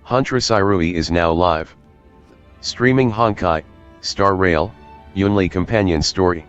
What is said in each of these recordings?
Huntress Irui is now live. Streaming Honkai, Star Rail, Yunli Companion Story.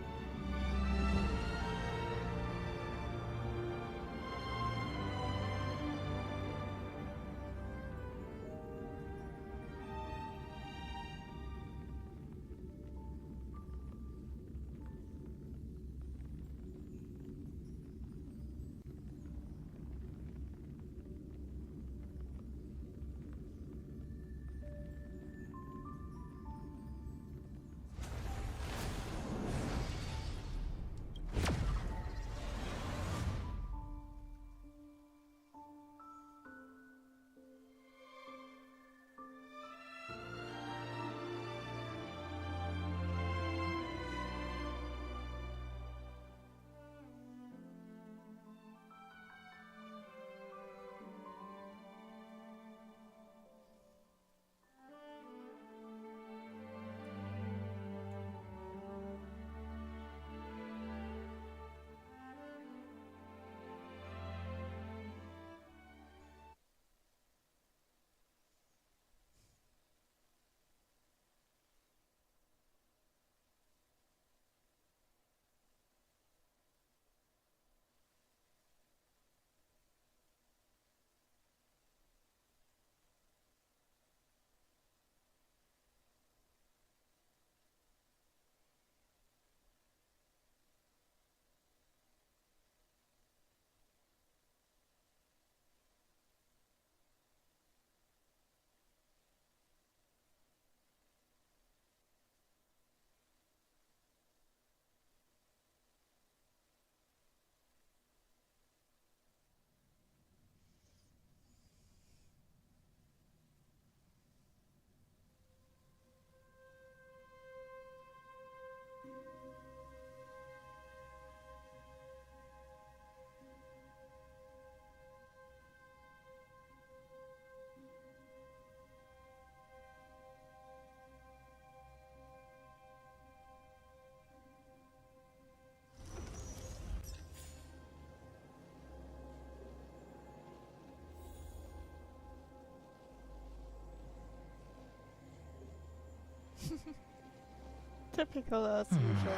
Typical as usual.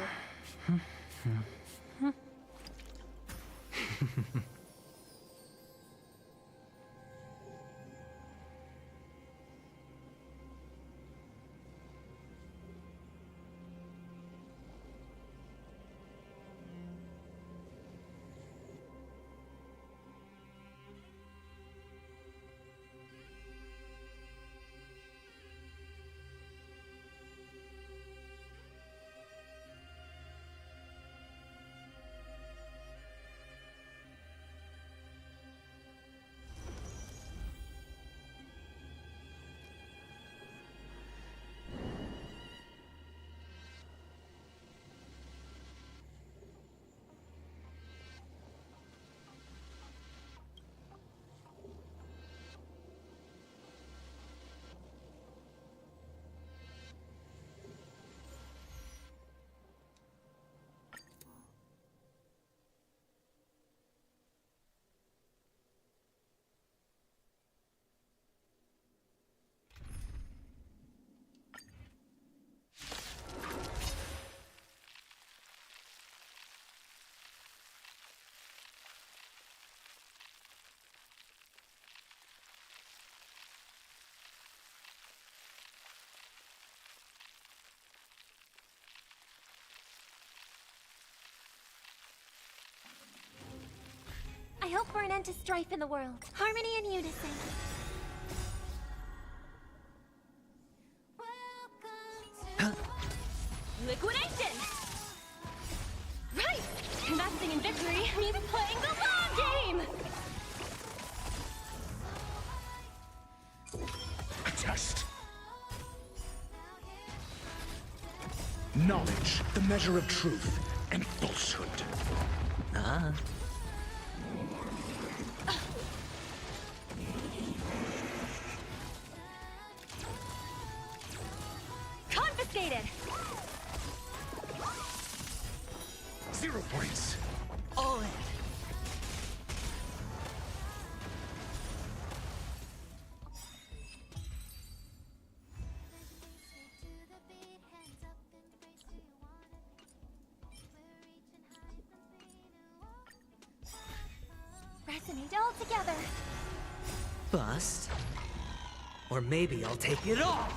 I hope for an end to strife in the world. Harmony and unison. Liquidation! Right! Investing in victory means playing the long game! A test. Knowledge, the measure of truth and falsehood. Confiscated! 0 points. All in. together. Bust. Or maybe I'll take it all.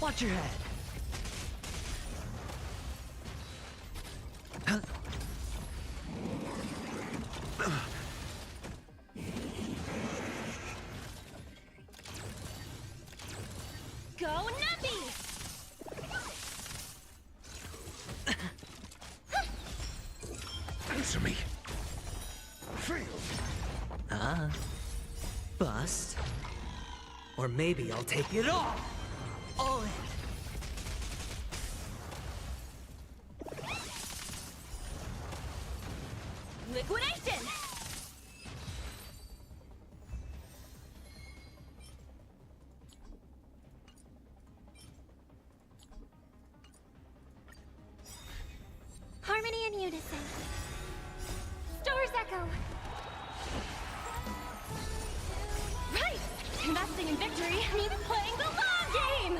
Watch your head. Go Nappy! Answer me. Fail. Bust. Or maybe I'll take it all. All in. Liquidation! Harmony and unison. Stars echo. Right! Investing in victory means playing the long game!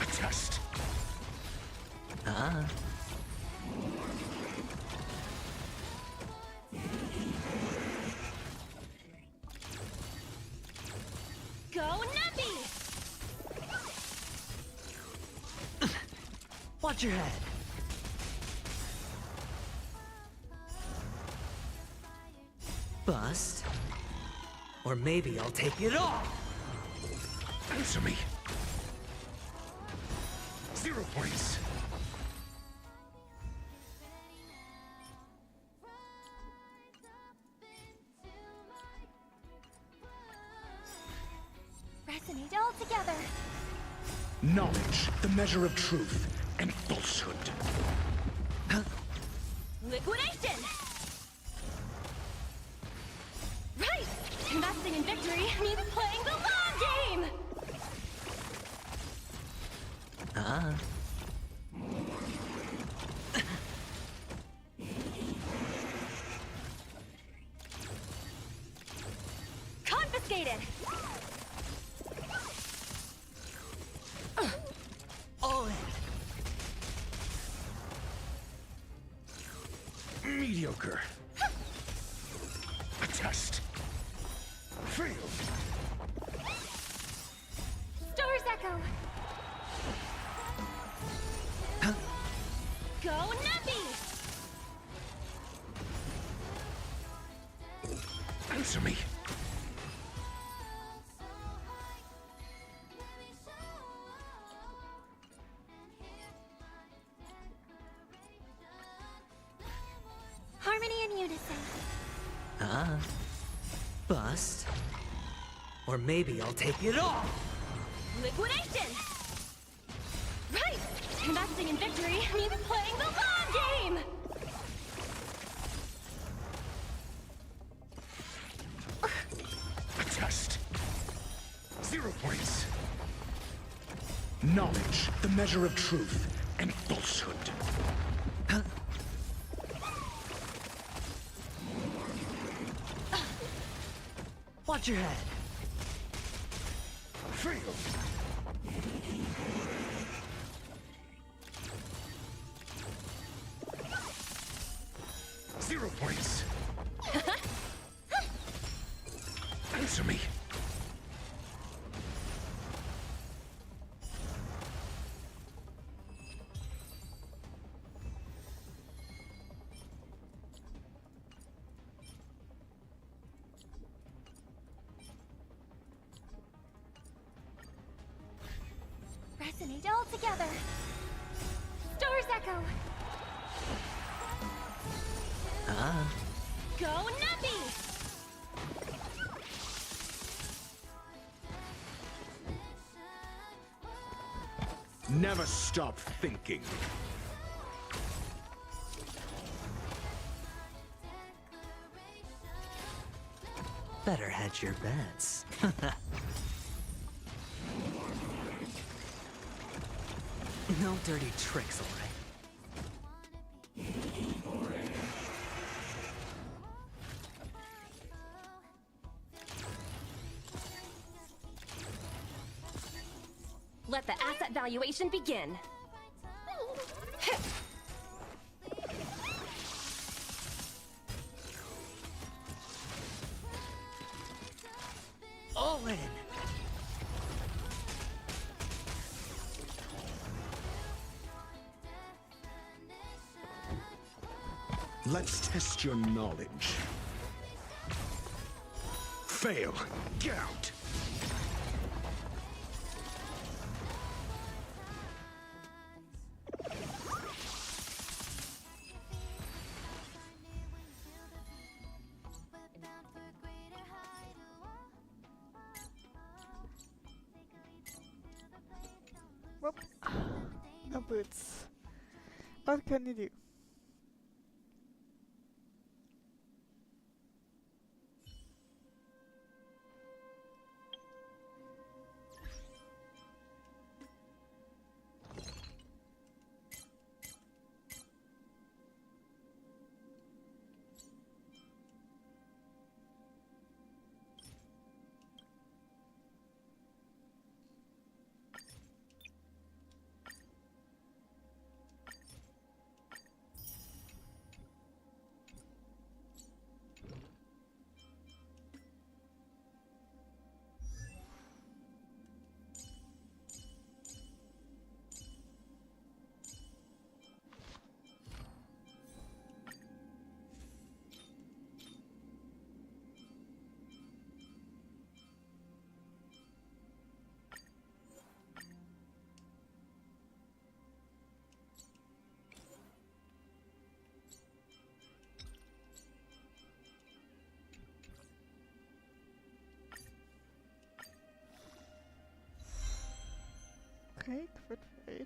A test. Go Nappy! Watch your head. Bust. Or maybe I'll take it all. Answer me. 0 points. Resonate all together. Knowledge, the measure of truth and falsehood. Liquidation! Right! Investing in victory means playing the long game! Confiscated! All in. Mediocre. A test. Fail. Stars echo! Go Nappy! Answer me. Harmony and unison. Bust. Or maybe I'll take it all. Liquidation! Right! Investing in victory means playing the long game! A test. 0 points. Knowledge, the measure of truth and falsehood. Watch your head. Fail. Zero points. Answer me. Resonate all together. Stars echo. Go Nappy! Never stop thinking. Better hedge your bets. No dirty tricks, all right? Let the asset valuation begin. Let's test your knowledge. Fail. Get out. Whoop. No boots. What can you do? Okay, crit rate.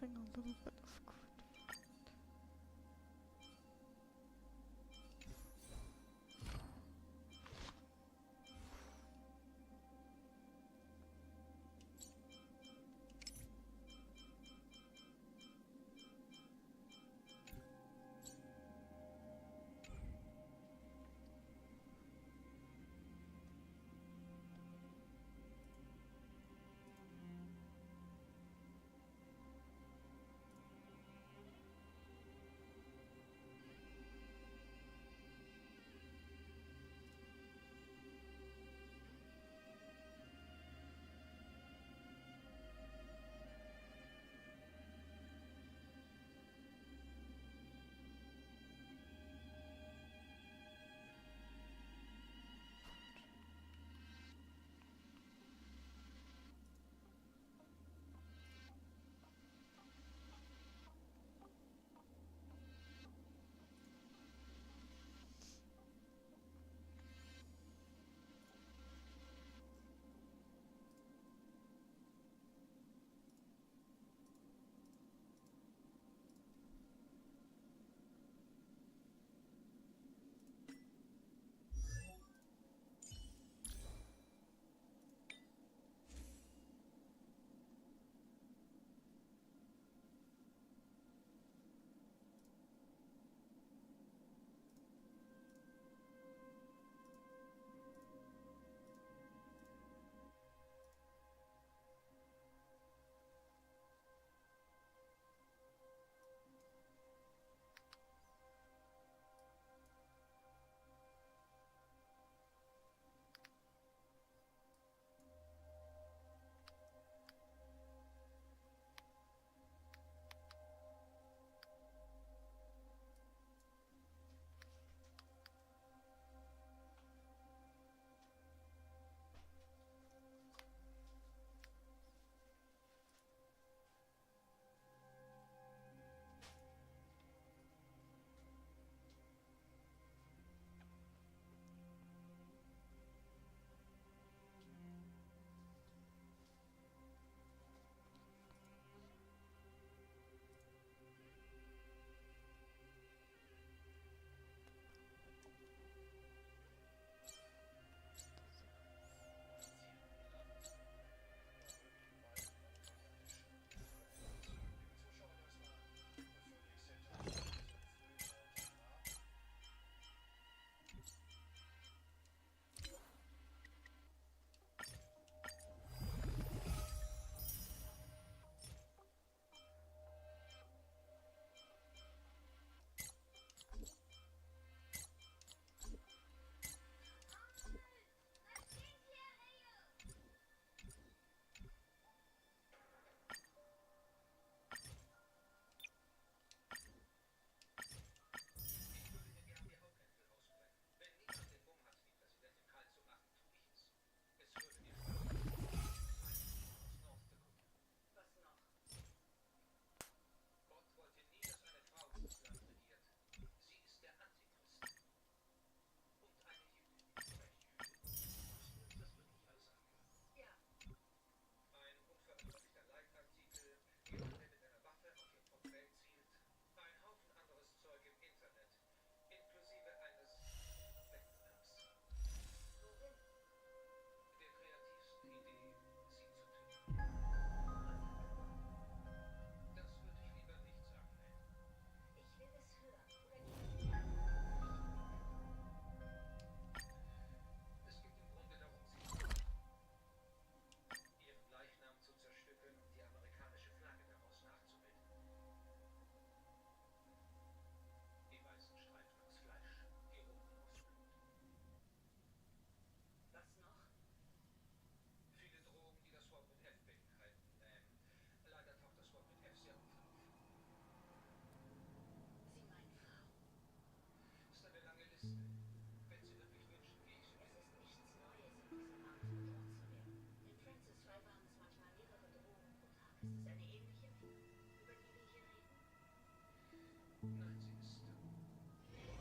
A little bit of crit.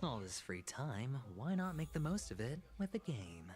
All this free time, why not make the most of it with a game?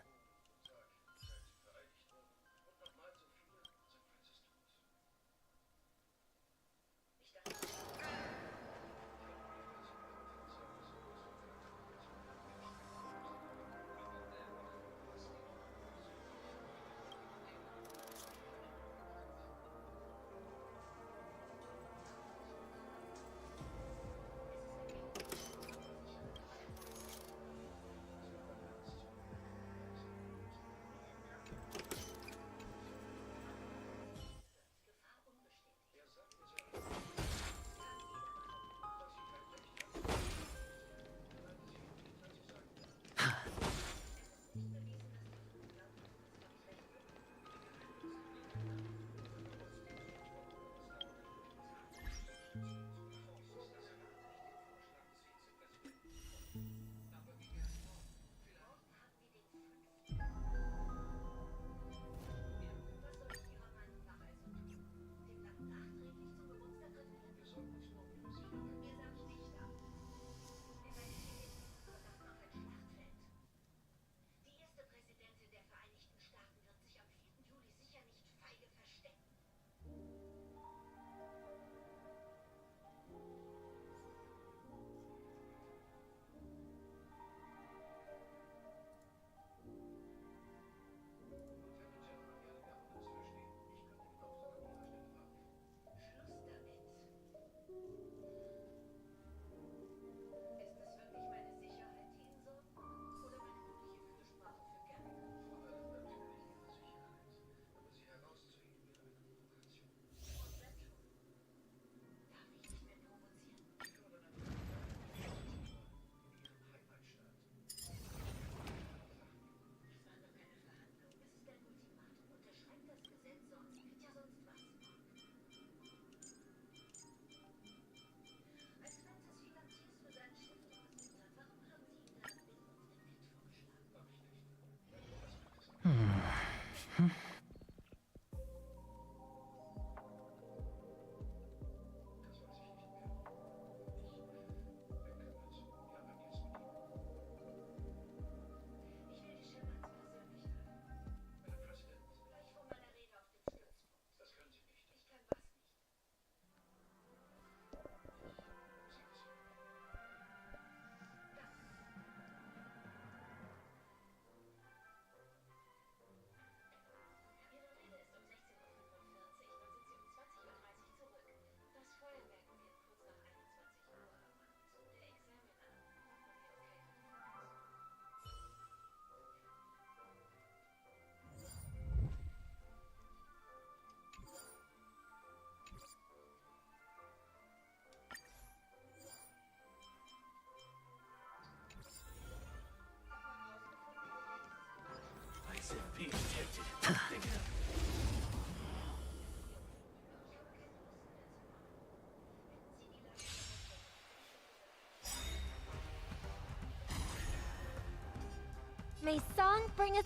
May song bring us.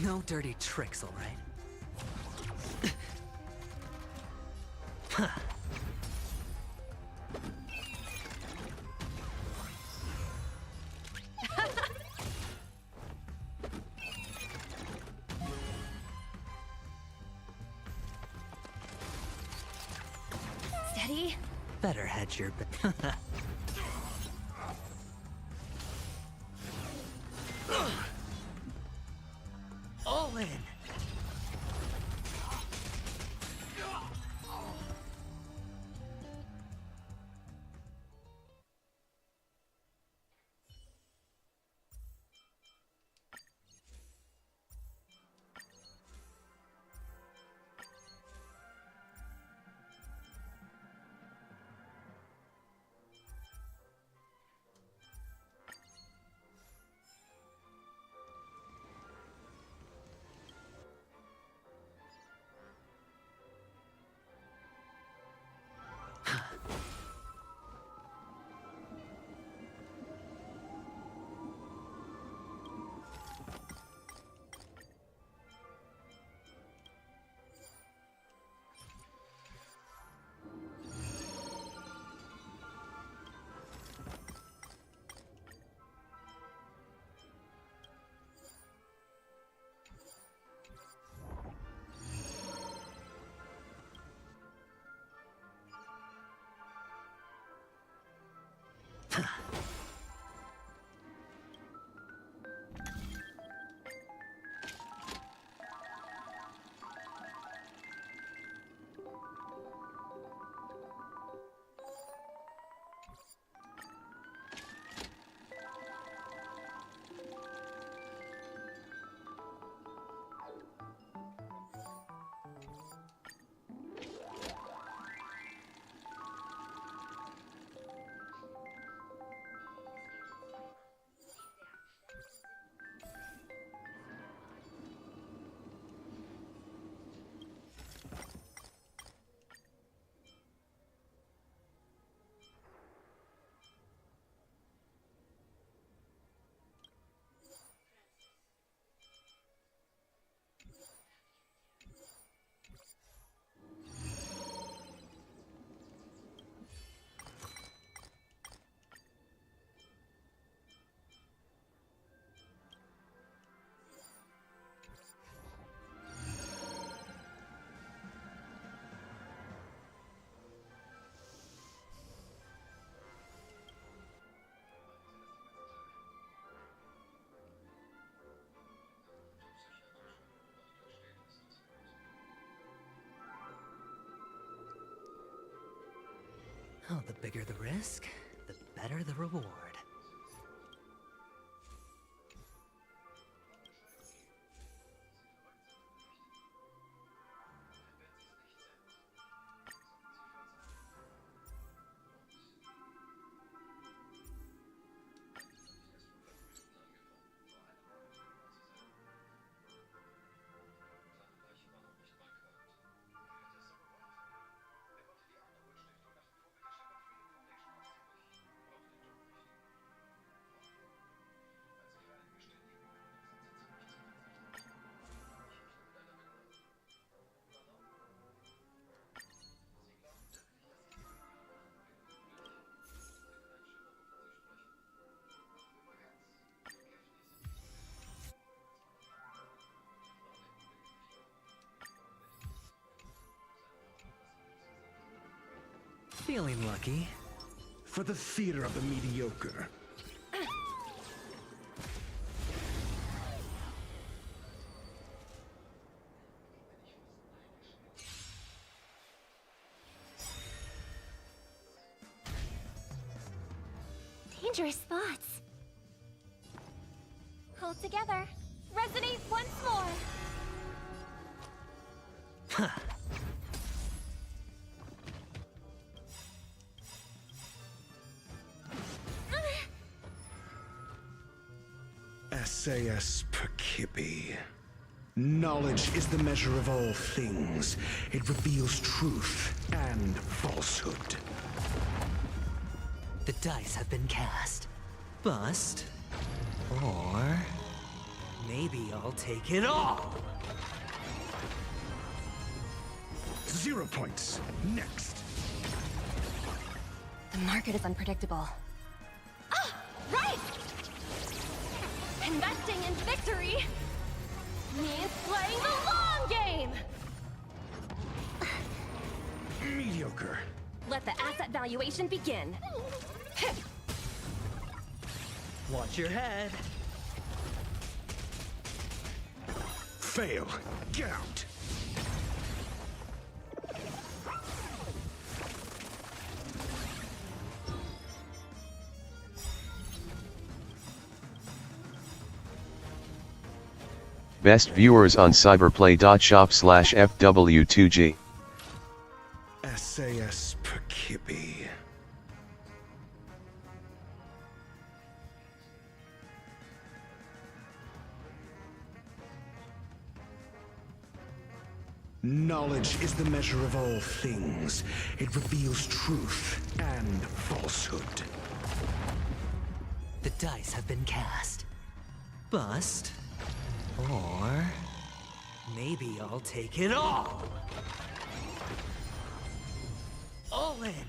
No dirty tricks, all right? Steady. Better hedge your bet. All in. Oh, the bigger the risk, the better the reward. Feeling lucky. For the theater of the mediocre. Dangerous thoughts. Hold together. Resonate once more. SAS Perkibi. Knowledge is the measure of all things. It reveals truth and falsehood. The dice have been cast. Bust. Or... maybe I'll take it all! 0 points. Next. The market is unpredictable. Ah! Right! Investing in victory means playing the long game! Mediocre. Let the asset valuation begin. Watch your head. Fail. Get out. Best viewers on cyberplay.shop/FW2G. SAS Perkibi. Knowledge is the measure of all things. It reveals truth and falsehood. The dice have been cast. Bust. Or... maybe I'll take it all! All in!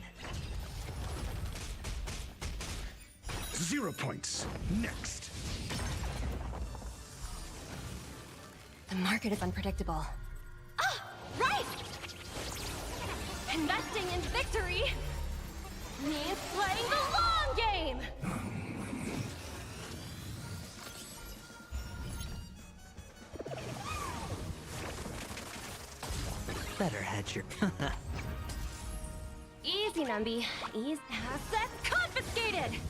0 points. Next. The market is unpredictable. Ah! Right! Investing in victory means playing the long game! Better hedge your... Easy, Numby. Easy. Assets confiscated!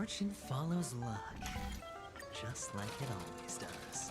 Fortune follows luck, just like it always does.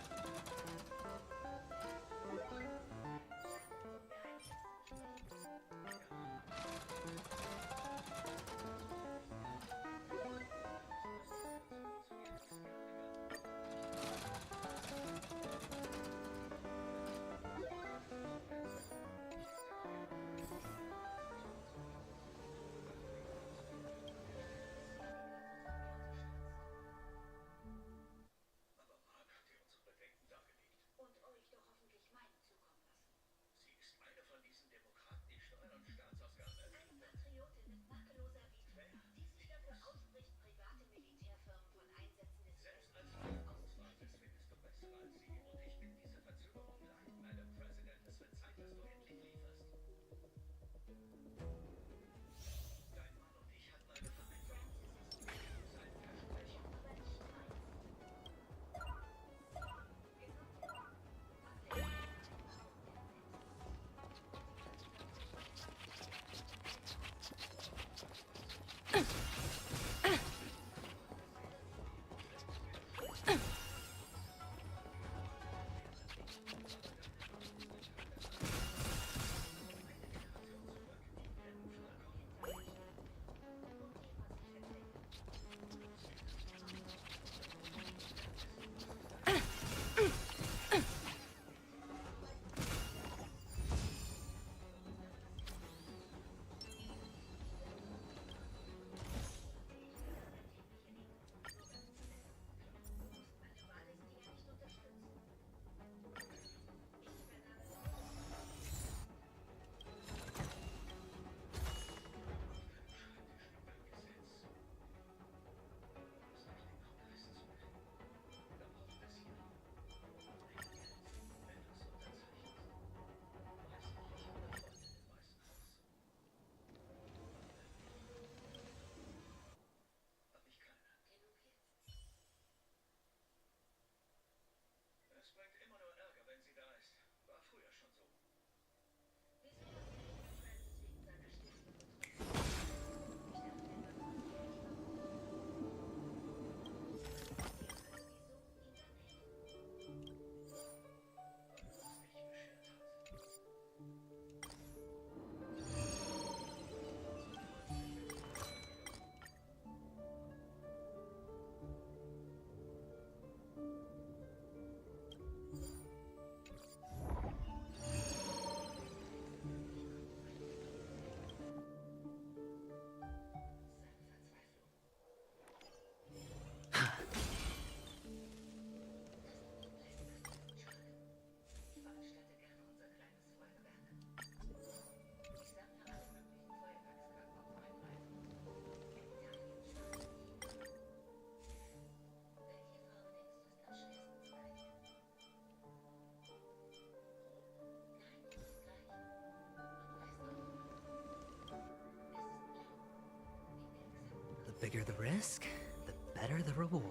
The bigger the risk, the better the reward.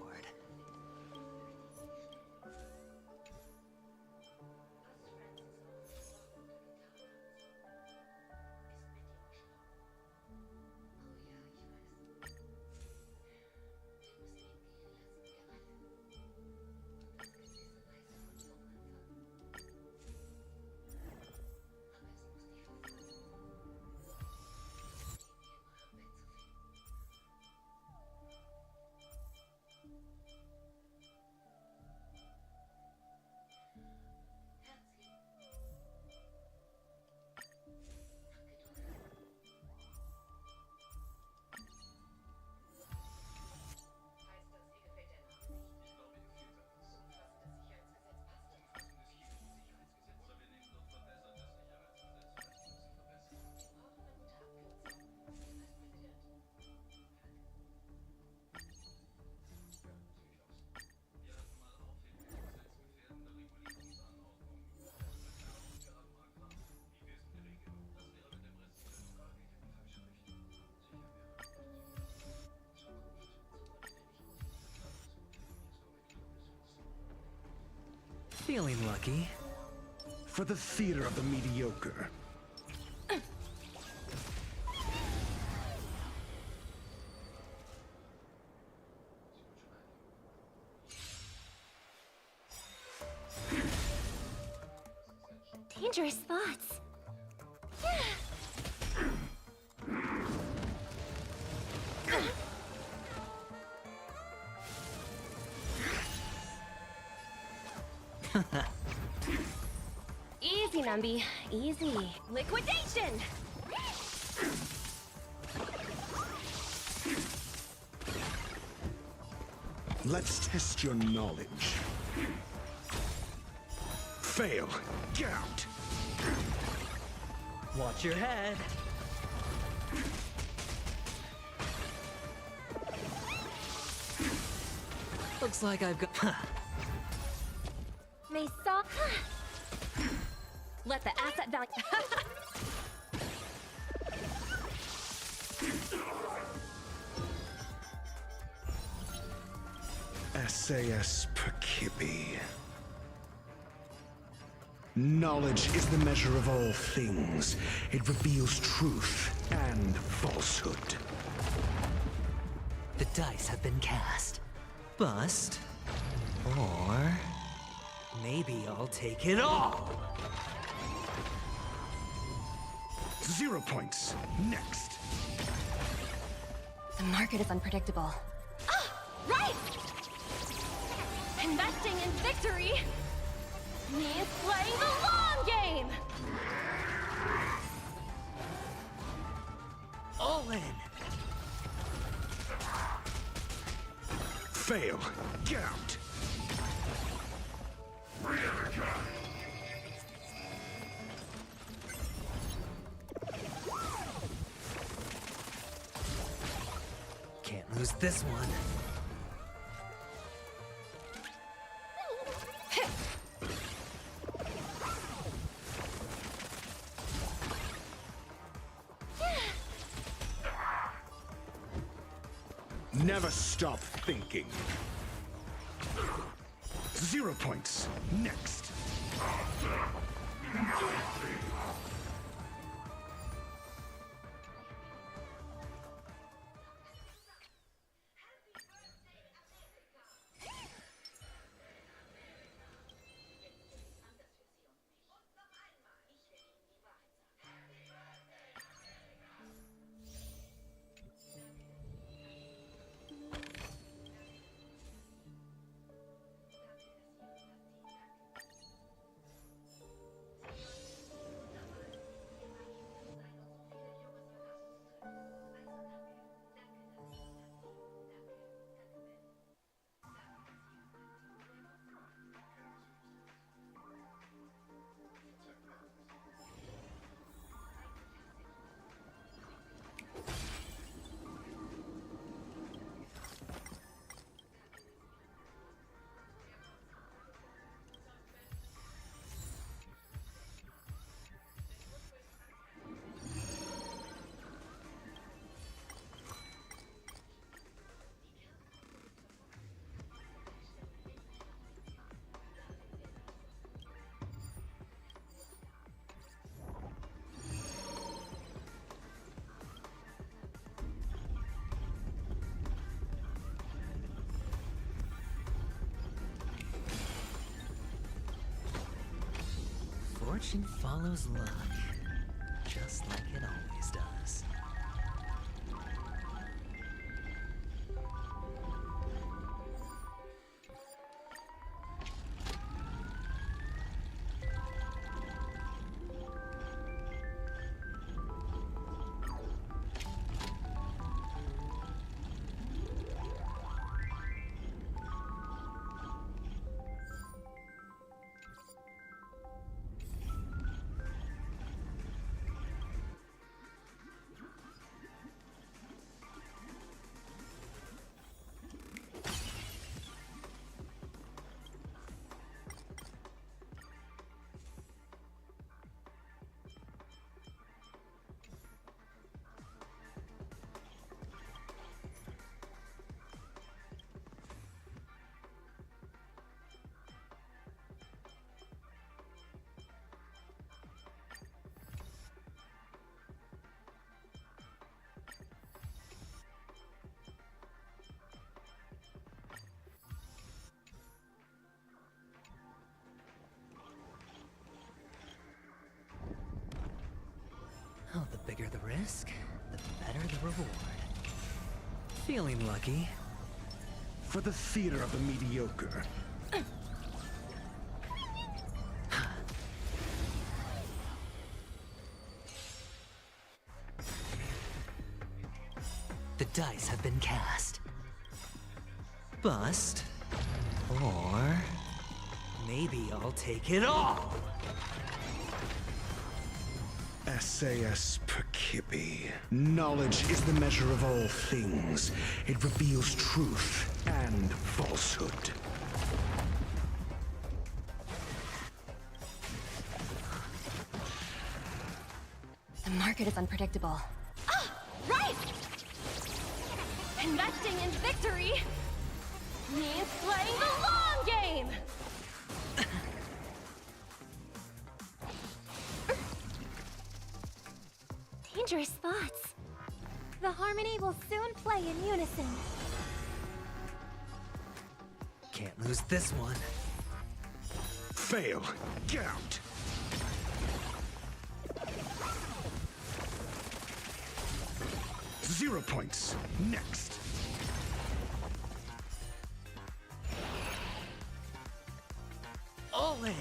Feeling lucky. For the theater of the mediocre. dangerous spots. Easy, Numby. Easy. Liquidation! Let's test your knowledge. Fail. Get out. Watch your head. Looks like I've got. May saw. Let the asset value. SAS Perkibi. Knowledge is the measure of all things. It reveals truth and falsehood. The dice have been cast. Bust. Or maybe I'll take it all. 0 points. Next. The market is unpredictable. Ah! Right! Investing in victory means playing the long game! All in. Fail. Get out. Can't lose this one. Never stop thinking. 0 points. Next. Fortune follows luck, just like it always does. Oh, the bigger the risk, the better the reward. Feeling lucky. For the theater of the mediocre. The dice have been cast. Bust. Or maybe I'll take it all! SAS Percipi. Knowledge is the measure of all things. It reveals truth and falsehood. The market is unpredictable. Ah! Right! Investing in victory means playing the long game! Dangerous thoughts. The harmony will soon play in unison. Can't lose this one. Fail. Get out. Zero points. Next. All in!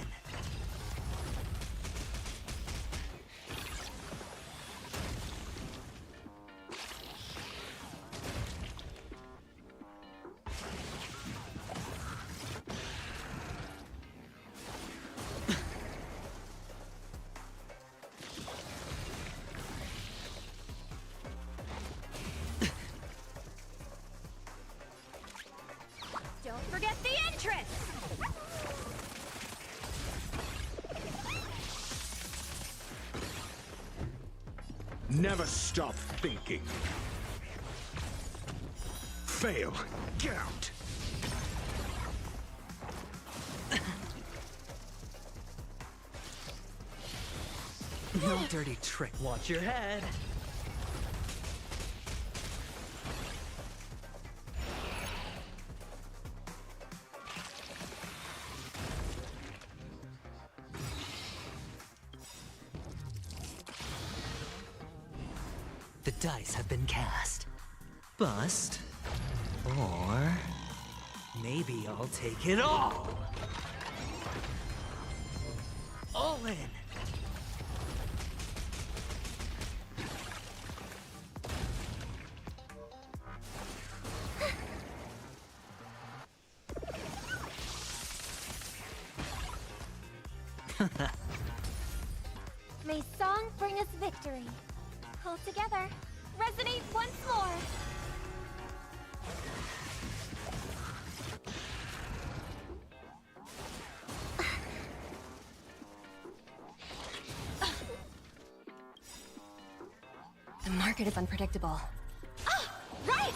Don't forget the entrance! Never stop thinking. Fail. Get out. No dirty trick. Watch your head. The dice have been cast. Bust. Or maybe I'll take it all! All in! May song bring us victory. All together, resonate once more. The market is unpredictable. Ah! Right!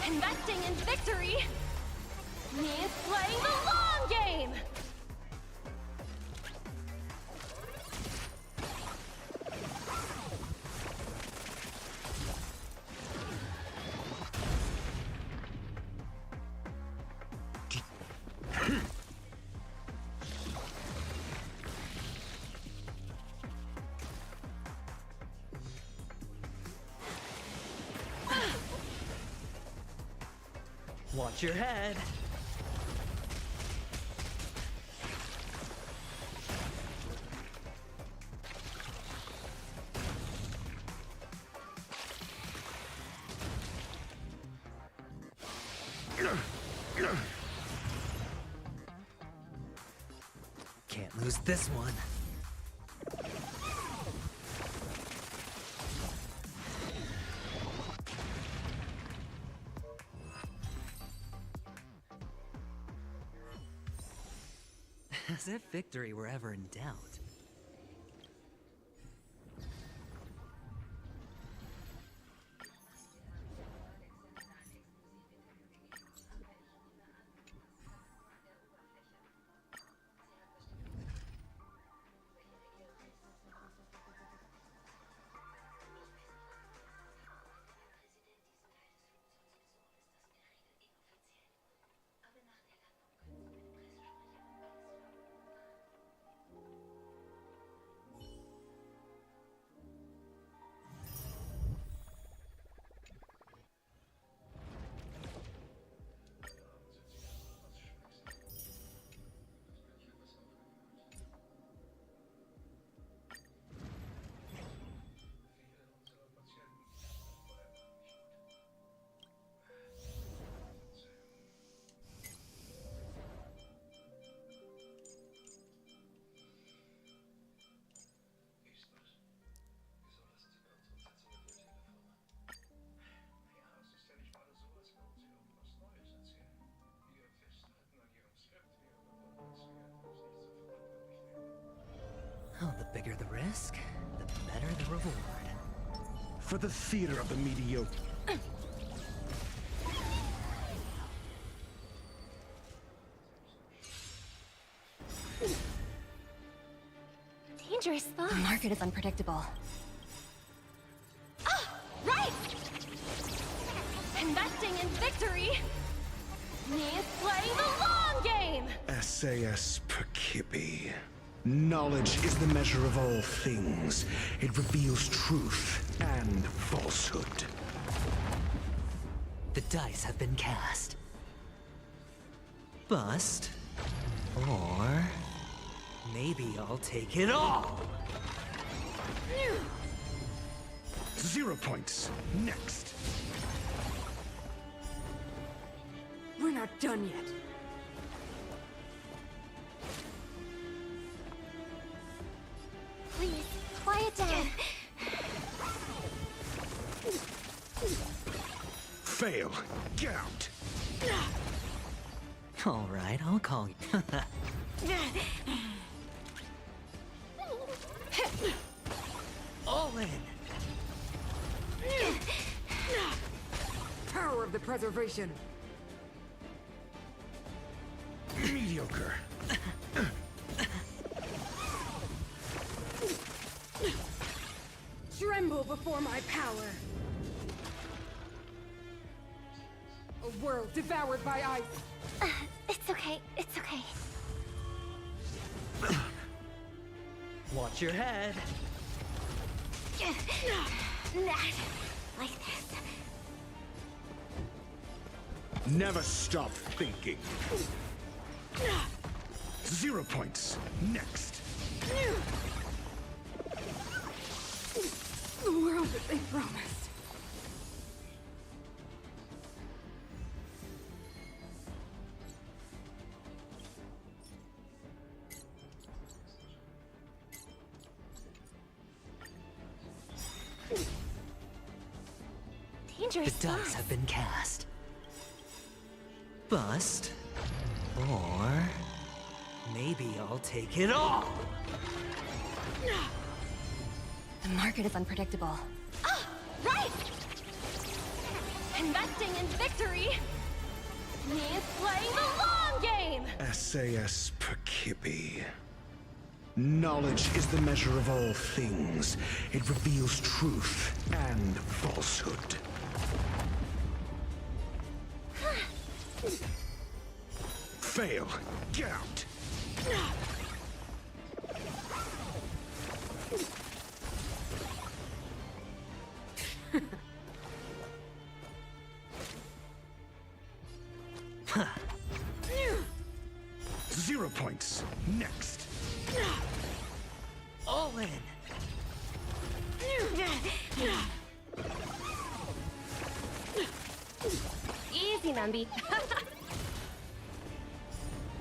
Investing in victory means playing the long game! Watch your head. Can't lose this one. As if victory were ever in doubt. Oh, the bigger the risk, the better the reward. For the theater of the mediocre. Dangerous thoughts. The market is unpredictable. Ah, right! Investing in victory means playing the long game! SAS Perkibi. Knowledge is the measure of all things. It reveals truth and falsehood. The dice have been cast. Bust. Or maybe I'll take it all. 0 points. Next. We're not done yet. Please, quiet down. Fail. Gout. All right, I'll call you. All in. Power of the preservation. Mediocre. Tremble before my power. A world devoured by ice. It's okay, it's okay. Watch your head. Not like this. Never stop thinking. 0 points. Next. The world that they promised. The Dangerous dice thoughts. have been cast. Bust. Or maybe I'll take it all. The market is unpredictable. Ah, right! Investing in victory means playing the long game! SAS Perkibi. Knowledge is the measure of all things. It reveals truth and falsehood. Fail. Gout. Zero points. Next. All in. Easy, Nambi.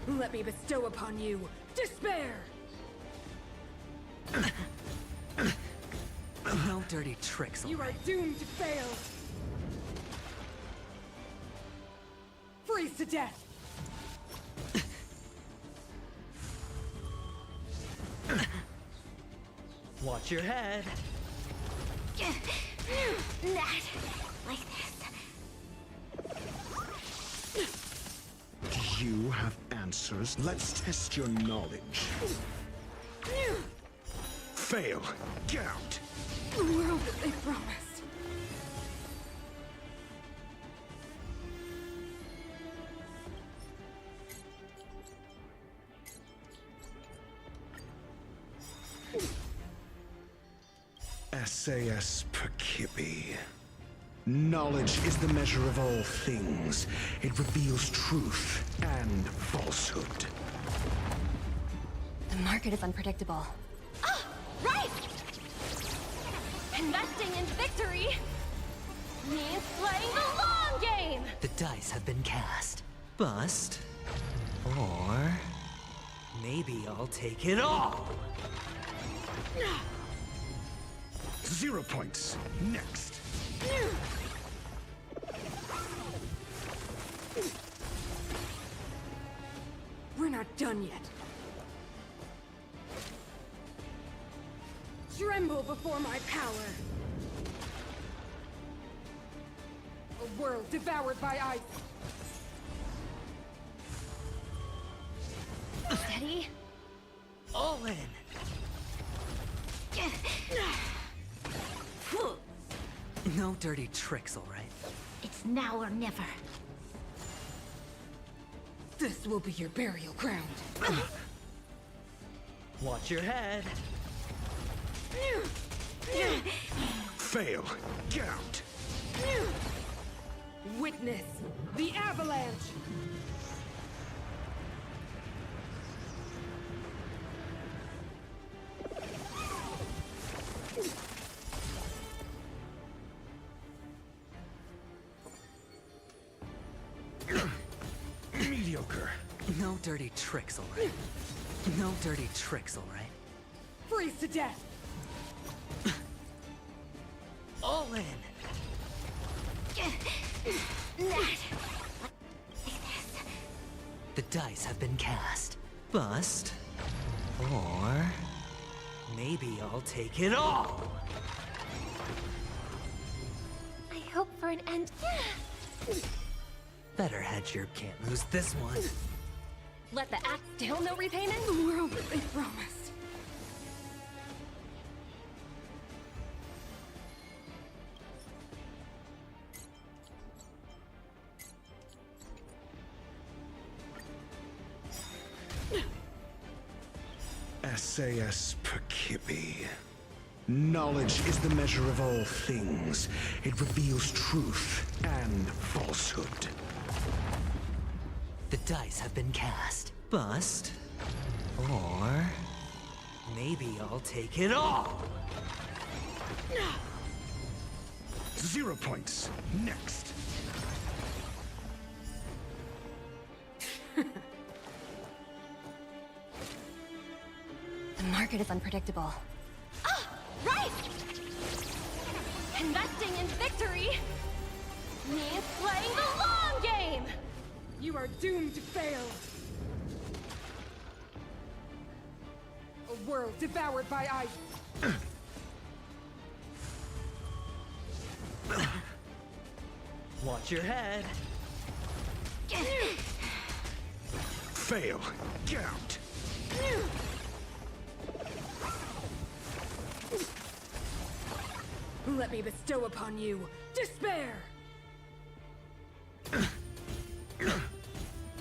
Let me bestow upon you despair. No dirty tricks. You are doomed to fail. Freeze to death. Watch your head. Not like this. Do you have answers? Let's test your knowledge. Fail. Gout. The world that they promised. SAS Perkibi. Knowledge is the measure of all things. It reveals truth and falsehood. The market is unpredictable. Ah, right! Investing in victory means playing the long game! The dice have been cast. Bust. Or maybe I'll take it all. 0 points. Next. We're not done yet. Tremble before my power! A world devoured by ice! Steady. All in! No dirty tricks, all right? It's now or never. This will be your burial ground! Watch your head! Fail. Get out. Witness the avalanche! Mediocre. No dirty tricks, all right? No dirty tricks, all right? Freeze to death! All in! The dice have been cast. Bust. Or... maybe I'll take it all! I hope for an end. Better headship can't lose this one. Let the axe down, no repayment? The world that they promised. SAS Perkibi. Knowledge is the measure of all things. It reveals truth and falsehood. The dice have been cast. Bust. Or... maybe I'll take it all! 0 points. Next. The market is unpredictable. Ah! Right! Investing in victory means playing the long game! You are doomed to fail! A world devoured by ice! Watch your head! Fail. Get out. Let me bestow upon you despair!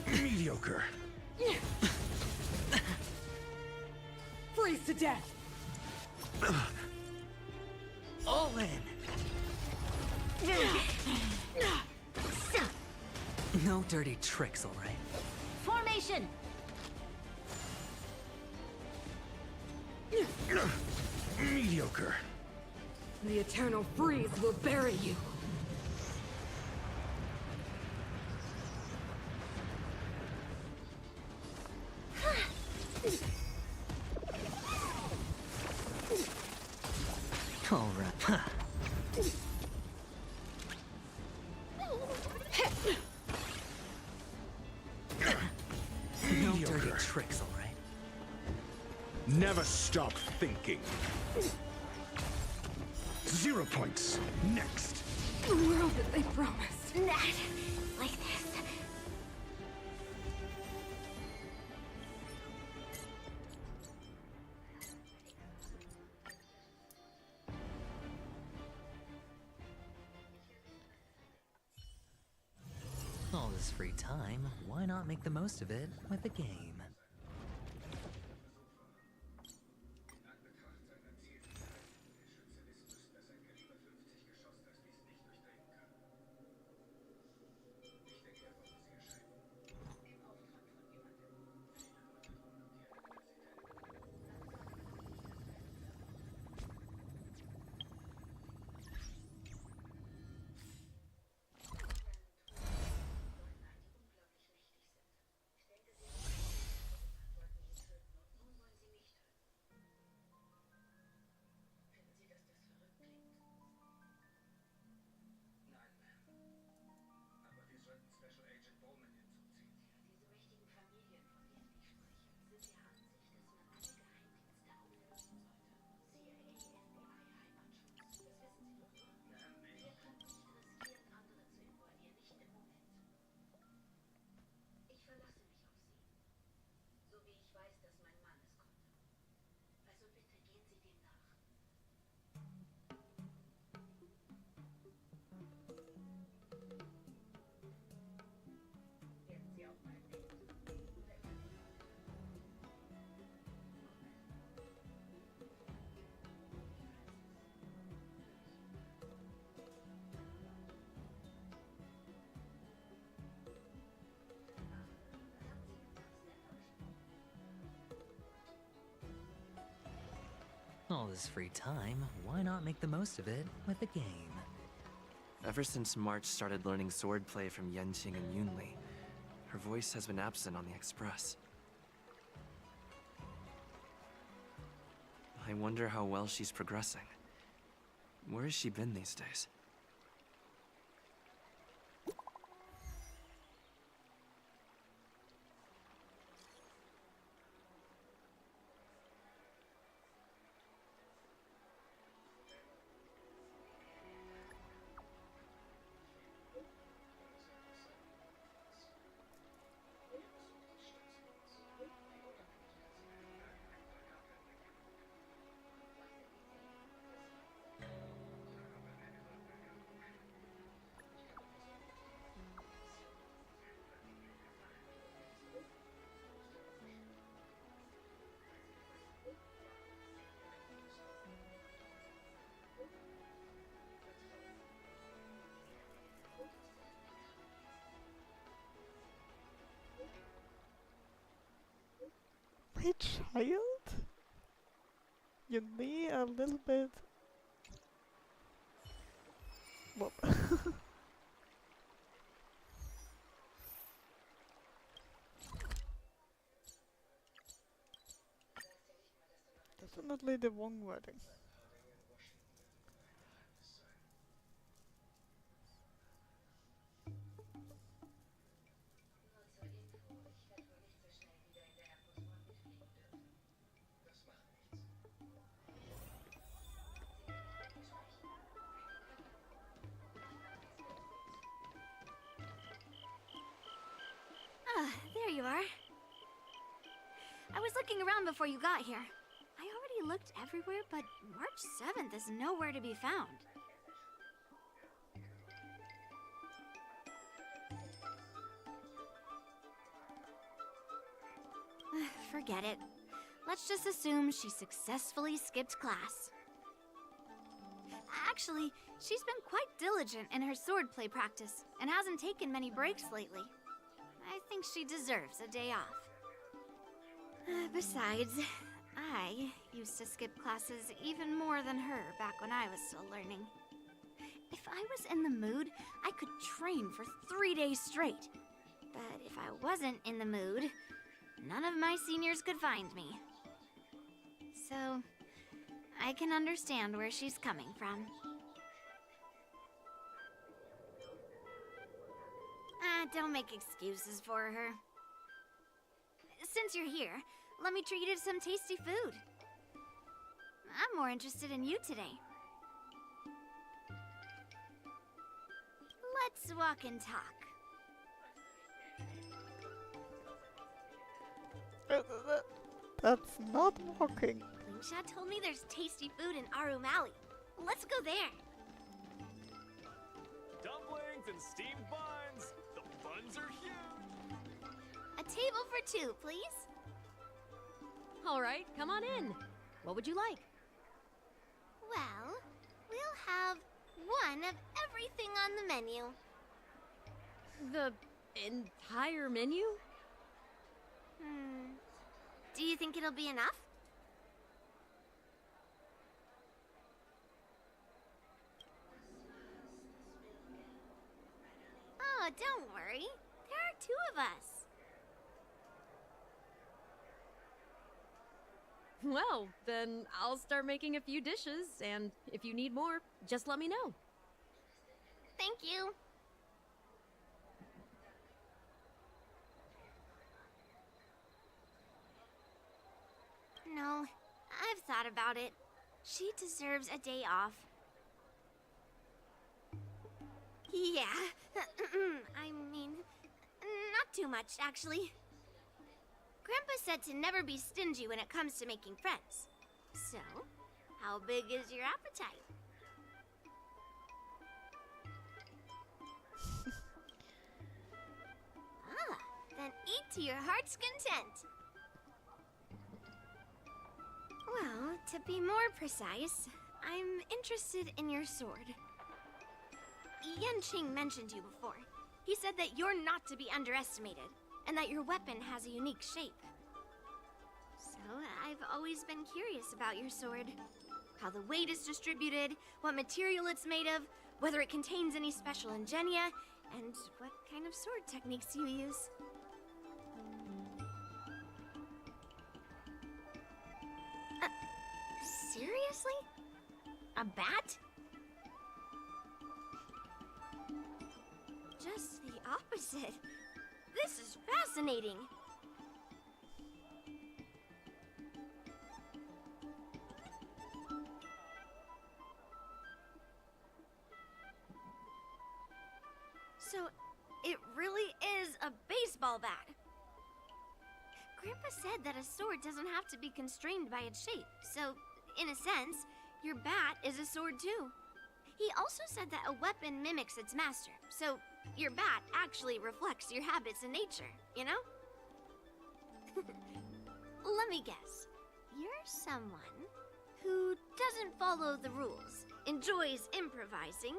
Mediocre. Freeze to death! All in! No dirty tricks, all right? Formation! Mediocre. The eternal freeze will bury you! All right. No dirty Mediocre. tricks, all right? Never stop thinking. 0 points. Next. The world that they promised! Not like this. All this free time, why not make the most of it with a game? All this free time, why not make the most of it with a game? Ever since March started learning swordplay from Yenqing and Yunli, her voice has been absent on the Express. I wonder how well she's progressing. Where has she been these days? My child? You need a little bit... Whoop. Definitely the wrong wording. Ah, there you are. I was looking around before you got here. I already looked everywhere, but March 7th is nowhere to be found. Forget it. Let's just assume she successfully skipped class. Actually, she's been quite diligent in her swordplay practice and hasn't taken many breaks lately. I think she deserves a day off. Besides, I used to skip classes even more than her back when I was still learning. If I was in the mood, I could train for 3 days straight. But if I wasn't in the mood, none of my seniors could find me. So, I can understand where she's coming from. Don't make excuses for her. Since you're here, let me treat you to some tasty food. I'm more interested in you today. Let's walk and talk. That's not walking. Lingsha told me there's tasty food in Arum Alley. Let's go there. Dumplings and steamed buns. The buns are huge. A table for two, please. All right, come on in. What would you like? Well, we'll have one of everything on the menu. The entire menu? Do you think it'll be enough? Oh, don't worry. There are two of us. Well, then I'll start making a few dishes, and if you need more, just let me know. Thank you. No, I've thought about it. She deserves a day off. Yeah, I mean, not too much, actually. Grandpa said to never be stingy when it comes to making friends. So, how big is your appetite? Then eat to your heart's content. Well, to be more precise, I'm interested in your sword. Yenqing mentioned you before. He said that you're not to be underestimated, and that your weapon has a unique shape. So, Oh, I've always been curious about your sword. How the weight is distributed, what material it's made of, whether it contains any special ingenia, and what kind of sword techniques you use. Seriously? A bat? Just the opposite. This is fascinating. So, it really is a baseball bat. Grandpa said that a sword doesn't have to be constrained by its shape, so, in a sense, your bat is a sword too. He also said that a weapon mimics its master, so your bat actually reflects your habits and nature, you know? Let me guess. You're someone who doesn't follow the rules, enjoys improvising,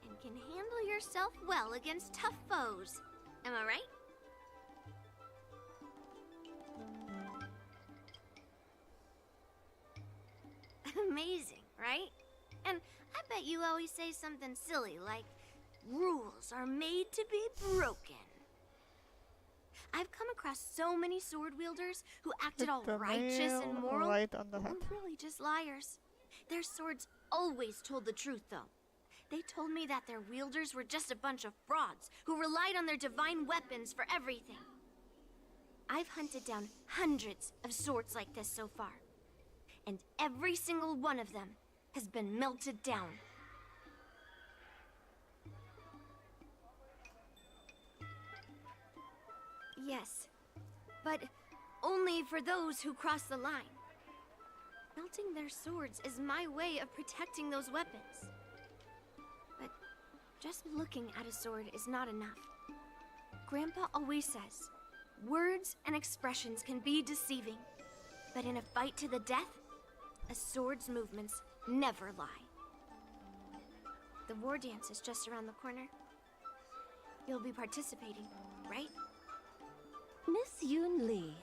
and can handle yourself well against tough foes. Am I right? Amazing, right? And I bet you always say something silly like, rules are made to be broken. I've come across so many sword wielders who acted all righteous and moral, right on the who head. were really just liars. Their swords always told the truth, though. They told me that their wielders were just a bunch of frauds who relied on their divine weapons for everything. I've hunted down hundreds of swords like this so far, and every single one of them has been melted down. Yes, but only for those who cross the line. Melting their swords is my way of protecting those weapons. But just looking at a sword is not enough. Grandpa always says, words and expressions can be deceiving, but in a fight to the death, a sword's movements never lie. The war dance is just around the corner. You'll be participating, right? Miss Yoon Lee,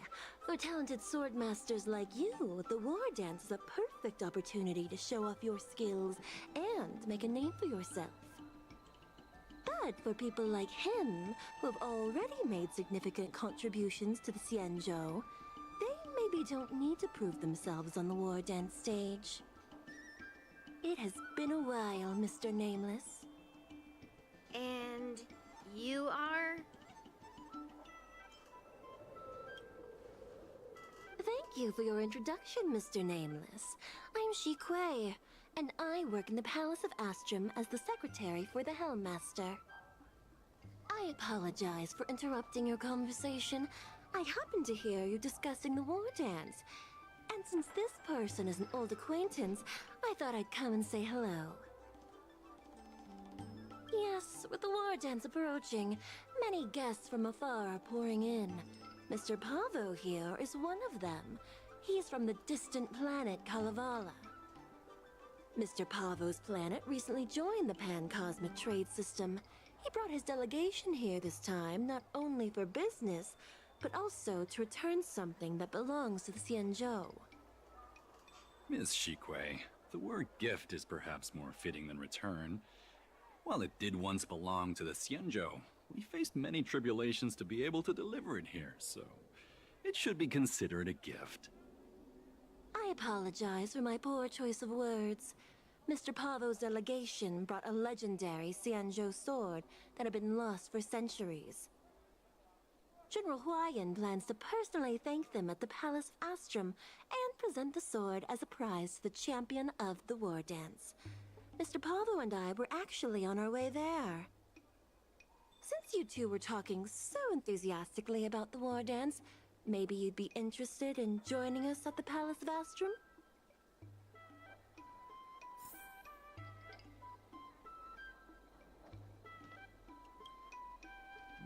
for talented sword masters like you, the war dance is a perfect opportunity to show off your skills and make a name for yourself. But for people like him, who have already made significant contributions to the Xianzhou, they maybe don't need to prove themselves on the war dance stage. It has been a while, Mr. Nameless. And you are? Thank you for your introduction, Mr. Nameless. I'm Shi Kuei, and I work in the Palace of Astrum as the secretary for the Helmmaster. I apologize for interrupting your conversation. I happened to hear you discussing the war dance. And since this person is an old acquaintance, I thought I'd come and say hello. Yes, with the war dance approaching, many guests from afar are pouring in. Mr. Pavo here is one of them. He's from the distant planet Kalevala. Mr. Pavo's planet recently joined the Pan-Cosmic Trade System. He brought his delegation here this time, not only for business, but also to return something that belongs to the Xianzhou. Miss Shikui, the word gift is perhaps more fitting than return. While it did once belong to the Xianzhou, we faced many tribulations to be able to deliver it here, so it should be considered a gift. I apologize for my poor choice of words. Mr. Pavo's delegation brought a legendary Xianzhou sword that had been lost for centuries. General Huayan plans to personally thank them at the Palace of Astrum and present the sword as a prize to the champion of the war dance. Mr. Pavo and I were actually on our way there. Since you two were talking so enthusiastically about the war dance, maybe you'd be interested in joining us at the Palace of Astrum?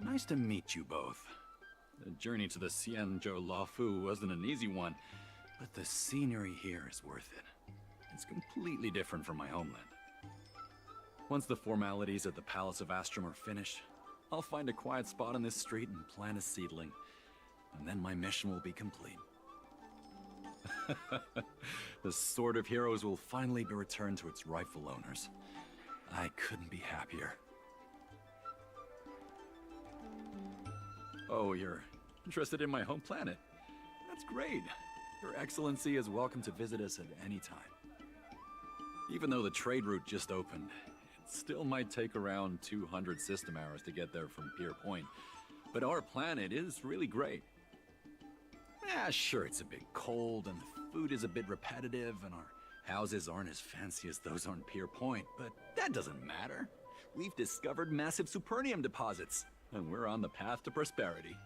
Nice to meet you both. The journey to the Xianzhou Luofu wasn't an easy one, but the scenery here is worth it. It's completely different from my homeland. Once the formalities at the Palace of Astrum are finished, I'll find a quiet spot on this street and plant a seedling, and then my mission will be complete. The Sword of Heroes will finally be returned to its rightful owners. I couldn't be happier. Oh, you're interested in my home planet? That's great. Your Excellency is welcome to visit us at any time. Even though the trade route just opened, it still might take around 200 system hours to get there from Pier Point. But our planet is really great. Yeah, sure, it's a bit cold and the food is a bit repetitive and our houses aren't as fancy as those on Pier Point, but that doesn't matter. We've discovered massive Supernium deposits, and we're on the path to prosperity.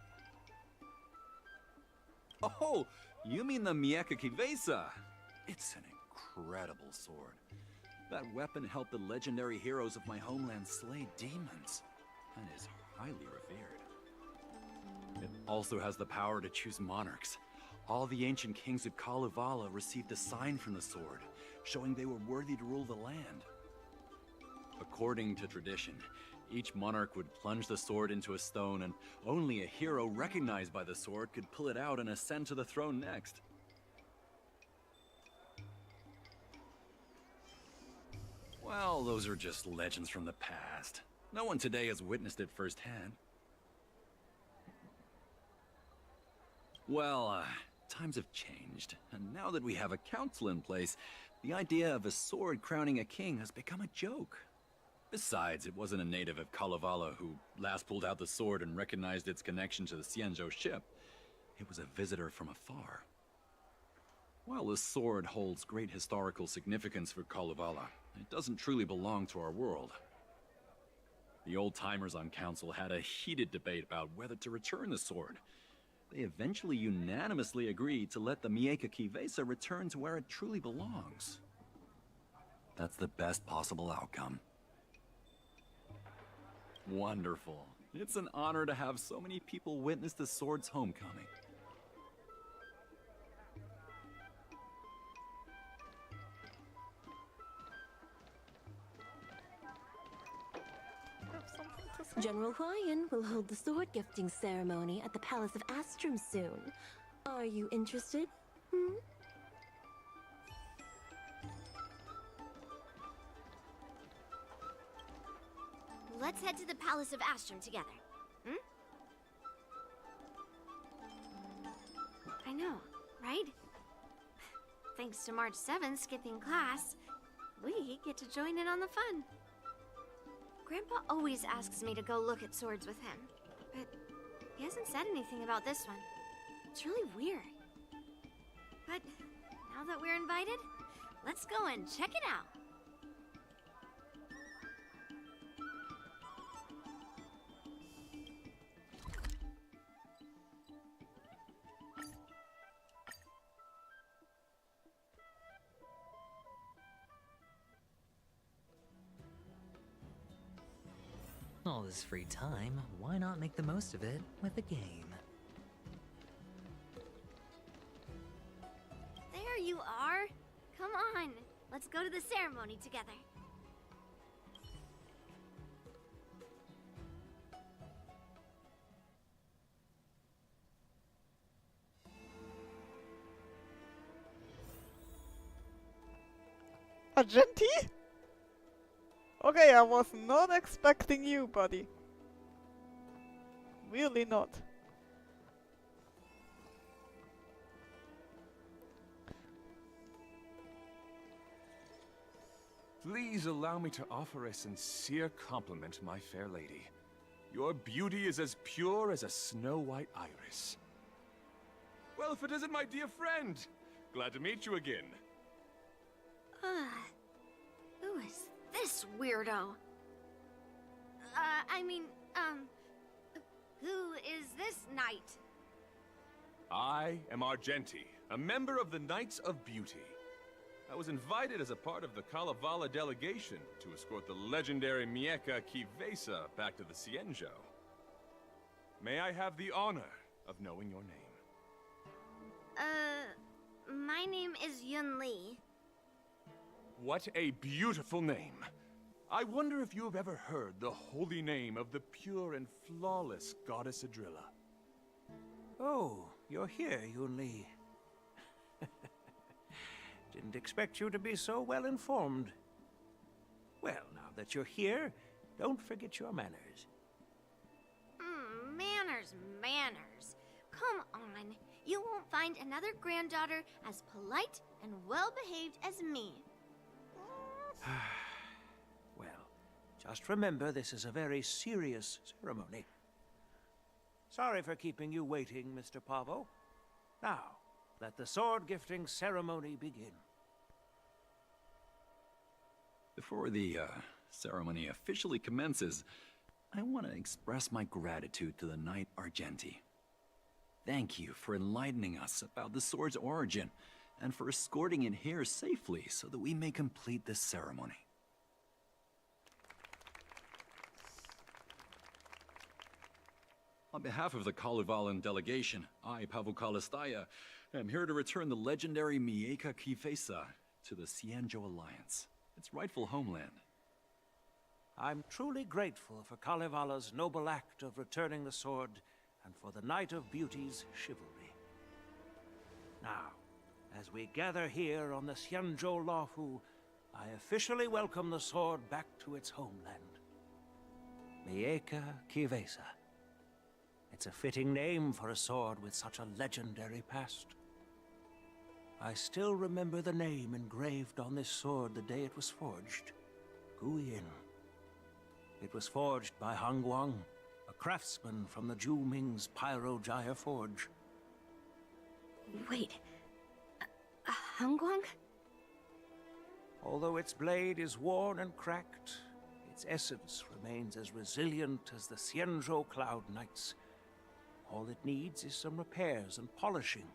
Oh, you mean the Mieka Kivesa? It's an incredible sword. That weapon helped the legendary heroes of my homeland slay demons, and is highly revered. It also has the power to choose monarchs. All the ancient kings of Kalevala received a sign from the sword, showing they were worthy to rule the land. According to tradition, each monarch would plunge the sword into a stone, and only a hero recognized by the sword could pull it out and ascend to the throne next. Well, those are just legends from the past. No one today has witnessed it firsthand. Well, times have changed, and now that we have a council in place, the idea of a sword crowning a king has become a joke. Besides, it wasn't a native of Kalevala who last pulled out the sword and recognized its connection to the Xianzhou ship. It was a visitor from afar. While the sword holds great historical significance for Kalevala, it doesn't truly belong to our world. The old-timers on council had a heated debate about whether to return the sword. They eventually unanimously agreed to let the Mieka Kivesa return to where it truly belongs. That's the best possible outcome. Wonderful. It's an honor to have so many people witness the sword's homecoming. General Huayan will hold the sword gifting ceremony at the Palace of Astrum soon. Are you interested? Hmm? Let's head to the Palace of Astrum together. Hmm? I know, right? Thanks to March 7th skipping class, we get to join in on the fun. Grandpa always asks me to go look at swords with him, but he hasn't said anything about this one. It's really weird. But now that we're invited, let's go and check it out. All this free time, why not make the most of it with a game? There you are. Come on, let's go to the ceremony together. Argenti? Okay, I was not expecting you, buddy. Really not. Please allow me to offer a sincere compliment, my fair lady. Your beauty is as pure as a snow-white iris. Well, if it isn't my dear friend! Glad to meet you again. Who is this weirdo? Who is this knight? I am Argenti, a member of the Knights of Beauty. I was invited as a part of the Kalevala delegation to escort the legendary Mieka Kivesa back to the Xianzhou. May I have the honor of knowing your name? My name is Yun Li. What a beautiful name! I wonder if you have ever heard the holy name of the pure and flawless Goddess Adrilla. Oh, you're here, Yun Li. Didn't expect you to be so well informed. Well, now that you're here, don't forget your manners. Manners, manners. Come on. You won't find another granddaughter as polite and well-behaved as me. Well, just remember this is a very serious ceremony. Sorry for keeping you waiting, Mr. Pavo. Now, let the sword gifting ceremony begin. Before the ceremony officially commences, I want to express my gratitude to the Knight Argenti. Thank you for enlightening us about the sword's origin, and for escorting it here safely so that we may complete this ceremony. On behalf of the Kalevalan delegation, I, Pavel Kalistaya, am here to return the legendary Mieka Kifesa to the Xianzhou Alliance, its rightful homeland. I'm truly grateful for Kalevala's noble act of returning the sword, and for the Knight of Beauty's chivalry. Now, as we gather here on the Xianzhou Laofu, I officially welcome the sword back to its homeland. Mieka Kifesa. It's a fitting name for a sword with such a legendary past. I still remember the name engraved on this sword the day it was forged. Guyin. It was forged by Hangguang, a craftsman from the Zhu Ming's Pyrojaya Forge. Wait, Hangguang? Although its blade is worn and cracked, its essence remains as resilient as the Xianzhou Cloud Knights. All it needs is some repairs and polishing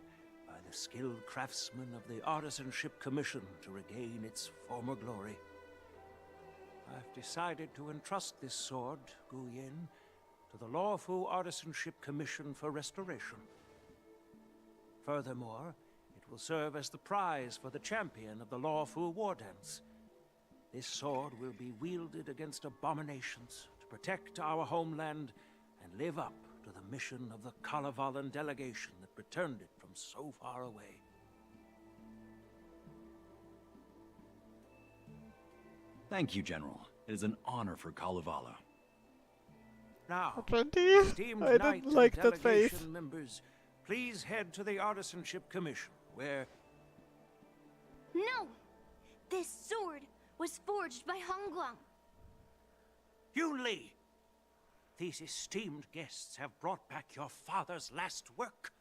by the skilled craftsmen of the Artisanship Commission to regain its former glory. I've decided to entrust this sword, Guyin, to the Laofu Artisanship Commission for restoration. Furthermore, it will serve as the prize for the champion of the Laofu War Dance. This sword will be wielded against abominations to protect our homeland and live up to the mission of the Kalevalan delegation that returned it from so far away. Thank you, General. It is an honor for Kalevala. Now, Apparently, esteemed I Knight don't like and that face. delegation members, please head to the Artisanship Commission, where... No! This sword was forged by Hangguang. Yun Li! These esteemed guests have brought back your father's last work.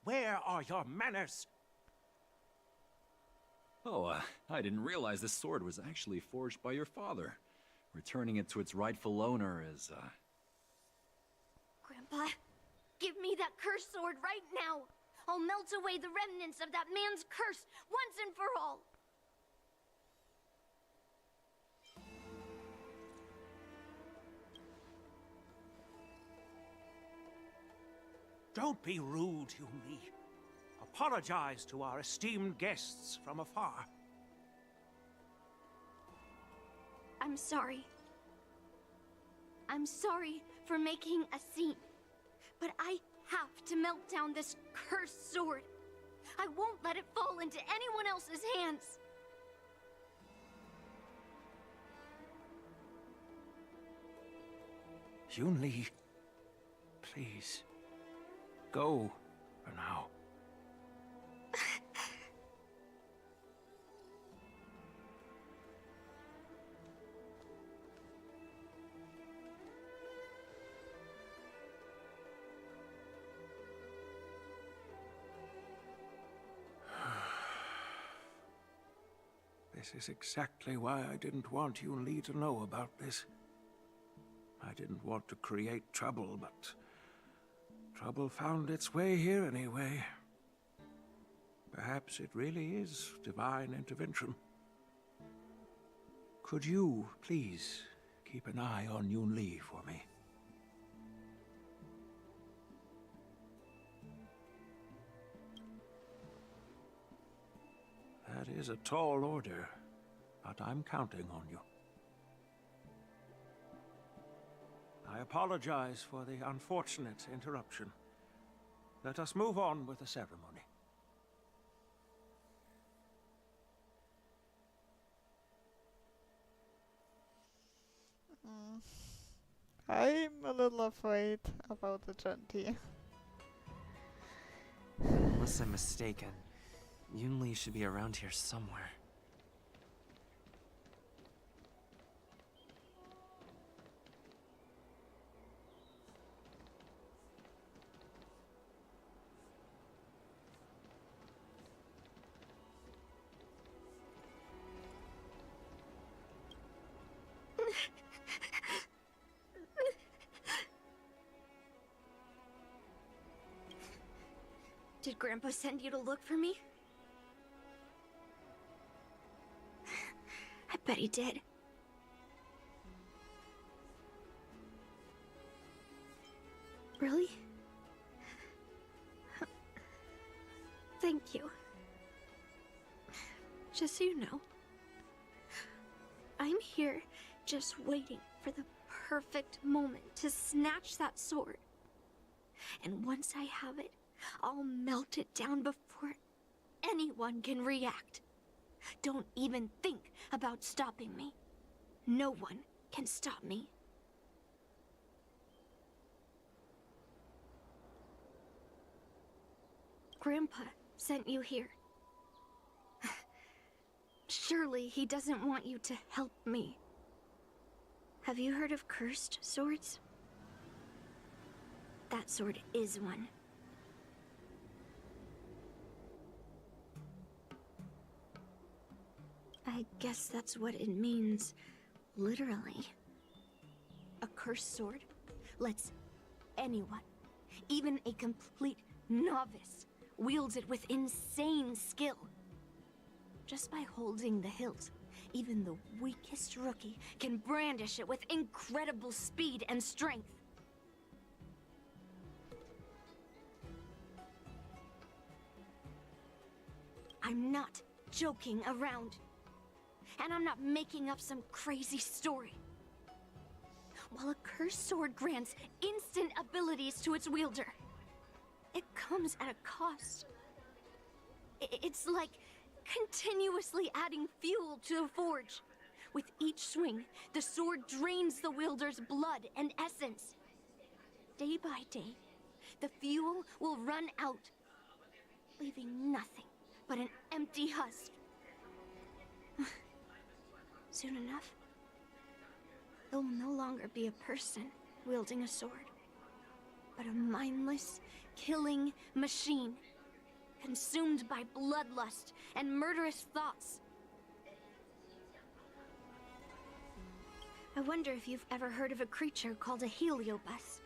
Where are your manners? Oh, I didn't realize this sword was actually forged by your father. Returning it to its rightful owner is, Grandpa, give me that cursed sword right now! I'll melt away the remnants of that man's curse once and for all! Don't be rude, Yun Li. Apologize to our esteemed guests from afar. I'm sorry. I'm sorry for making a scene. But I have to melt down this cursed sword. I won't let it fall into anyone else's hands. Yun Li, please. Go for now. This is exactly why I didn't want Yun Li to know about this. I didn't want to create trouble, but trouble found its way here anyway. Perhaps it really is divine intervention. Could you, please, keep an eye on Yun Li for me? That is a tall order, but I'm counting on you. I apologize for the unfortunate interruption. Let us move on with the ceremony. I'm a little afraid about the Genti. Unless I'm mistaken, Yunli should be around here somewhere. Did Grandpa send you to look for me? I bet he did. Really? Thank you. Just so you know, I'm here just waiting for the perfect moment to snatch that sword. And once I have it, I'll melt it down before anyone can react. Don't even think about stopping me. No one can stop me. Grandpa sent you here. Surely he doesn't want you to help me. Have you heard of cursed swords? That sword is one. I guess that's what it means, literally. A cursed sword lets anyone, even a complete novice, wield it with insane skill. Just by holding the hilt, even the weakest rookie can brandish it with incredible speed and strength. I'm not joking around. And I'm not making up some crazy story. While a cursed sword grants instant abilities to its wielder, it comes at a cost. It's like continuously adding fuel to the forge. With each swing, the sword drains the wielder's blood and essence. Day by day, the fuel will run out, leaving nothing but an empty husk. Soon enough, it will no longer be a person wielding a sword, but a mindless, killing machine, consumed by bloodlust and murderous thoughts. I wonder if you've ever heard of a creature called a heliobus.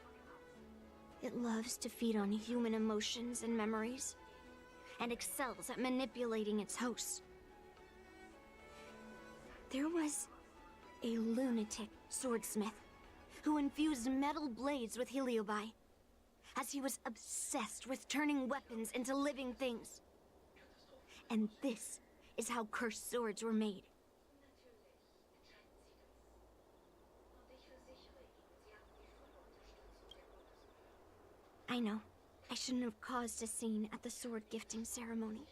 It loves to feed on human emotions and memories, and excels at manipulating its hosts. There was a lunatic swordsmith who infused metal blades with heliobi, as he was obsessed with turning weapons into living things. And this is how cursed swords were made. I know, I shouldn't have caused a scene at the sword gifting ceremony.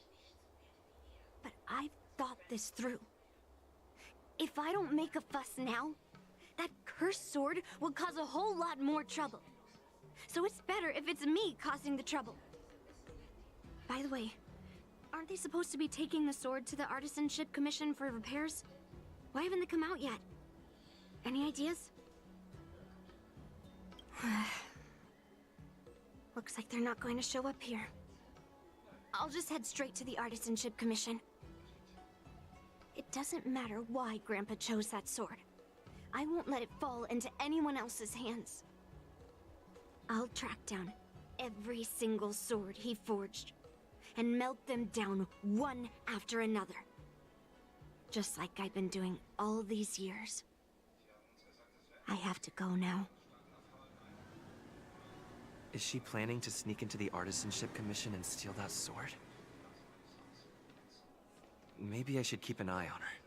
But I've thought this through. If I don't make a fuss now, that cursed sword will cause a whole lot more trouble. So it's better if it's me causing the trouble. By the way, aren't they supposed to be taking the sword to the Artisanship Commission for repairs? Why haven't they come out yet? Any ideas? Looks like they're not going to show up here. I'll just head straight to the Artisanship Commission. It doesn't matter why Grandpa chose that sword. I won't let it fall into anyone else's hands. I'll track down every single sword he forged and melt them down one after another. Just like I've been doing all these years. I have to go now. Is she planning to sneak into the Artisanship Commission and steal that sword? Maybe I should keep an eye on her.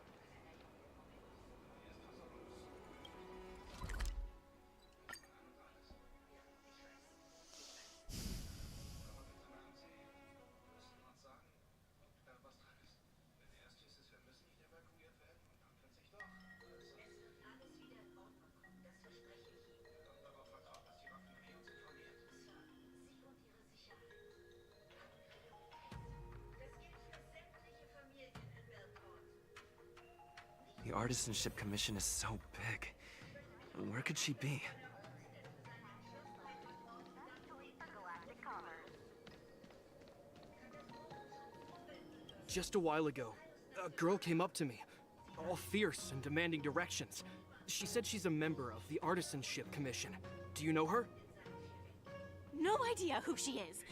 The Artisanship Commission is so big. Where could she be? Just a while ago, a girl came up to me, all fierce and demanding directions. She said she's a member of the Artisanship Commission. Do you know her? No idea who she is.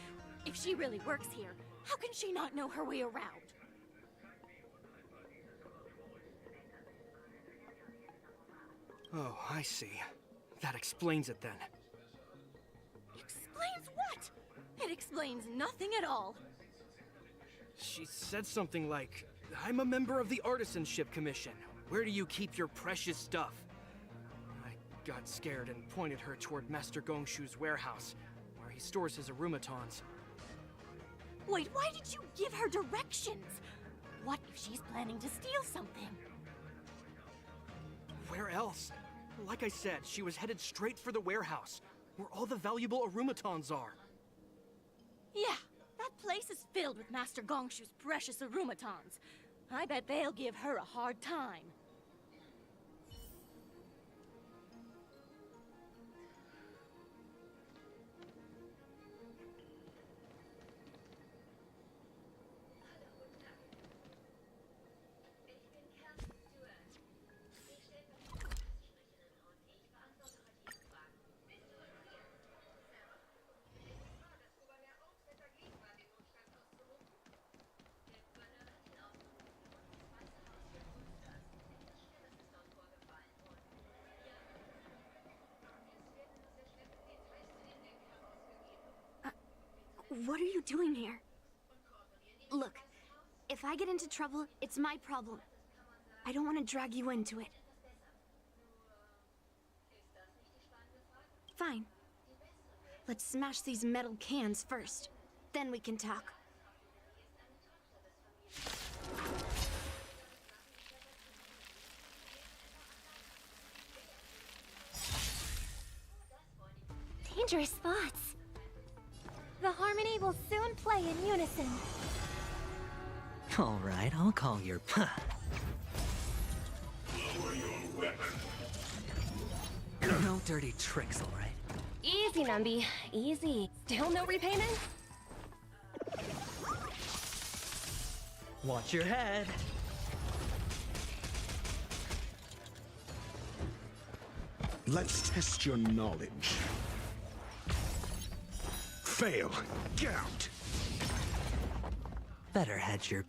If she really works here, how can she not know her way around? Oh, I see. That explains it then. Explains what? It explains nothing at all. She said something like, I'm a member of the Artisanship Commission. Where do you keep your precious stuff? I got scared and pointed her toward Master Gongshu's warehouse, where he stores his arumatons. Wait, why did you give her directions? What if she's planning to steal something? Where else? Like I said, she was headed straight for the warehouse, where all the valuable arumatons are. Yeah, that place is filled with Master Gongshu's precious arumatons. I bet they'll give her a hard time. What are you doing here? Look, if I get into trouble, it's my problem. I don't want to drag you into it. Fine. Let's smash these metal cans first. Then we can talk. Dangerous thoughts. The harmony will soon play in unison. Alright, I'll call your Lower your weapon. No dirty tricks, alright? Easy, Numby. Easy. Still no repayment? Watch your head. Let's test your knowledge. Fail. Get out. Better hedge your...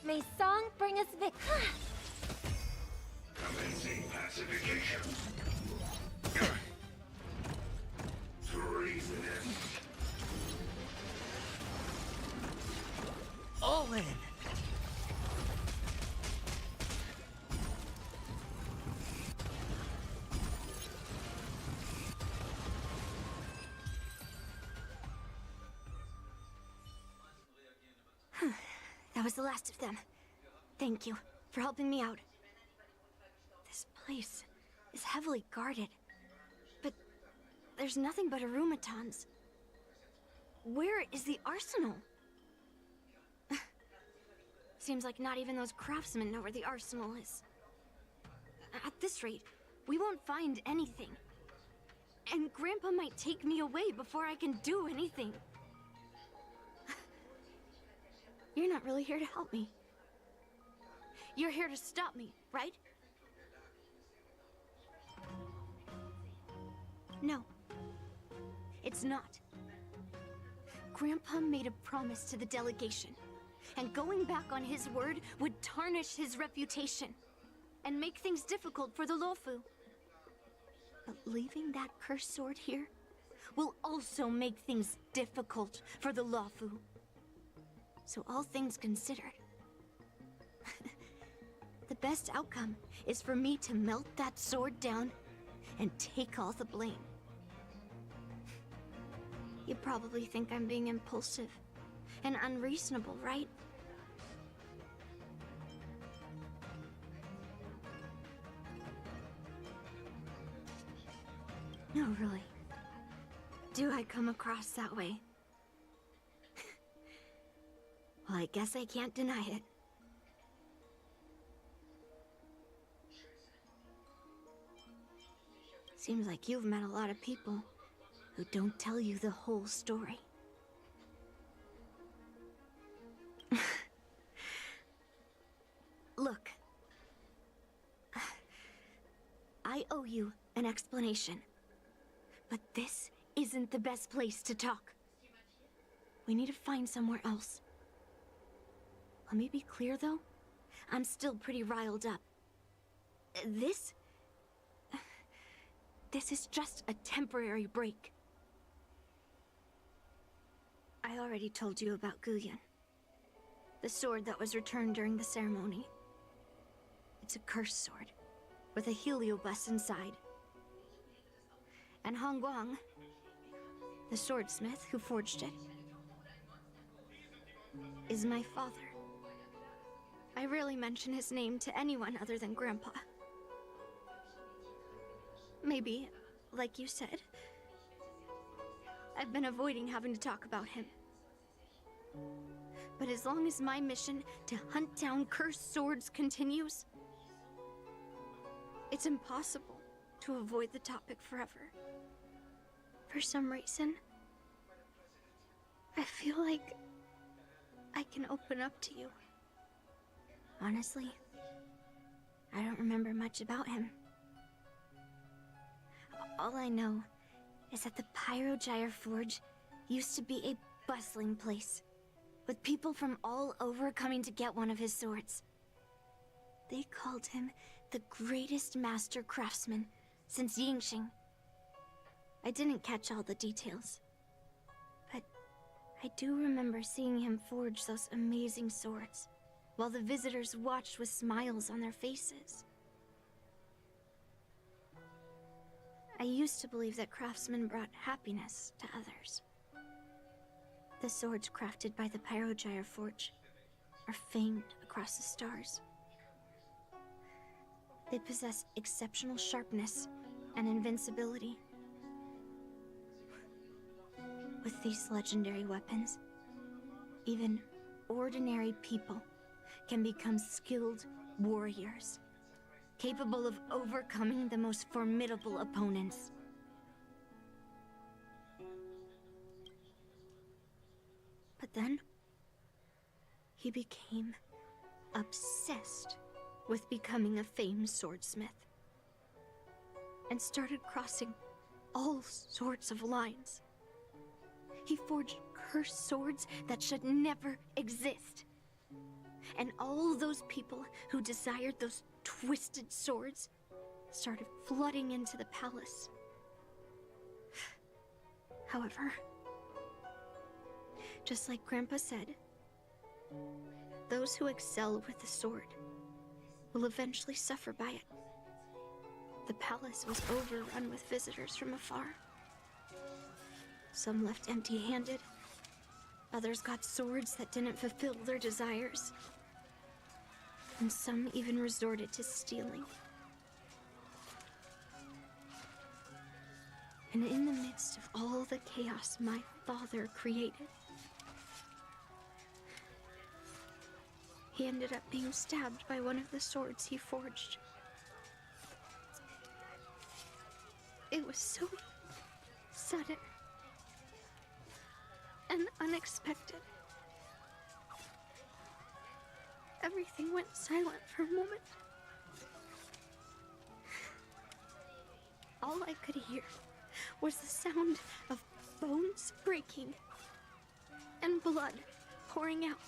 May song bring us victory. Commencing pacification. Treason. All in. That was the last of them. Thank you for helping me out. This place is heavily guarded, but there's nothing but arumatons. Where is the arsenal? Seems like not even those craftsmen know where the arsenal is. At this rate, we won't find anything. And Grandpa might take me away before I can do anything. You're not really here to help me. You're here to stop me, right? No. It's not. Grandpa made a promise to the delegation, and going back on his word would tarnish his reputation and make things difficult for the Luofu. But leaving that cursed sword here will also make things difficult for the Luofu. So all things considered, the best outcome is for me to melt that sword down and take all the blame. You probably think I'm being impulsive and unreasonable, right? No, really. Do I come across that way? Well, I guess I can't deny it. Seems like you've met a lot of people who don't tell you the whole story. Look. I owe you an explanation. But this isn't the best place to talk. We need to find somewhere else. Let me be clear, though. I'm still pretty riled up. This is just a temporary break. I already told you about Guyan. The sword that was returned during the ceremony. It's a cursed sword, with a heliobus inside. And Hongguang, the swordsmith who forged it, is my father. I rarely mention his name to anyone other than Grandpa. Maybe, like you said, I've been avoiding having to talk about him. But as long as my mission to hunt down cursed swords continues, it's impossible to avoid the topic forever. For some reason, I feel like I can open up to you. Honestly, I don't remember much about him. All I know is that the Pyrogyre Forge used to be a bustling place, with people from all over coming to get one of his swords. They called him the greatest master craftsman since Yingxing. I didn't catch all the details, but I do remember seeing him forge those amazing swords, while the visitors watched with smiles on their faces. I used to believe that craftsmen brought happiness to others. The swords crafted by the Pyrogyre Forge are famed across the stars. They possess exceptional sharpness and invincibility. With these legendary weapons, even ordinary people can become skilled warriors, capable of overcoming the most formidable opponents. But then, he became obsessed with becoming a famed swordsmith, and started crossing all sorts of lines. He forged cursed swords that should never exist. And all those people who desired those twisted swords started flooding into the palace. However, just like Grandpa said, those who excel with the sword will eventually suffer by it. The palace was overrun with visitors from afar. Some left empty-handed. Others got swords that didn't fulfill their desires. And some even resorted to stealing. And in the midst of all the chaos my father created, he ended up being stabbed by one of the swords he forged. It was so sudden and unexpected. Everything went silent for a moment. All I could hear was the sound of bones breaking and blood pouring out.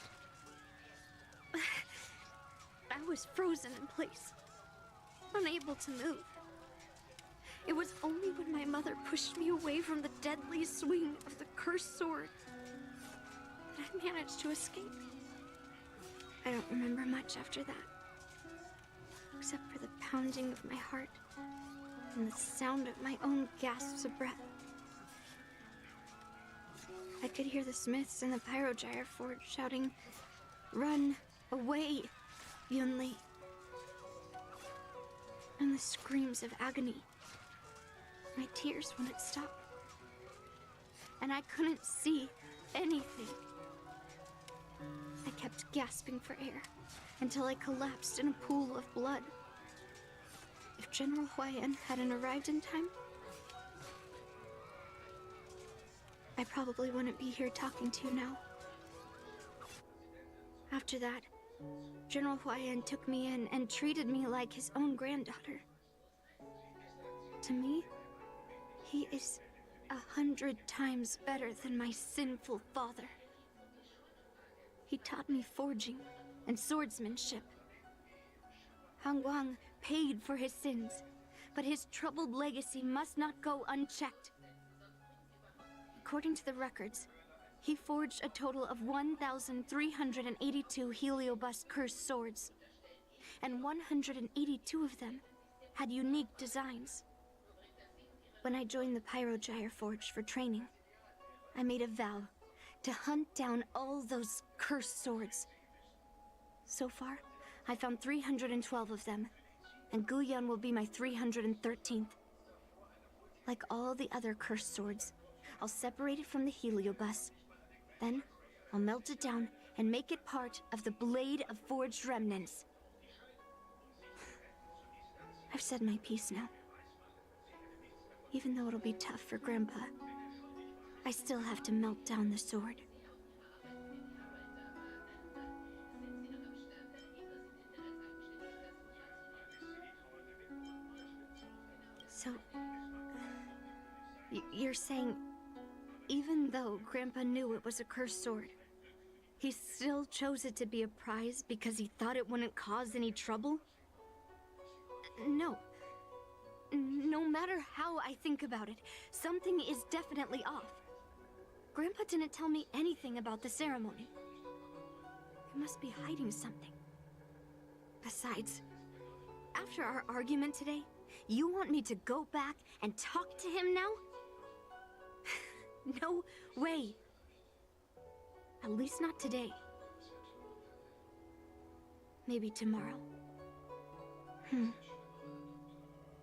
I was frozen in place, unable to move. It was only when my mother pushed me away from the deadly swing of the cursed sword that I managed to escape. I don't remember much after that, except for the pounding of my heart and the sound of my own gasps of breath. I could hear the smiths in the Pyrogyre Forge shouting, "Run away, Yunli!" And the screams of agony. My tears wouldn't stop, and I couldn't see anything. I kept gasping for air until I collapsed in a pool of blood. If General Huayan hadn't arrived in time, I probably wouldn't be here talking to you now. After that, General Huayan took me in and treated me like his own granddaughter. To me, he is 100 times better than my sinful father. He taught me forging and swordsmanship. Han Guang paid for his sins, but his troubled legacy must not go unchecked. According to the records, he forged a total of 1,382 Heliobus cursed swords, and 182 of them had unique designs. When I joined the Pyrogyre Forge for training, I made a vow to hunt down all those cursed swords. So far, I found 312 of them, and Guyan will be my 313th. Like all the other cursed swords, I'll separate it from the Heliobus. Then, I'll melt it down and make it part of the Blade of Forged Remnants. I've said my piece now. Even though it'll be tough for Grandpa, I still have to melt down the sword. So, you're saying, even though Grandpa knew it was a cursed sword, he still chose it to be a prize because he thought it wouldn't cause any trouble? No. No matter how I think about it, something is definitely off. Grandpa didn't tell me anything about the ceremony. He must be hiding something. Besides, after our argument today, you want me to go back and talk to him now? No way. At least not today. Maybe tomorrow.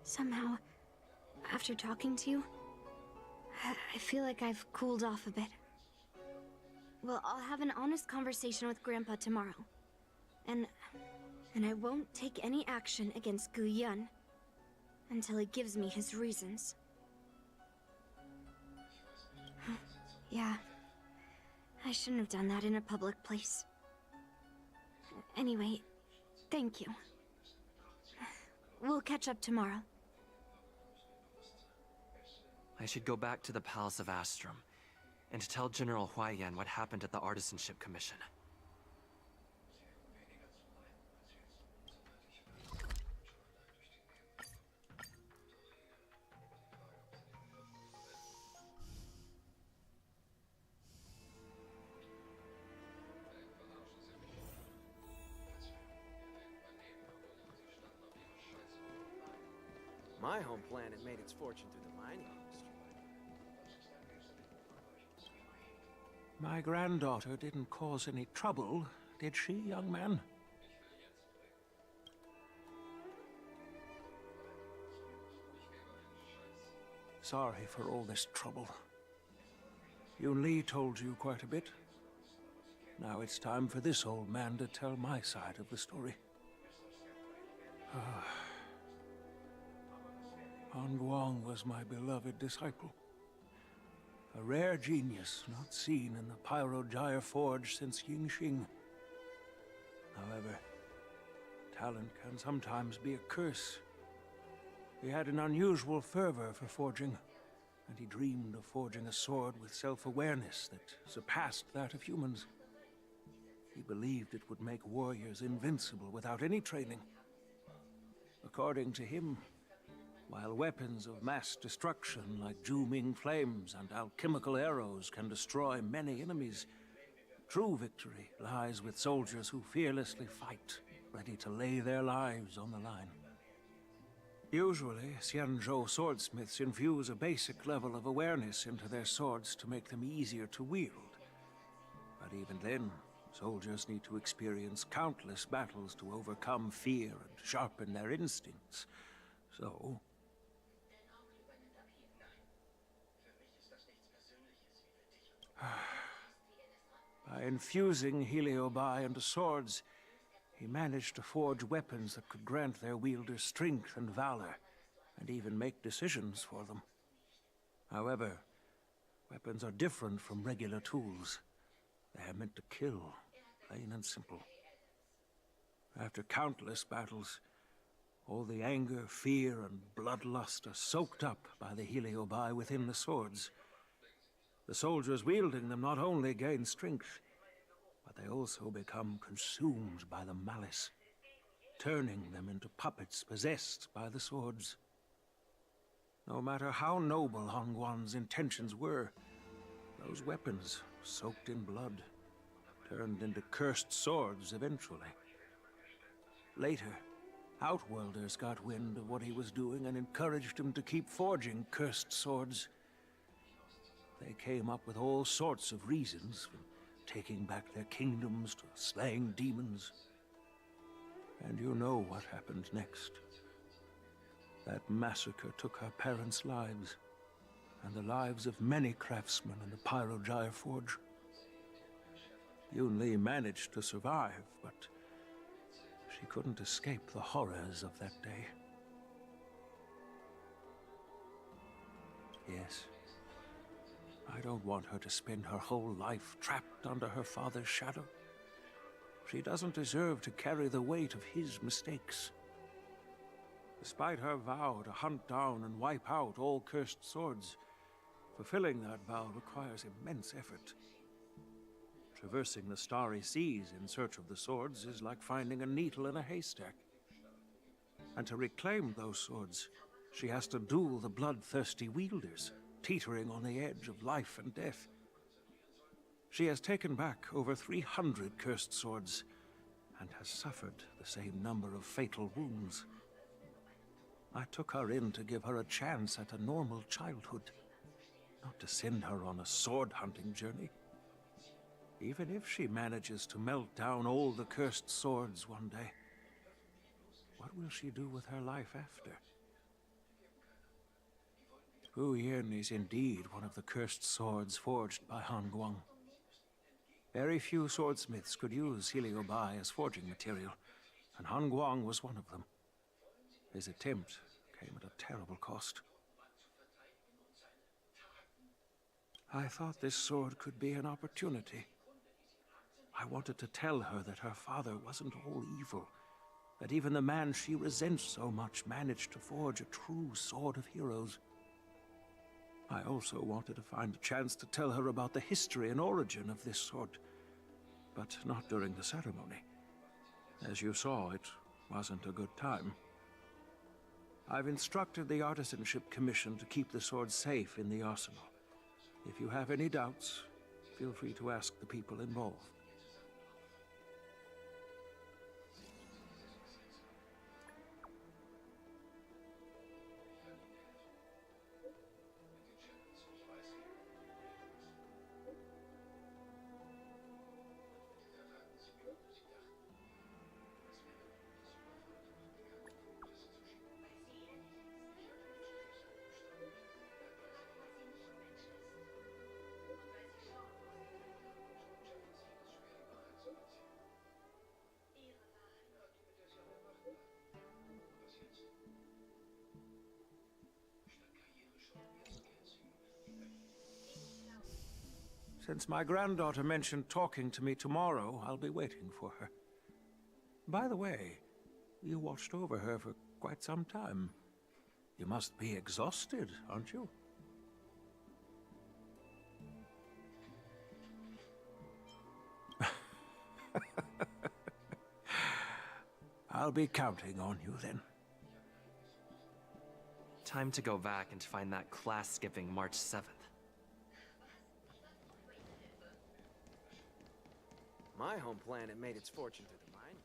Somehow, after talking to you, I feel like I've cooled off a bit. Well, I'll have an honest conversation with Grandpa tomorrow. And I won't take any action against Gu Yun until he gives me his reasons. Yeah, I shouldn't have done that in a public place. Anyway, thank you. We'll catch up tomorrow. I should go back to the Palace of Astrum and tell General Huayan what happened at the Artisanship Commission. My home planet made its fortune through the mining industry. My granddaughter didn't cause any trouble, did she, young man? Sorry for all this trouble. Yun Li told you quite a bit. Now it's time for this old man to tell my side of the story. Han Guang was my beloved disciple. A rare genius not seen in the Pyrogyre Forge since Yingxing. However, talent can sometimes be a curse. He had an unusual fervor for forging, and he dreamed of forging a sword with self-awareness that surpassed that of humans. He believed it would make warriors invincible without any training. According to him, while weapons of mass destruction like Zhu-Ming flames and alchemical arrows can destroy many enemies, true victory lies with soldiers who fearlessly fight, ready to lay their lives on the line. Usually, Xianzhou swordsmiths infuse a basic level of awareness into their swords to make them easier to wield. But even then, soldiers need to experience countless battles to overcome fear and sharpen their instincts. So, By infusing Heliobi into swords, he managed to forge weapons that could grant their wielders strength and valor, and even make decisions for them. However, weapons are different from regular tools. They are meant to kill, plain and simple. After countless battles, all the anger, fear, and bloodlust are soaked up by the Heliobi within the swords. The soldiers wielding them not only gain strength, but they also become consumed by the malice, turning them into puppets possessed by the swords. No matter how noble Hongguang's intentions were, those weapons, soaked in blood, turned into cursed swords eventually. Later, Outworlders got wind of what he was doing and encouraged him to keep forging cursed swords. They came up with all sorts of reasons, from taking back their kingdoms to slaying demons. And you know what happened next. That massacre took her parents' lives, and the lives of many craftsmen in the Pyrogyre Forge. Yunli managed to survive, but she couldn't escape the horrors of that day. Yes, I don't want her to spend her whole life trapped under her father's shadow. She doesn't deserve to carry the weight of his mistakes. Despite her vow to hunt down and wipe out all cursed swords, fulfilling that vow requires immense effort. Traversing the starry seas in search of the swords is like finding a needle in a haystack. And to reclaim those swords, she has to duel the bloodthirsty wielders, teetering on the edge of life and death. She has taken back over 300 cursed swords, and has suffered the same number of fatal wounds. I took her in to give her a chance at a normal childhood, not to send her on a sword-hunting journey. Even if she manages to melt down all the cursed swords one day, what will she do with her life after? Hu Yin is indeed one of the cursed swords forged by Hongguang. Very few swordsmiths could use Heliobi as forging material, and Hongguang was one of them. His attempt came at a terrible cost. I thought this sword could be an opportunity. I wanted to tell her that her father wasn't all evil, that even the man she resents so much managed to forge a true sword of heroes. I also wanted to find a chance to tell her about the history and origin of this sword, but not during the ceremony. As you saw, it wasn't a good time. I've instructed the Artisanship Commission to keep the sword safe in the arsenal. If you have any doubts, feel free to ask the people involved. Since my granddaughter mentioned talking to me tomorrow, I'll be waiting for her. By the way, you watched over her for quite some time. You must be exhausted, aren't you? I'll be counting on you then. Time to go back and find that class-skipping March 7th. My home planet made its fortune through the mining.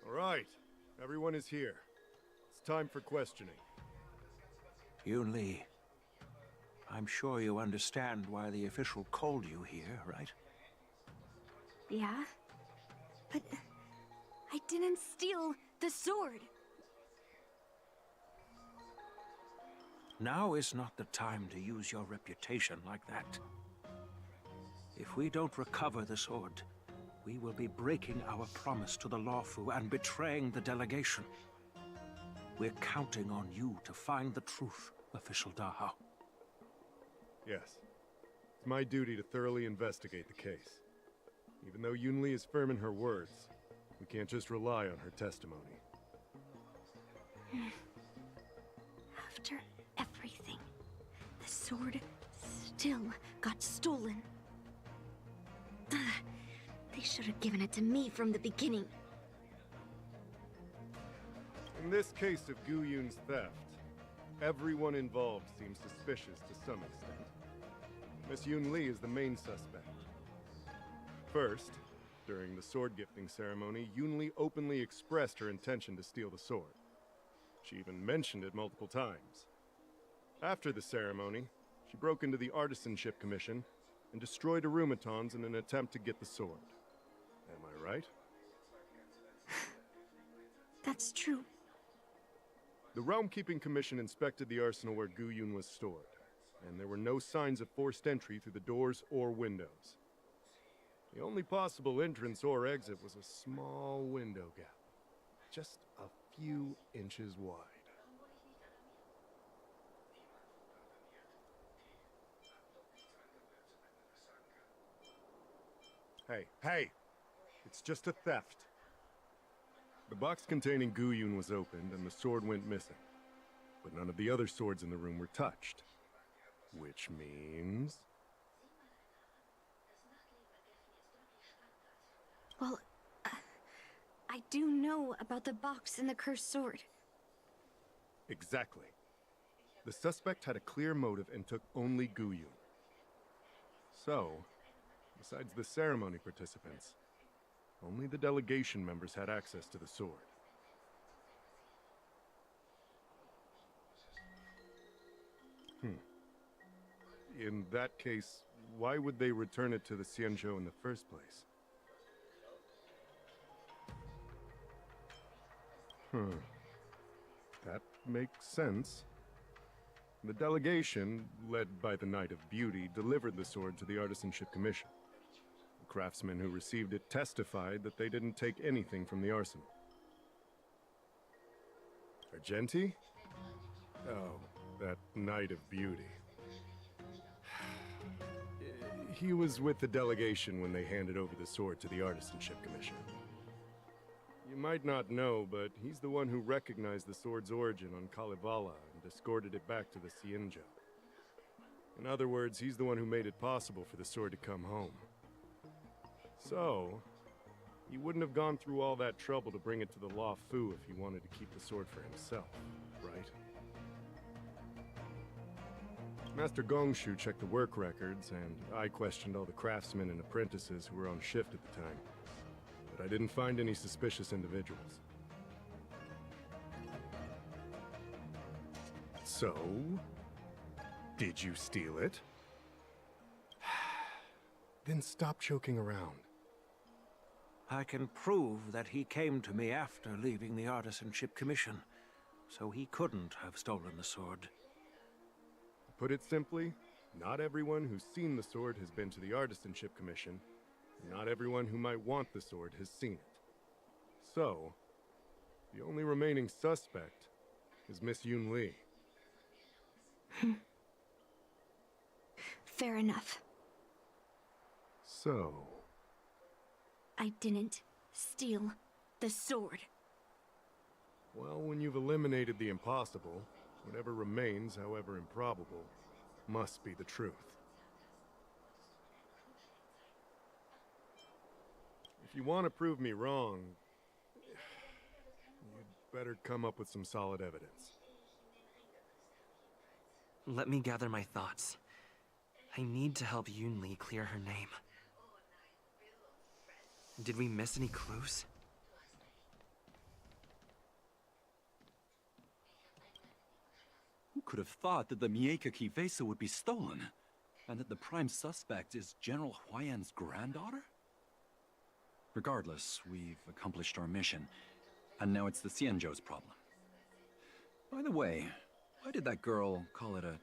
All right, everyone is here. It's time for questioning. Yunli, I'm sure you understand why the official called you here, right? Yeah? But I didn't steal the sword. Now is not the time to use your reputation like that. If we don't recover the sword, we will be breaking our promise to the Lawfu and betraying the delegation. We're counting on you to find the truth, Official Dahao. Yes. It's my duty to thoroughly investigate the case. Even though Yunli is firm in her words, we can't just rely on her testimony. After everything, the sword still got stolen. They should have given it to me from the beginning. In this case of Gu Yun's theft, everyone involved seems suspicious to some extent. Miss Yunli is the main suspect. First, during the sword gifting ceremony, Yunli openly expressed her intention to steal the sword. She even mentioned it multiple times. After the ceremony, she broke into the Artisanship Commission and destroyed Arumatons in an attempt to get the sword. Am I right? That's true. The Realm Keeping Commission inspected the arsenal where Gu Yun was stored, and there were no signs of forced entry through the doors or windows. The only possible entrance or exit was a small window gap, just a few inches wide. Hey! It's just a theft. The box containing Gu Yun was opened and the sword went missing. But none of the other swords in the room were touched. Which means... Well, I do know about the box and the cursed sword. Exactly. The suspect had a clear motive and took only Gu Yun. So, besides the ceremony participants, only the delegation members had access to the sword. In that case, why would they return it to the Xianzhou in the first place? That makes sense. The delegation, led by the Knight of Beauty, delivered the sword to the Artisanship Commission. The craftsmen who received it testified that they didn't take anything from the arsenal. Argenti? Oh, that Knight of Beauty. He was with the delegation when they handed over the sword to the Artisanship Commission. You might not know, but he's the one who recognized the sword's origin on Kalevala and escorted it back to the Xianzhou. In other words, he's the one who made it possible for the sword to come home. So, he wouldn't have gone through all that trouble to bring it to the Lawfu if he wanted to keep the sword for himself, right? Master Gongshu checked the work records, and I questioned all the craftsmen and apprentices who were on shift at the time. But I didn't find any suspicious individuals. So, did you steal it? Then stop joking around. I can prove that he came to me after leaving the Artisanship Commission, so he couldn't have stolen the sword. To put it simply, not everyone who's seen the sword has been to the Artisanship Commission, and not everyone who might want the sword has seen it. So, The only remaining suspect is Miss Yoon Lee. Fair enough. So... I didn't steal the sword. Well, when you've eliminated the impossible, whatever remains, however improbable, must be the truth. If you want to prove me wrong, you'd better come up with some solid evidence. Let me gather my thoughts. I need to help Yoon Lee clear her name. Did we miss any clues? Who could have thought that the Miekaki vesa would be stolen? And that the prime suspect is General Huayan's granddaughter? Regardless, we've accomplished our mission, and now it's the Xianzhou's problem. By the way, why did that girl call it a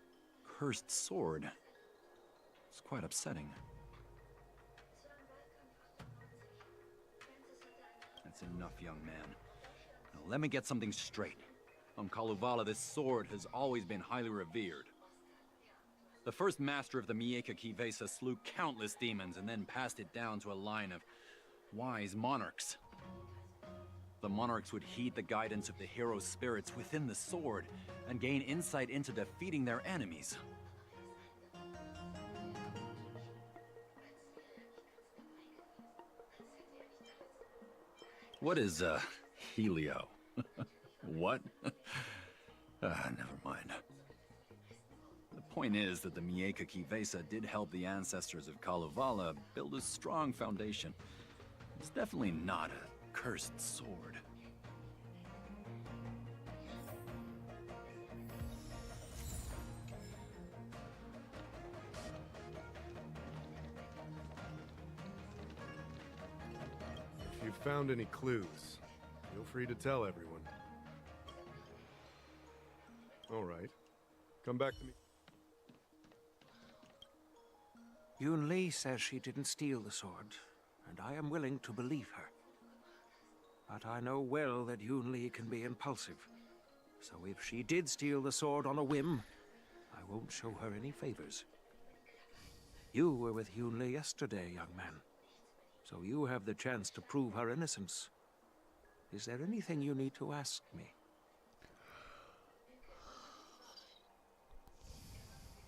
cursed sword? It's quite upsetting. That's enough, young man. Now let me get something straight. On Kalevala, this sword has always been highly revered. The first master of the Miekaki vesa slew countless demons and then passed it down to a line of wise monarchs. The monarchs would heed the guidance of the hero spirits within the sword and gain insight into defeating their enemies. What is, Helio? What? Never mind. The point is that the Miekaki vesa did help the ancestors of Kalevala build a strong foundation. It's definitely not a cursed sword. If you've found any clues, feel free to tell everyone. All right. Come back to me. Yoon Lee says she didn't steal the sword, and I am willing to believe her. But I know well that Yoon Lee can be impulsive. So if she did steal the sword on a whim, I won't show her any favors. You were with Yoon Lee yesterday, young man. So you have the chance to prove her innocence. Is there anything you need to ask me?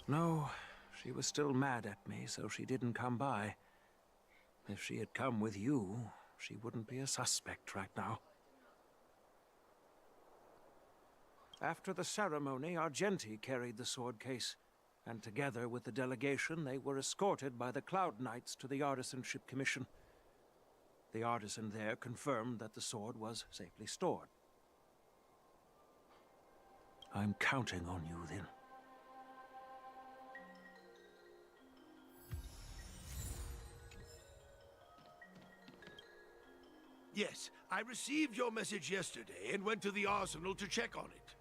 No, she was still mad at me, so she didn't come by. If she had come with you, she wouldn't be a suspect right now. After the ceremony, Argenti carried the sword case, and together with the delegation, they were escorted by the Cloud Knights to the Artisanship Commission. The artisan there confirmed that the sword was safely stored. I'm counting on you, then. Yes, I received your message yesterday and went to the arsenal to check on it.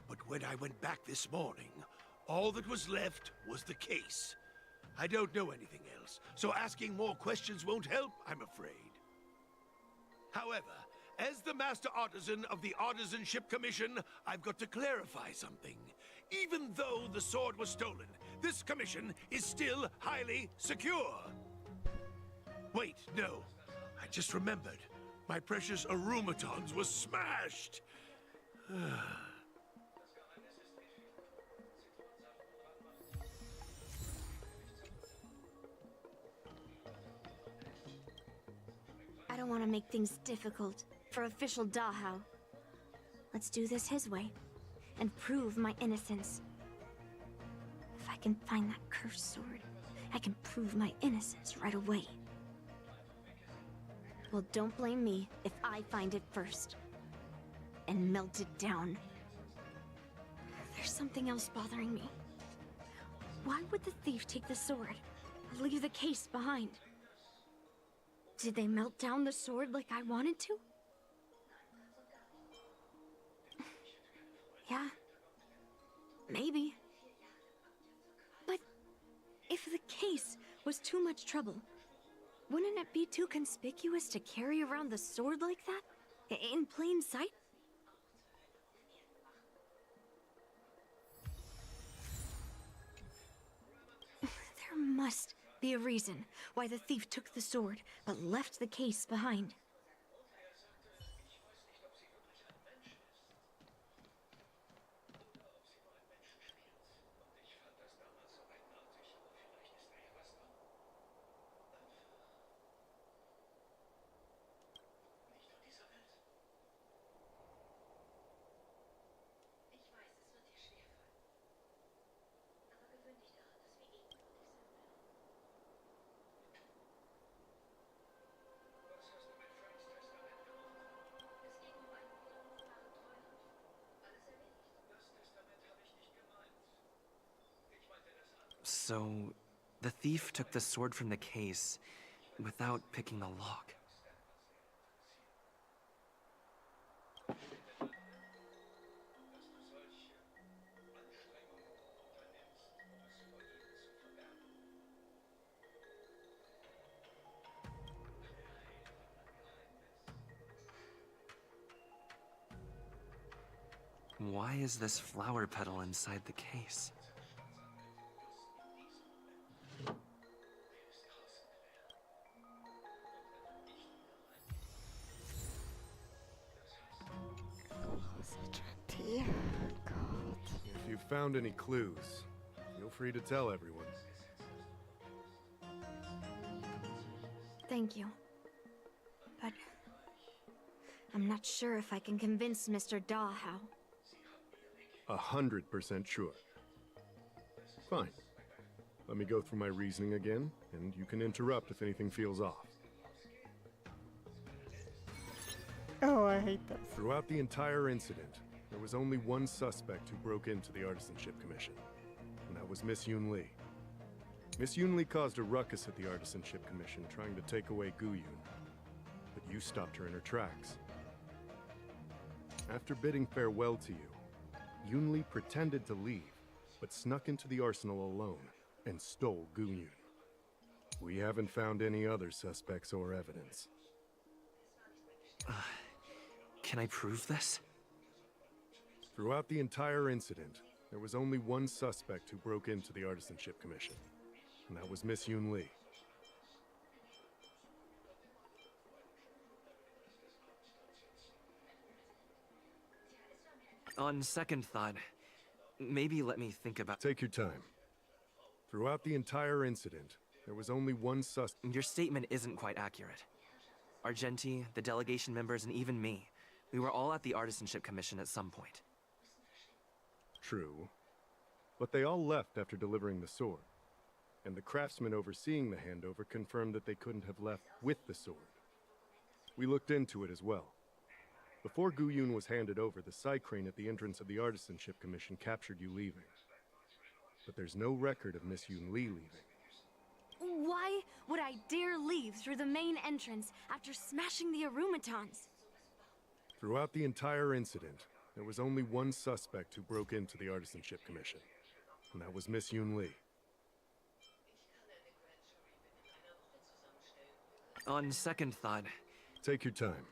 But when I went back this morning, all that was left was the case. I don't know anything else, so asking more questions won't help, I'm afraid. However, as the Master Artisan of the Artisanship Commission, I've got to clarify something. Even though the sword was stolen, this commission is still highly secure. Wait, no. I just remembered. My precious aromatons was smashed. I don't want to make things difficult for official Dahao. Let's do this his way and prove my innocence. If I can find that cursed sword, I can prove my innocence right away. Well, don't blame me if I find it first and melt it down. There's something else bothering me. Why would the thief take the sword and leave the case behind? Did they melt down the sword like I wanted to? Yeah, maybe. But if the case was too much trouble, wouldn't it be too conspicuous to carry around the sword like that? In plain sight? There must be a reason why the thief took the sword, but left the case behind. So, the thief took the sword from the case without picking the lock. Why is this flower petal inside the case? If you've found any clues, feel free to tell everyone. Thank you. But I'm not sure if I can convince Mr. Da how. 100% sure. Fine. Let me go through my reasoning again, and you can interrupt if anything feels off. Oh, I hate this. Throughout the entire incident, there was only one suspect who broke into the Artisanship Commission, and that was Miss Yun Li. Miss Yun Li caused a ruckus at the Artisanship Commission trying to take away Gu Yun, but you stopped her in her tracks. After bidding farewell to you, Yun Li pretended to leave, but snuck into the arsenal alone and stole Gu Yun. We haven't found any other suspects or evidence. Can I prove this? Throughout the entire incident, there was only one suspect who broke into the Artisanship Commission, and that was Miss Yun Li. On second thought, maybe let me think about... Take your time. Throughout the entire incident, there was only one suspect. Your statement isn't quite accurate. Argenti, the delegation members, and even me, we were all at the Artisanship Commission at some point. True. But they all left after delivering the sword. And the craftsman overseeing the handover confirmed that they couldn't have left with the sword. We looked into it as well. Before Gu Yun was handed over, the Psy Crane at the entrance of the Artisanship Commission captured you leaving. But there's no record of Miss Yun Li leaving. Why would I dare leave through the main entrance after smashing the aromatons? Throughout the entire incident, there was only one suspect who broke into the Artisanship Commission, and that was Miss Yun Li. On second thought... Take your time.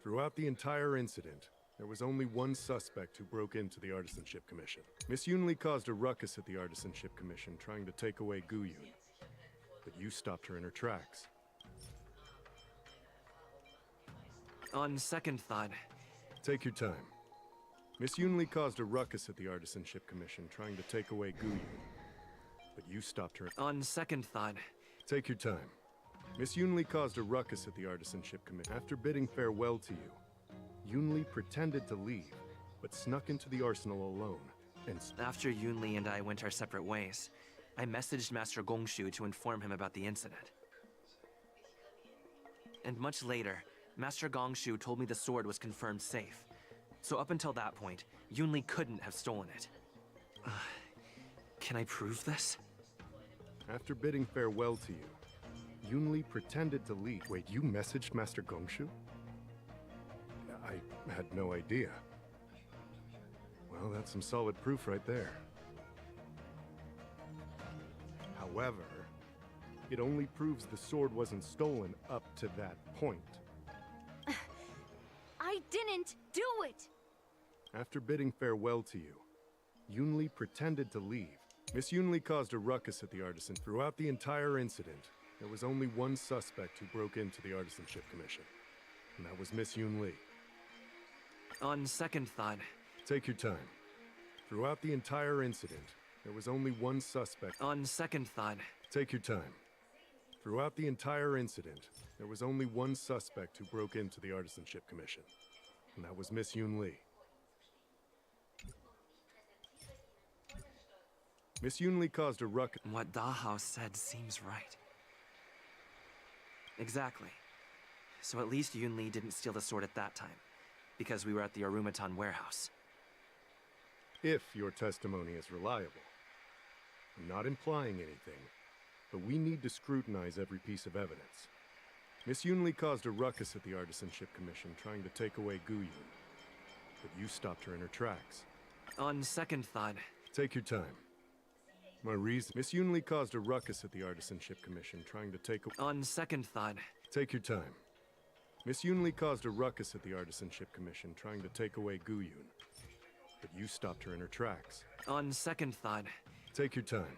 Throughout the entire incident, there was only one suspect who broke into the Artisanship Commission. Miss Yun Li caused a ruckus at the Artisanship Commission trying to take away Gu Yun, but you stopped her in her tracks. On second thought... Take your time. Miss Yun Li caused a ruckus at the Artisanship Commission trying to take away Gu Yun, but you stopped her. On second thought... Take your time. Miss Yun Li caused a ruckus at the Artisanship Commission. After bidding farewell to you, Yun Li pretended to leave, but snuck into the arsenal alone, and... After Yun Li and I went our separate ways, I messaged Master Gongshu to inform him about the incident. And much later, Master Gongshu told me the sword was confirmed safe. So up until that point, Yun Li couldn't have stolen it. Can I prove this? After bidding farewell to you, Yun Li pretended to leave. Wait, you messaged Master Gongshu? I had no idea. Well, that's some solid proof right there. However, it only proves the sword wasn't stolen up to that point. didn't do it! After bidding farewell to you, Yunli pretended to leave. Miss Yunli caused a ruckus at the Artisan. Throughout the entire incident, there was only one suspect who broke into the Artisanship Commission, and that was Miss Yunli. On second thought... Take your time. Throughout the entire incident, there was only one suspect. On second thought... Take your time. Throughout the entire incident, there was only one suspect who broke into the Artisanship Commission, and that was Miss Yunli. Miss Yunli caused a ruckus. What Dahao said seems right. Exactly. So at least Yunli didn't steal the sword at that time, because we were at the Arumatan warehouse. If your testimony is reliable. I'm not implying anything, but we need to scrutinize every piece of evidence. Miss Yunli caused a ruckus at the Artisanship Commission trying to take away Guyun, but you stopped her in her tracks. On second thought... Take your time. My reason... Miss Yunli caused a ruckus at the Artisanship Commission trying to take away... On second thought... Take your time. Miss Yunli caused a ruckus at the Artisanship Commission trying to take away Guyun, but you stopped her in her tracks. On second thought... Take your time.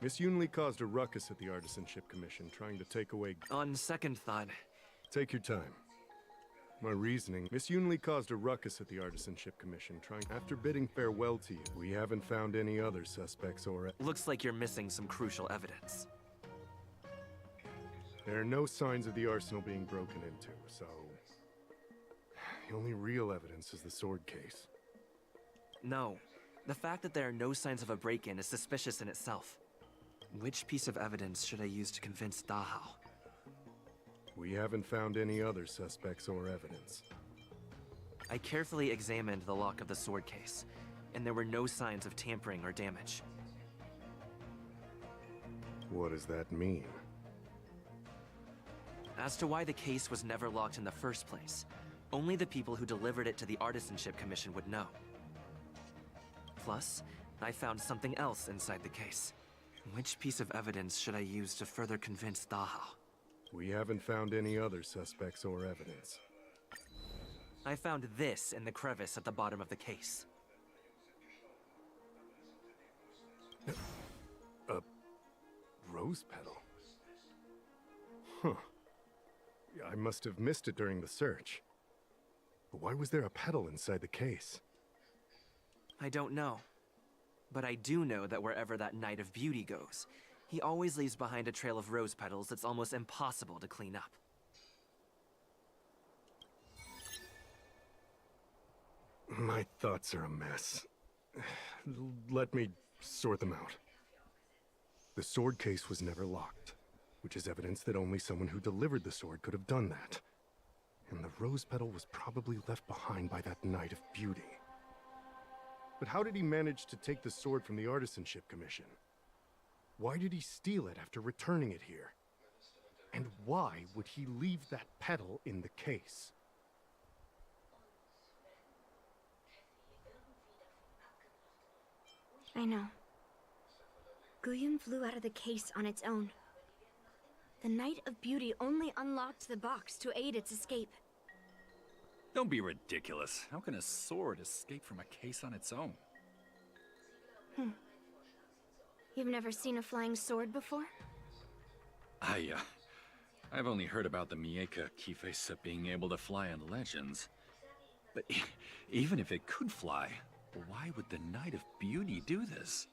Miss Yunli caused a ruckus at the Artisanship Commission trying to take away... On second thought... Take your time. My reasoning... Miss Yunli caused a ruckus at the Artisanship Commission trying... After bidding farewell to you, we haven't found any other suspects or... Looks like you're missing some crucial evidence. There are no signs of the arsenal being broken into, so... The only real evidence is the sword case. No. The fact that there are no signs of a break-in is suspicious in itself. Which piece of evidence should I use to convince Dahao? We haven't found any other suspects or evidence. I carefully examined the lock of the sword case, and there were no signs of tampering or damage. What does that mean? As to why the case was never locked in the first place, only the people who delivered it to the Artisanship Commission would know. Plus, I found something else inside the case. Which piece of evidence should I use to further convince Dahao? We haven't found any other suspects or evidence. I found this in the crevice at the bottom of the case. A rose petal? Huh. I must have missed it during the search. But why was there a petal inside the case? I don't know. But I do know that wherever that Knight of Beauty goes, he always leaves behind a trail of rose petals that's almost impossible to clean up. My thoughts are a mess. Let me sort them out. The sword case was never locked, which is evidence that only someone who delivered the sword could have done that. And the rose petal was probably left behind by that Knight of Beauty. But how did he manage to take the sword from the Artisanship Commission? Why did he steal it after returning it here? And why would he leave that petal in the case? I know. Guyun flew out of the case on its own. The Knight of Beauty only unlocked the box to aid its escape. Don't be ridiculous. How can a sword escape from a case on its own? You've never seen a flying sword before? I've only heard about the Mieka Kifesa being able to fly in legends. But even if it could fly, why would the Knight of Beauty do this?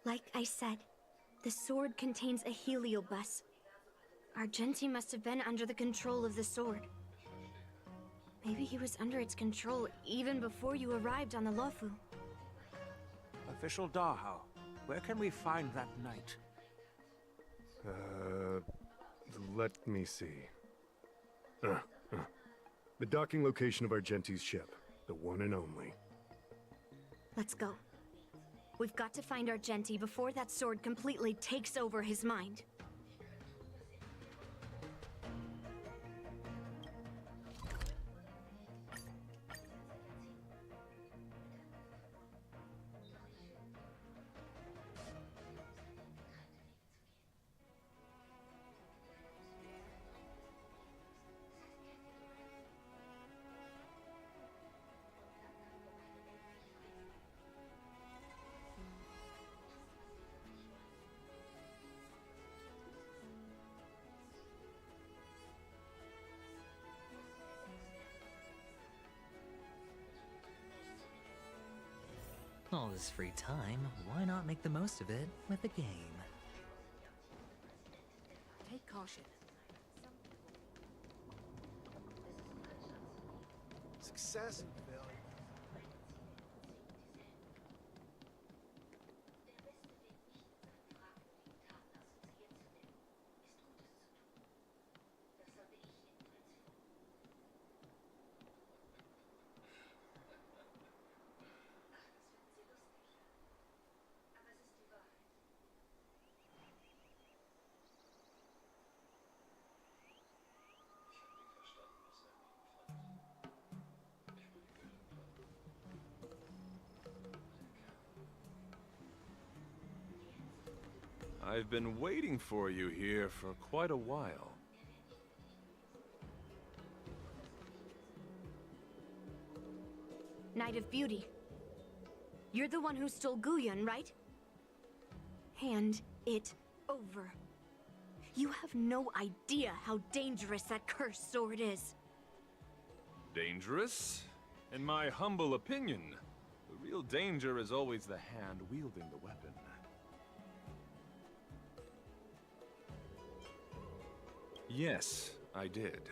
Like I said, the sword contains a heliobus. Argenti must have been under the control of the sword. Maybe he was under its control even before you arrived on the Luofu. Official Dahao, where can we find that knight? Let me see. The docking location of Argenti's ship, the one and only. Let's go. We've got to find Argenti before that sword completely takes over his mind. All this free time, why not make the most of it with a game? Take caution. Success and failure. I've been waiting for you here for quite a while. Knight of Beauty. You're the one who stole Guyun, right? Hand it over. You have no idea how dangerous that cursed sword is. Dangerous? In my humble opinion, the real danger is always the hand wielding the weapon. Yes, I did.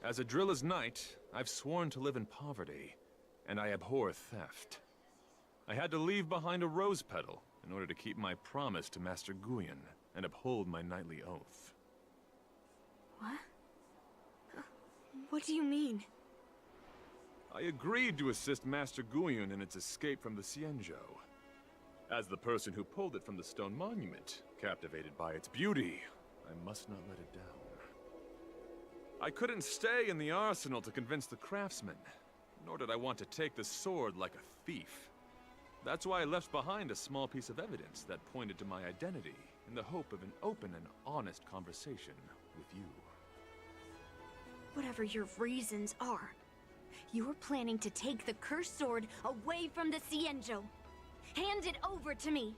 As a Drilla's knight, I've sworn to live in poverty, and I abhor theft. I had to leave behind a rose petal in order to keep my promise to Master Guyun and uphold my knightly oath. What? What do you mean? I agreed to assist Master Guyun in its escape from the Xianzhou. As the person who pulled it from the stone monument, captivated by its beauty, I must not let it down. I couldn't stay in the arsenal to convince the craftsman, nor did I want to take the sword like a thief. That's why I left behind a small piece of evidence that pointed to my identity, in the hope of an open and honest conversation with you. Whatever your reasons are, you're planning to take the cursed sword away from the Xianzhou. Hand it over to me!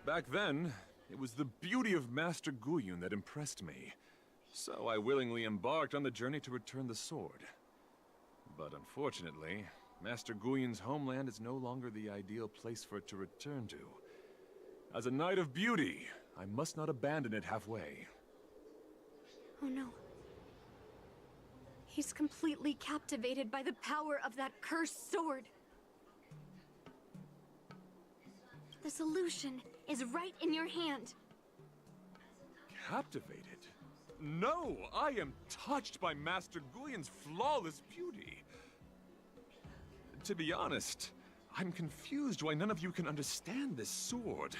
Back then, it was the beauty of Master Guyun that impressed me. So I willingly embarked on the journey to return the sword. But unfortunately, Master Guyun's homeland is no longer the ideal place for it to return to. As a Knight of Beauty, I must not abandon it halfway. Oh no. He's completely captivated by the power of that cursed sword. The solution is right in your hand. Captivated? No! I am touched by Master Guyun's flawless beauty. To be honest, I'm confused why none of you can understand this sword.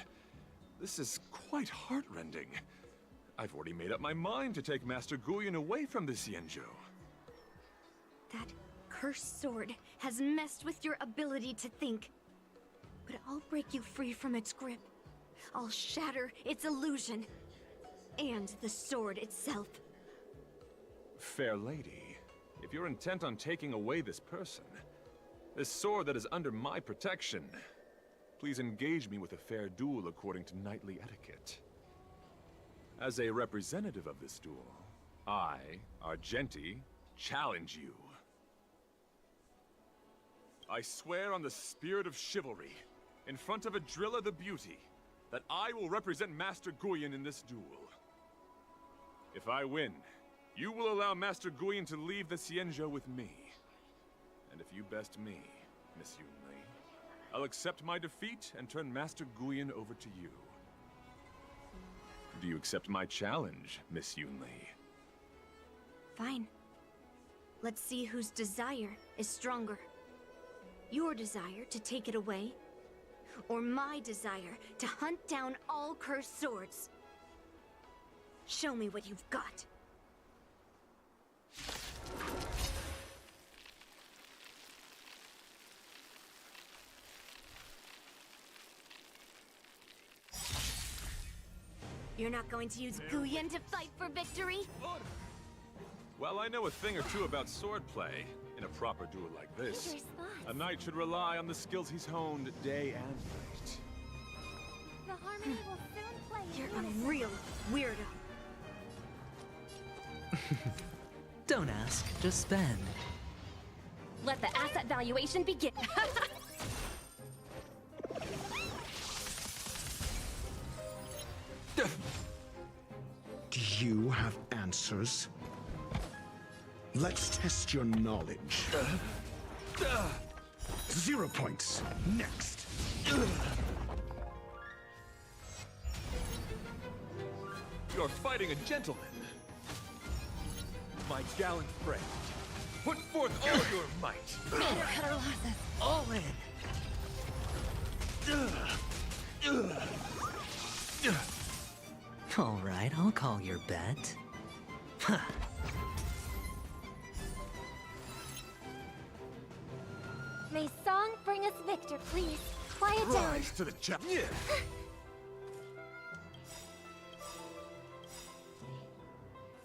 This is quite heartrending. I've already made up my mind to take Master Guyun away from the Xianzhou. That cursed sword has messed with your ability to think. But I'll break you free from its grip. I'll shatter its illusion. And the sword itself. Fair lady, if you're intent on taking away this person, this sword that is under my protection, please engage me with a fair duel according to knightly etiquette. As a representative of this duel, I, Argenti, challenge you. I swear on the spirit of chivalry, in front of Adrilla the Beauty, that I will represent Master Guyun in this duel. If I win, you will allow Master Guyun to leave the Xianzhou with me. And if you best me, Miss Yunli, I'll accept my defeat and turn Master Guyun over to you. Do you accept my challenge, Miss Yunli? Fine. Let's see whose desire is stronger. Your desire to take it away, or my desire to hunt down all cursed swords. Show me what you've got. You're not going to use Guyun to fight for victory? Well, I know a thing or two about swordplay. In a proper duel like this, a knight should rely on the skills he's honed day and night. The harmony will soon play. You're a real weirdo. Don't ask, just spend. Let the asset valuation begin. yours. Let's test your knowledge. 0 points. Next. You're fighting a gentleman. My gallant friend. Put forth all your might. Cut our losses. All in. All right, I'll call your bet. Huh. May song bring us victor, please. Quiet down. Rise to the challenge.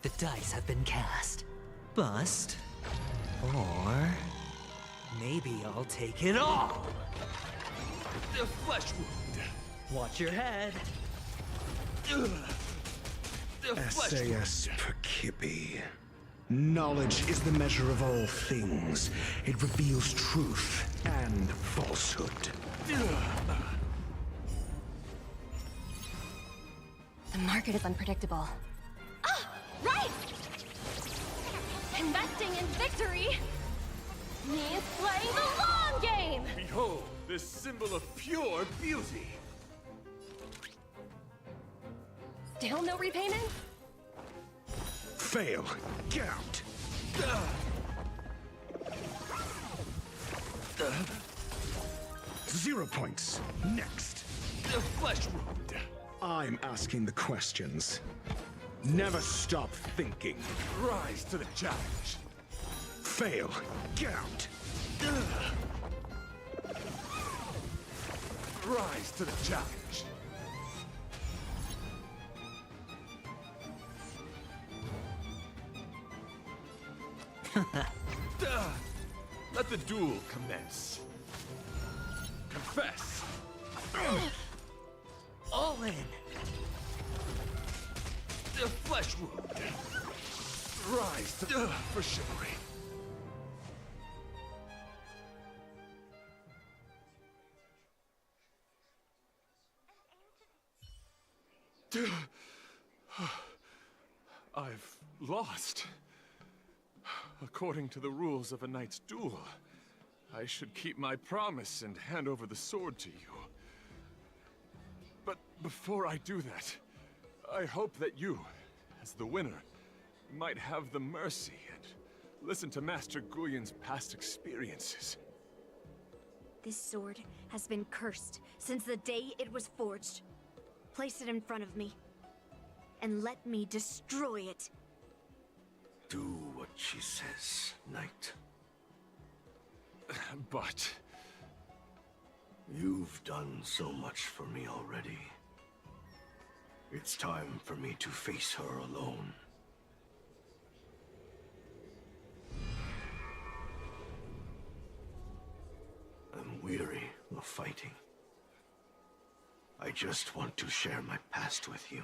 The dice have been cast. Bust. Or... maybe I'll take it all! The flesh wound. Watch your head. The flesh wound. SAS Perkibi. Knowledge is the measure of all things. It reveals truth and falsehood. The market is unpredictable. Ah! Right! Investing in victory means playing the long game! Behold, this symbol of pure beauty. Still no repayment? Fail. Get out. 0 points. Next. The flesh wound. I'm asking the questions. Never stop thinking. Rise to the challenge. Fail. Get out. Rise to the challenge. Let the duel commence. Confess. All in. The flesh wound. Rise to for chivalry. I've lost. According to the rules of a knight's duel, I should keep my promise and hand over the sword to you. But before I do that, I hope that you, as the winner, might have the mercy and listen to Master Guyun's past experiences. This sword has been cursed since the day it was forged. Place it in front of me, and let me destroy it. Do what she says, Knight. But... you've done so much for me already. It's time for me to face her alone. I'm weary of fighting. I just want to share my past with you.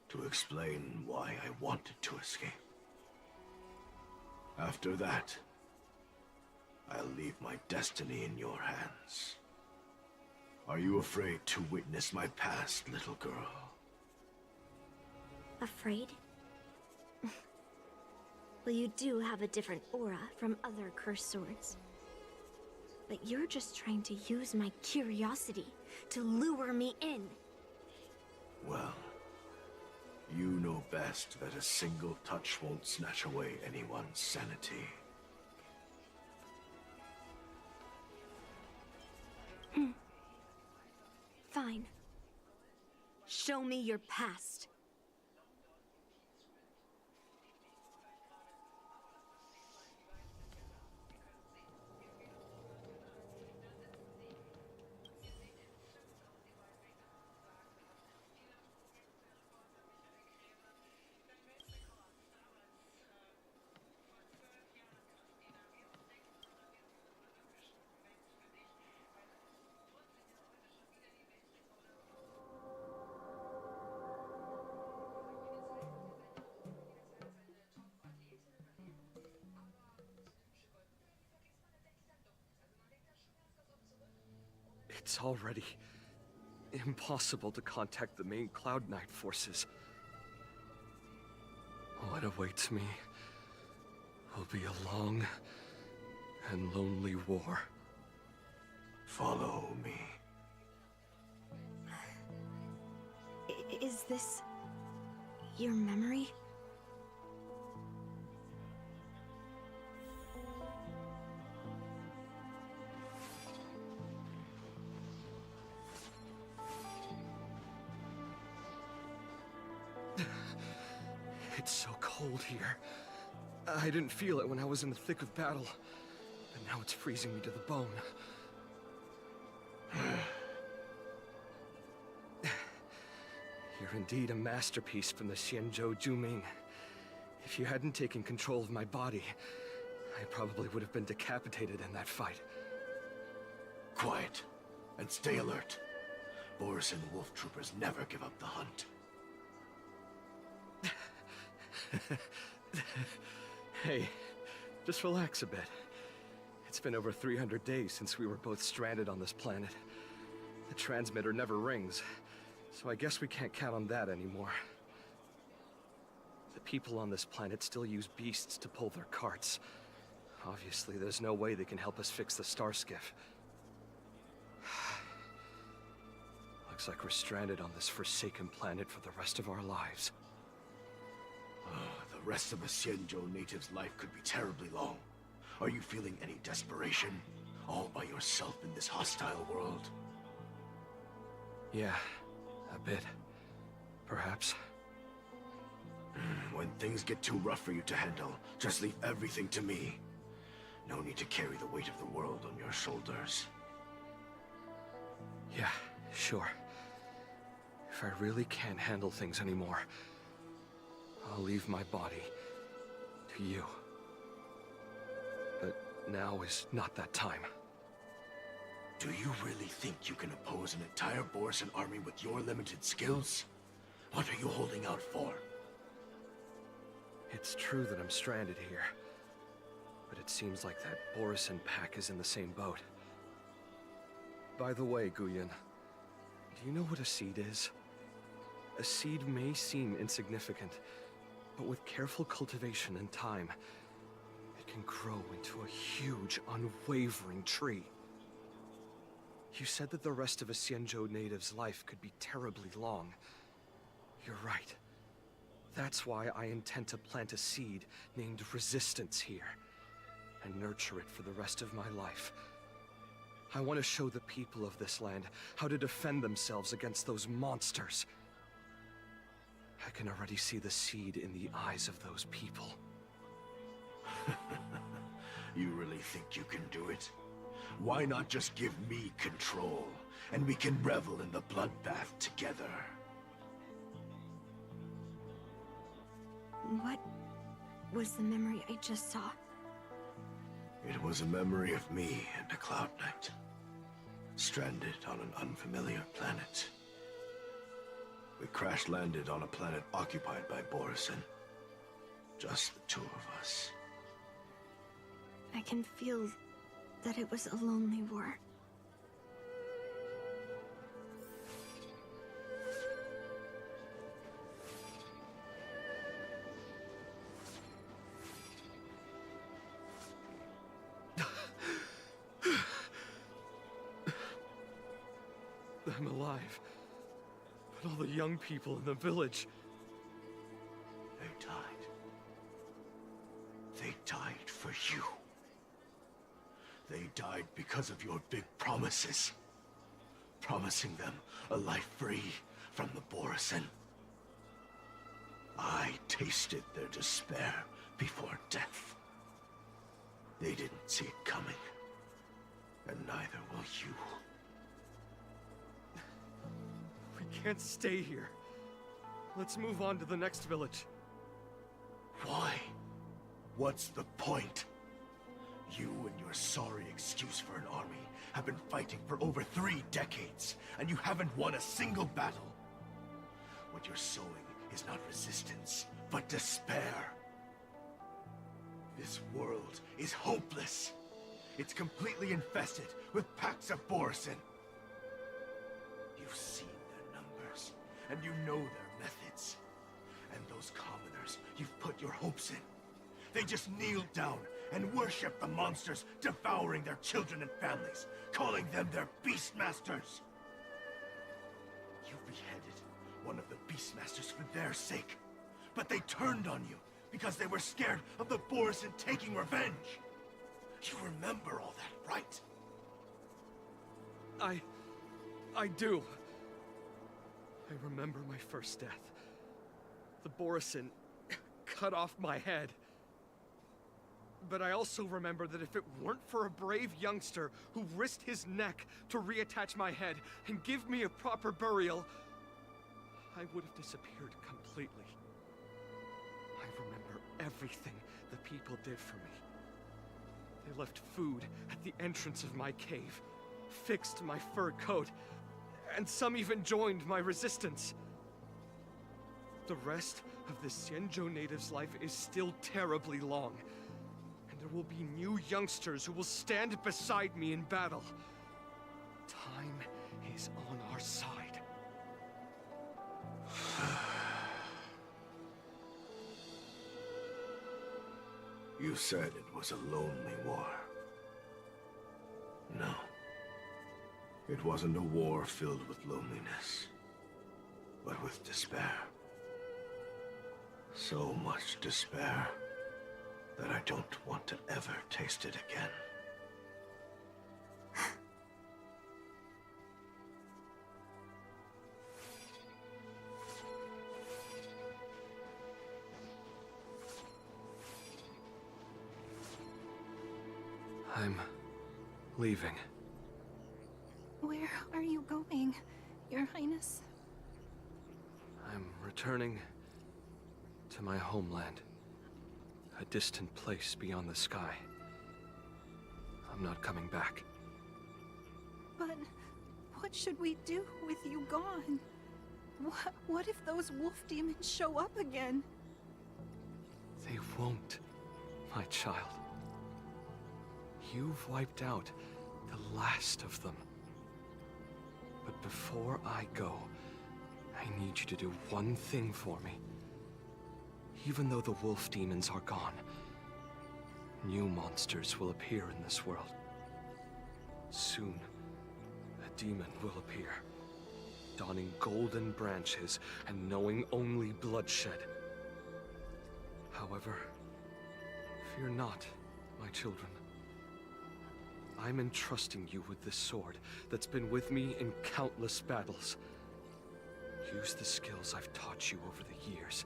To explain why I wanted to escape. After that, I'll leave my destiny in your hands. Are you afraid to witness my past, little girl? Afraid? Well, you do have a different aura from other cursed swords. But you're just trying to use my curiosity to lure me in. Well, you know best that a single touch won't snatch away anyone's sanity. Fine. Show me your past. It's already impossible to contact the main Cloud Knight forces. What awaits me will be a long and lonely war. Follow me. Is this your memory? It's so cold here. I didn't feel it when I was in the thick of battle, but now it's freezing me to the bone. You're indeed a masterpiece from the Xianzhou Juming. If you hadn't taken control of my body, I probably would have been decapitated in that fight. Quiet, and stay alert. Boris and Wolf Troopers never give up the hunt. Hey, just relax a bit. It's been over 300 days since we were both stranded on this planet. The transmitter never rings, so I guess we can't count on that anymore. The people on this planet still use beasts to pull their carts. Obviously, there's no way they can help us fix the star skiff. Looks like we're stranded on this forsaken planet for the rest of our lives. The rest of a Xianzhou native's life could be terribly long. Are you feeling any desperation? All by yourself in this hostile world? Yeah, a bit. Perhaps. When things get too rough for you to handle, just leave everything to me. No need to carry the weight of the world on your shoulders. Yeah, sure. If I really can't handle things anymore, I'll leave my body to you. But now is not that time. Do you really think you can oppose an entire Borisan army with your limited skills? What are you holding out for? It's true that I'm stranded here, but it seems like that Borisan pack is in the same boat. By the way, Guyan, do you know what a seed is? A seed may seem insignificant, but with careful cultivation and time, it can grow into a huge, unwavering tree. You said that the rest of a Xianzhou native's life could be terribly long. You're right. That's why I intend to plant a seed named Resistance here, and nurture it for the rest of my life. I want to show the people of this land how to defend themselves against those monsters. I can already see the seed in the eyes of those people. You really think you can do it? Why not just give me control, and we can revel in the bloodbath together? What was the memory I just saw? It was a memory of me and a Cloud Knight, stranded on an unfamiliar planet. We crash-landed on a planet occupied by Borisan. Just the two of us. I can feel that it was a lonely war. I'm alive. But all the young people in the village... They died. They died for you. They died because of your big promises. Promising them a life free from the Borisan. I tasted their despair before death. They didn't see it coming. And neither will you. We can't stay here. Let's move on to the next village. Why? What's the point? You and your sorry excuse for an army have been fighting for over 3 decades, and you haven't won a single battle. What you're sowing is not resistance, but despair. This world is hopeless. It's completely infested with packs of Borisan. You've seen their numbers, and you know their methods. And those commoners you've put your hopes in. They just kneeled down and worshipped the monsters devouring their children and families, calling them their Beastmasters. You beheaded one of the Beastmasters for their sake, but they turned on you because they were scared of the Borisin taking revenge. You remember all that, right? I do. I remember my first death. The Borisin cut off my head. But I also remember that if it weren't for a brave youngster who risked his neck to reattach my head and give me a proper burial, I would have disappeared completely. I remember everything the people did for me. They left food at the entrance of my cave, fixed my fur coat, and some even joined my resistance. The rest of the Xianzhou native's life is still terribly long, and there will be new youngsters who will stand beside me in battle. Time is on our side. You said it was a lonely war. No. It wasn't a war filled with loneliness, but with despair. So much despair that I don't want to ever taste it again. I'm leaving. Where are you going, Your Highness? I'm returning to my homeland. A distant place beyond the sky. I'm not coming back. But what should we do with you gone? What if those wolf demons show up again? They won't, my child. You've wiped out the last of them. But before I go, I need you to do one thing for me. Even though the wolf demons are gone, new monsters will appear in this world. Soon, a demon will appear, donning golden branches and knowing only bloodshed. However, fear not, my children. I'm entrusting you with this sword that's been with me in countless battles. Use the skills I've taught you over the years,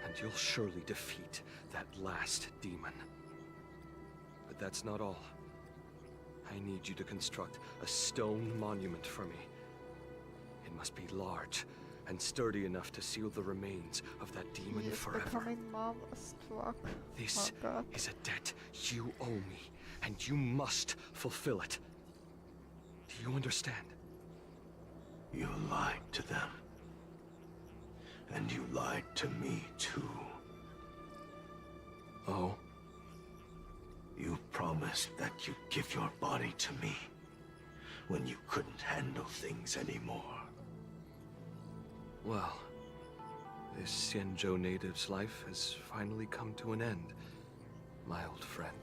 and you'll surely defeat that last demon. But that's not all. I need you to construct a stone monument for me. It must be large and sturdy enough to seal the remains of that demon forever. Becoming marvel-struck. This Oh God. is a debt you owe me, and you must fulfill it. Do you understand? You lied to them. And you lied to me, too. Oh? You promised that you'd give your body to me when you couldn't handle things anymore. Well, this Xianzhou native's life has finally come to an end, my old friend.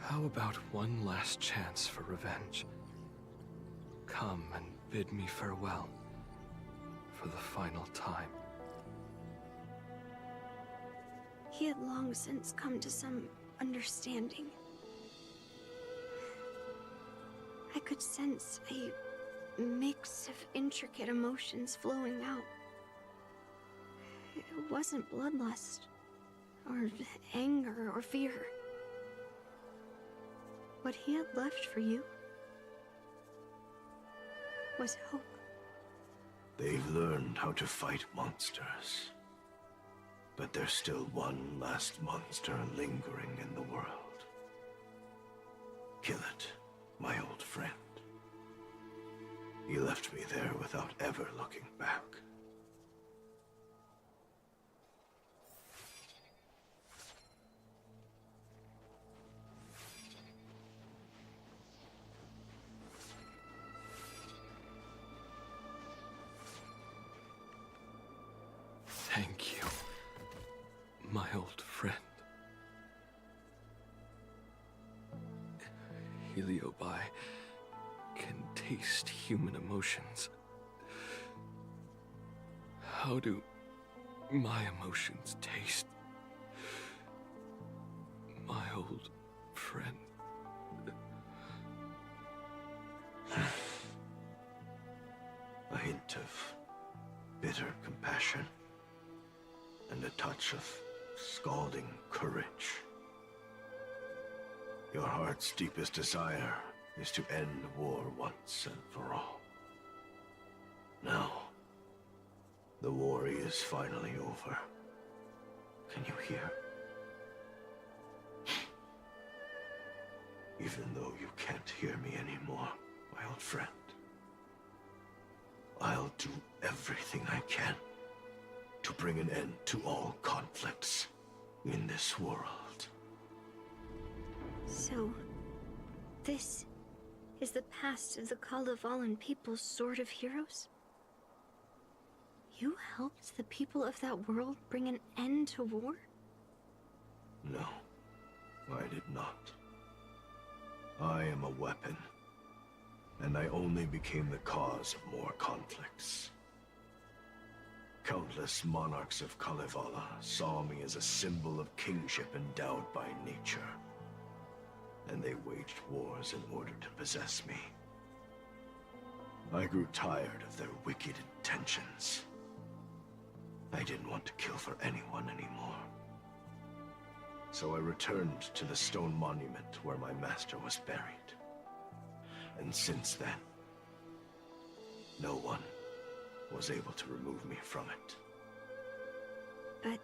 How about one last chance for revenge? Come and bid me farewell for the final time. He had long since come to some understanding. I could sense a mix of intricate emotions flowing out. It wasn't bloodlust, or anger, or fear. What he had left for you was hope. They've learned how to fight monsters. But there's still one last monster lingering in the world. Kill it, my old friend. You left me there without ever looking back. Thank you, Heliobi can taste human emotions. How do my emotions taste? My old friend. A hint of bitter compassion and a touch of scalding courage. Your heart's deepest desire is to end war once and for all. Now, the war is finally over. Can you hear? Even though you can't hear me anymore, my old friend, I'll do everything I can to bring an end to all conflicts in this world. So, this is the past of the Kalevalan people's Sword of Heroes? You helped the people of that world bring an end to war? No, I did not. I am a weapon, and I only became the cause of more conflicts. Countless monarchs of Kalevala saw me as a symbol of kingship endowed by nature, and they waged wars in order to possess me. I grew tired of their wicked intentions. I didn't want to kill for anyone anymore. So I returned to the stone monument where my master was buried. And since then, no one was able to remove me from it. But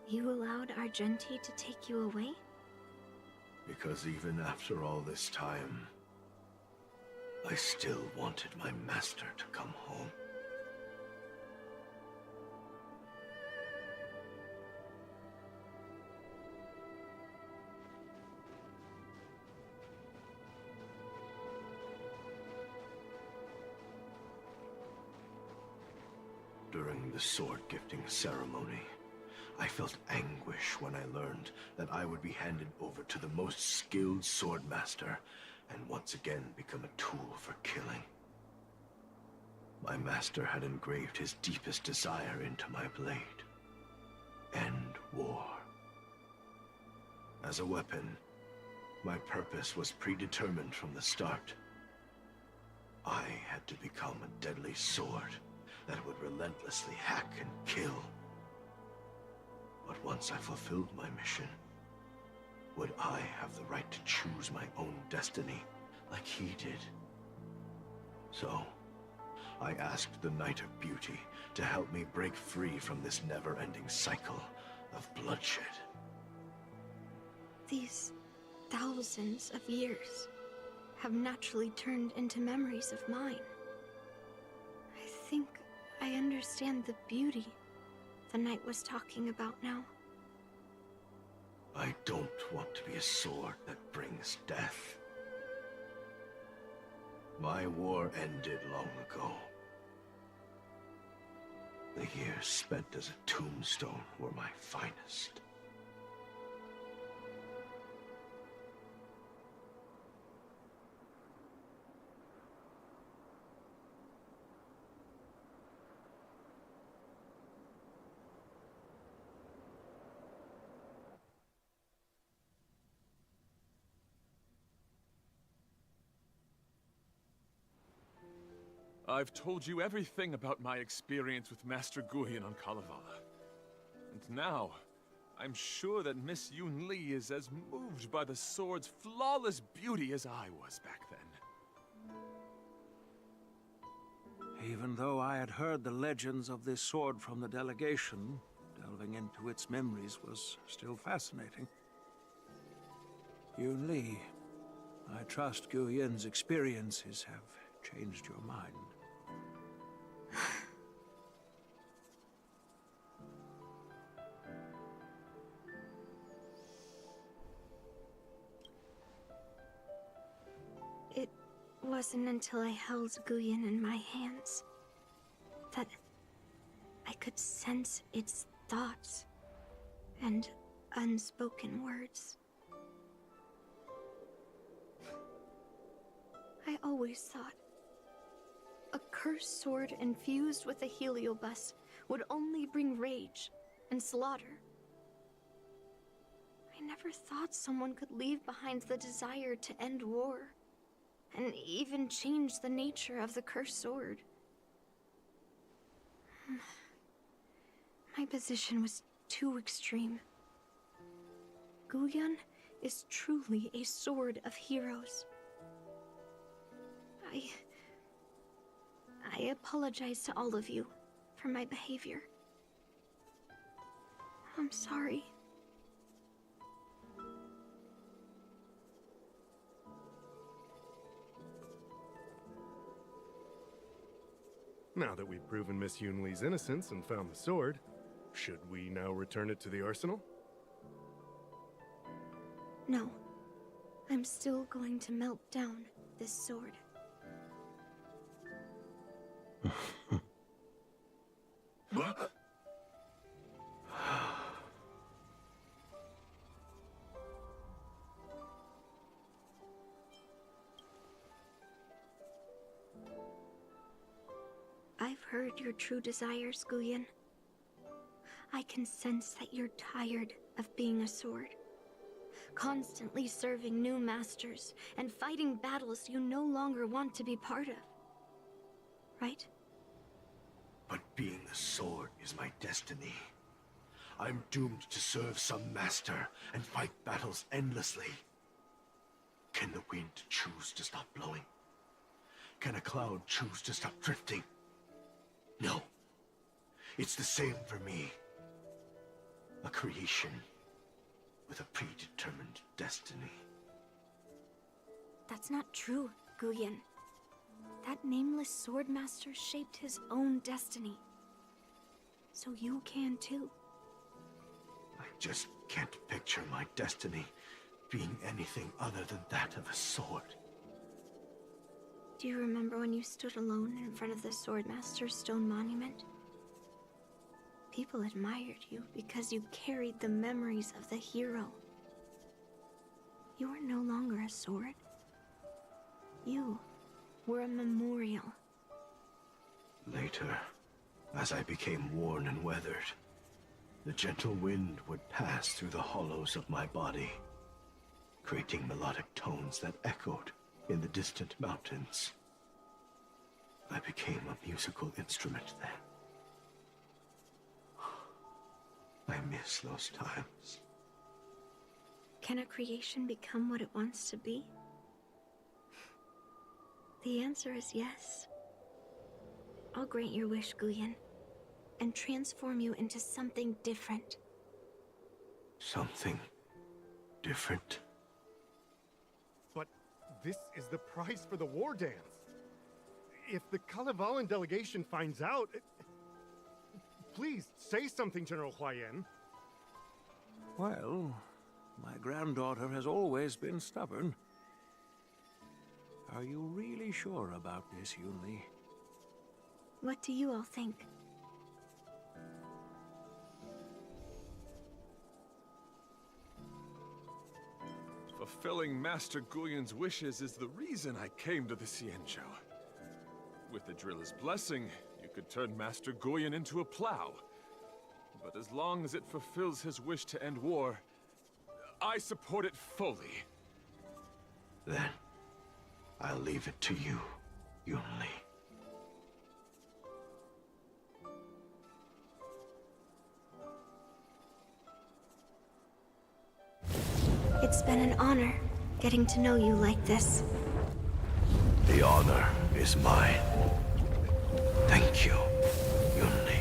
you allowed Argenti to take you away? Because even after all this time, I still wanted my master to come home. During the sword gifting ceremony, I felt anguish when I learned that I would be handed over to the most skilled swordmaster and once again become a tool for killing. My master had engraved his deepest desire into my blade. End war. As a weapon, my purpose was predetermined from the start. I had to become a deadly sword that would relentlessly hack and kill. But once I fulfilled my mission, would I have the right to choose my own destiny like he did? So, I asked the Knight of Beauty to help me break free from this never-ending cycle of bloodshed. These thousands of years have naturally turned into memories of mine. I think I understand the beauty the knight was talking about now. I don't want to be a sword that brings death. My war ended long ago. The years spent as a tombstone were my finest. I've told you everything about my experience with Master Guyan on Kalevala. And now, I'm sure that Miss Yun Li is as moved by the sword's flawless beauty as I was back then. Even though I had heard the legends of this sword from the delegation, delving into its memories was still fascinating. Yun Li, I trust Guyan's experiences have changed your mind. It wasn't until I held Guyan in my hands that I could sense its thoughts and unspoken words. I always thought a cursed sword infused with a heliobus would only bring rage and slaughter. I never thought someone could leave behind the desire to end war, and even change the nature of the cursed sword. My position was too extreme. Guyun is truly a sword of heroes. I apologize to all of you for my behavior. I'm sorry. Now that we've proven Miss Yunli's innocence and found the sword, should we now return it to the arsenal? No. I'm still going to melt down this sword. I've heard your true desires, Guyun. I can sense that you're tired of being a sword. Constantly serving new masters and fighting battles you no longer want to be part of. Right? But being a sword is my destiny. I'm doomed to serve some master and fight battles endlessly. Can the wind choose to stop blowing? Can a cloud choose to stop drifting? No. It's the same for me. A creation with a predetermined destiny. That's not true, Guyun. That nameless swordmaster shaped his own destiny. So you can too. I just can't picture my destiny being anything other than that of a sword. Do you remember when you stood alone in front of the swordmaster's stone monument? People admired you because you carried the memories of the hero. You were no longer a sword. You were a memorial. Later, as I became worn and weathered, the gentle wind would pass through the hollows of my body, creating melodic tones that echoed in the distant mountains. I became a musical instrument then. I miss those times. Can a creation become what it wants to be? The answer is yes. I'll grant your wish, Guyun, and transform you into something different. Something different? But this is the price for the war dance. If the Kalevalan delegation finds out... Please, say something, General Huayan. Well, my granddaughter has always been stubborn. Are you really sure about this, Yunli? What do you all think? Fulfilling Master Guyun's wishes is the reason I came to the Xianzhou. With the driller's blessing, you could turn Master Guyun into a plow. But as long as it fulfills his wish to end war, I support it fully. Then, I'll leave it to you, Yunli. It's been an honor getting to know you like this. The honor is mine. Thank you, Yunli.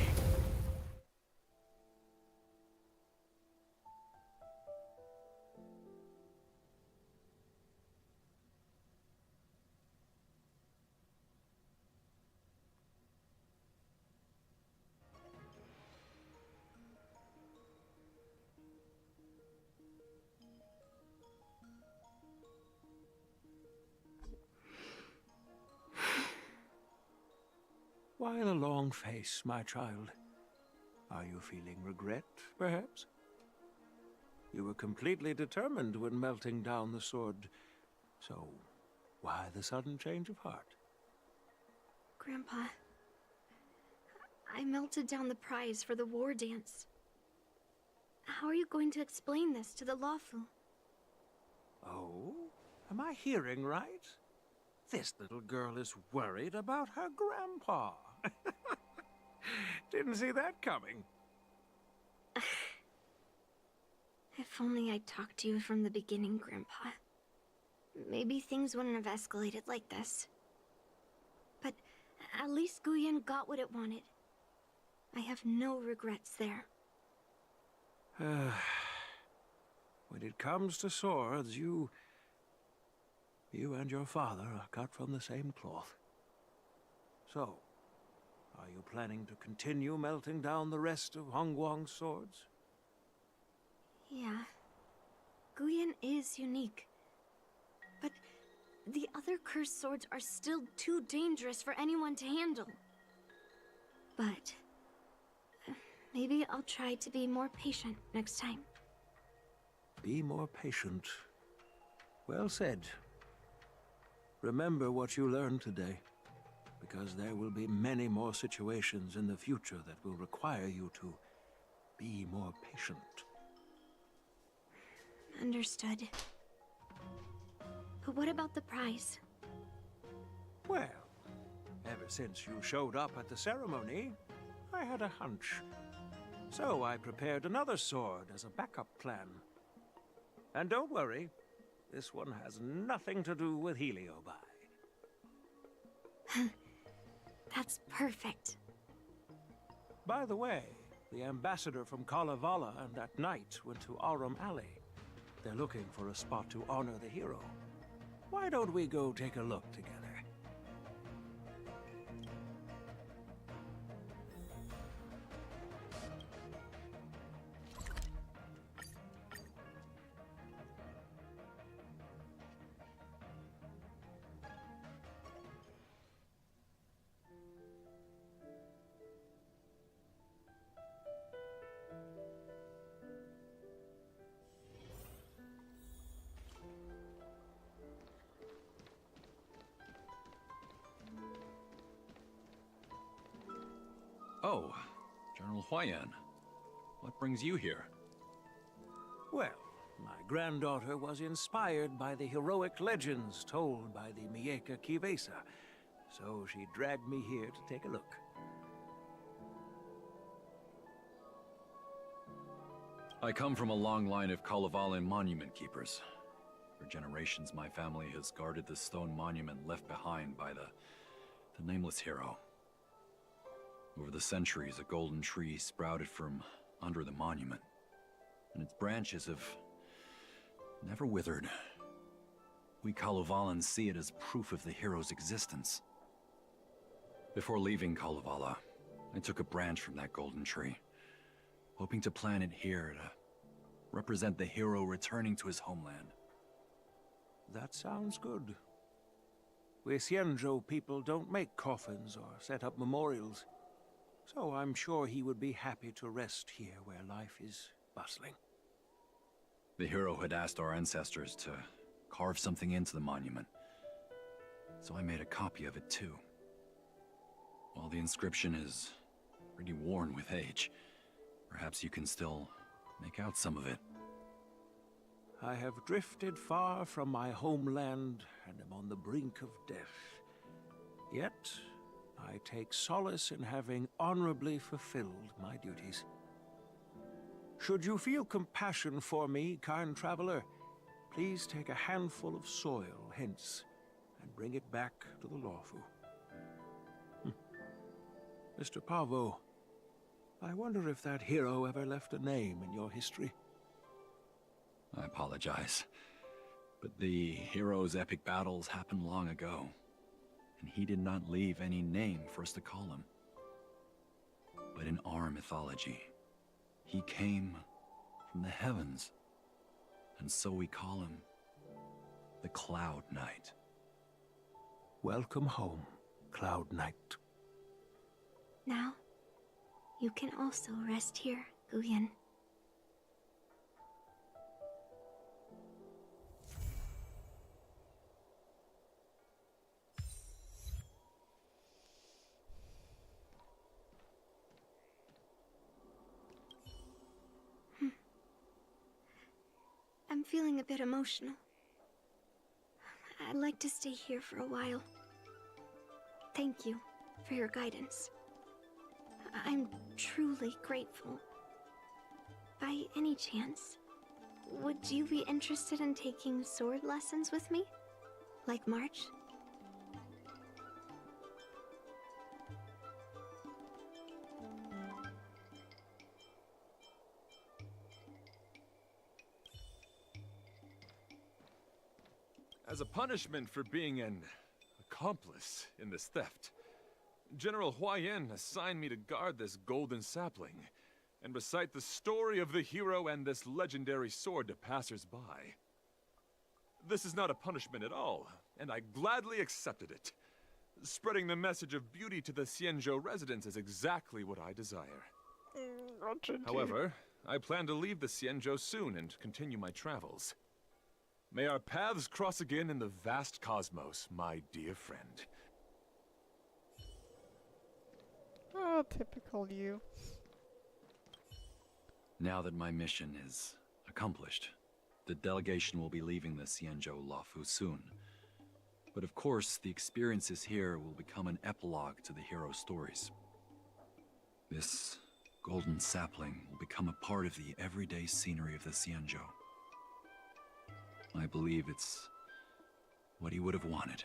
Why the long face, my child? Are you feeling regret, perhaps? You were completely determined when melting down the sword, so Why the sudden change of heart? Grandpa, I melted down the prize for the war dance. How are you going to explain this to the Lawfu? Oh? Am I hearing right? This little girl is worried about her grandpa. Didn't see that coming. If only I'd talked to you from the beginning, Grandpa. Maybe things wouldn't have escalated like this. But at least Guyan got what it wanted. I have no regrets there. When it comes to swords, you and your father are cut from the same cloth. So, are you planning to continue melting down the rest of Hongguang's swords? Yeah. Guyan is unique. But the other cursed swords are still too dangerous for anyone to handle. But maybe I'll try to be more patient next time. Be more patient. Well said. Remember what you learned today, because there will be many more situations in the future that will require you to be more patient. Understood. But what about the prize? Well, ever since you showed up at the ceremony, I had a hunch. So I prepared another sword as a backup plan. And don't worry, this one has nothing to do with Heliobi. That's perfect. By the way, the ambassador from Kalevala and that knight went to Aurum Alley. They're looking for a spot to honor the hero. Why don't we go take a look together? Oh, General Huayan. What brings you here? Well, my granddaughter was inspired by the heroic legends told by the Mieka Kivesa, so she dragged me here to take a look. I come from a long line of Kalavalan monument keepers. For generations, my family has guarded the stone monument left behind by the nameless hero. Over the centuries, a golden tree sprouted from under the monument, and its branches have never withered. We Kalevalans see it as proof of the hero's existence. Before leaving Kalevala, I took a branch from that golden tree, hoping to plant it here to represent the hero returning to his homeland. That sounds good. We Xianzhou people don't make coffins or set up memorials, so I'm sure he would be happy to rest here where life is bustling. The hero had asked our ancestors to carve something into the monument, so I made a copy of it too. While the inscription is pretty worn with age, perhaps you can still make out some of it. I have drifted far from my homeland and am on the brink of death. Yet, I take solace in having honorably fulfilled my duties. Should you feel compassion for me, kind traveler, please take a handful of soil hence and bring it back to the Lawfu. Mr. Pavo, I wonder if that hero ever left a name in your history. I apologize, but the hero's epic battles happened long ago, and he did not leave any name for us to call him. But in our mythology, he came from the heavens, and so we call him the Cloud Knight. Welcome home, Cloud Knight. Now, you can also rest here, Guyan. I'm feeling a bit emotional. I'd like to stay here for a while. Thank you for your guidance. I'm truly grateful. By any chance, would you be interested in taking sword lessons with me? Like March? As a punishment for being an accomplice in this theft, General Huayan assigned me to guard this golden sapling and recite the story of the hero and this legendary sword to passers-by. This is not a punishment at all, and I gladly accepted it. Spreading the message of beauty to the Xianzhou residents is exactly what I desire. However, I plan to leave the Xianzhou soon and continue my travels. May our paths cross again in the vast cosmos, my dear friend. Oh, typical you. Now that my mission is accomplished, the delegation will be leaving the Xianzhou Luofu soon. But of course, the experiences here will become an epilogue to the hero stories. This golden sapling will become a part of the everyday scenery of the Xianzhou. I believe it's what he would have wanted.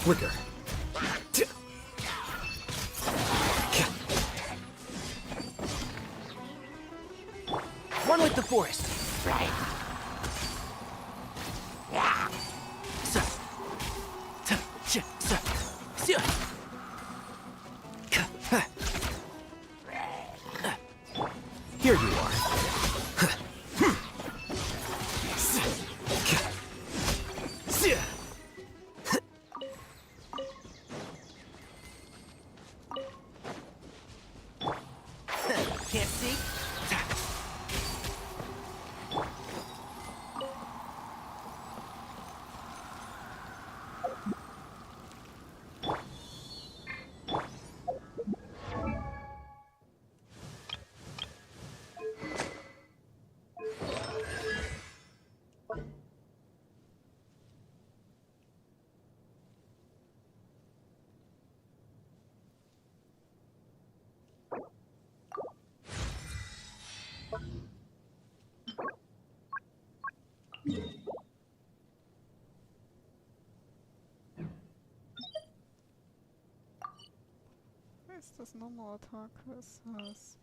quicker. One with the forest. Right. Here you are. Can't see? Ist das normal attack has priority?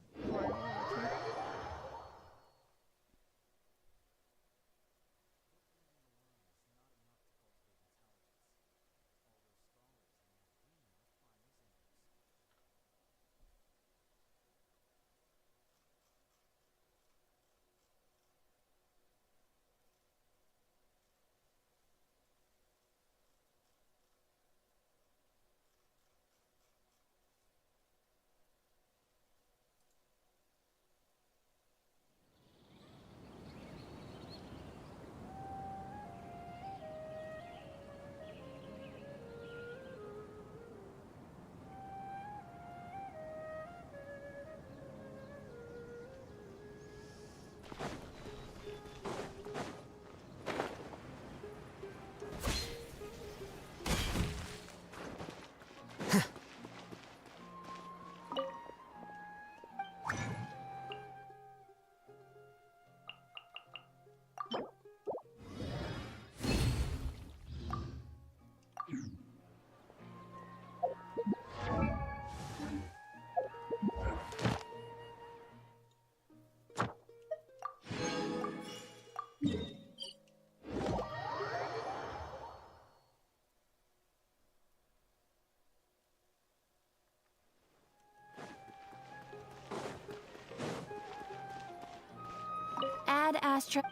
Ad Astra.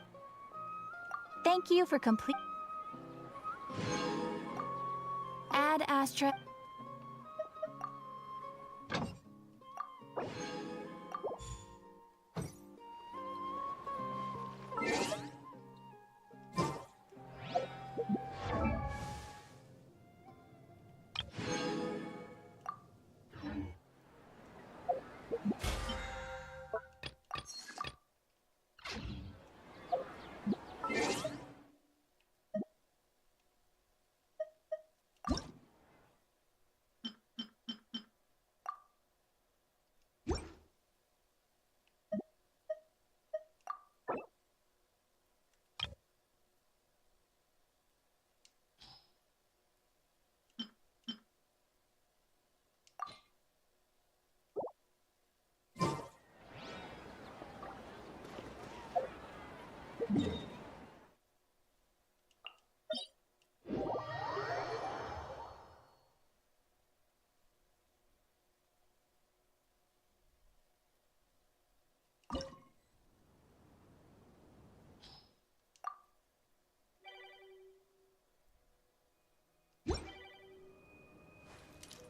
Thank you for complete. Ad Astra.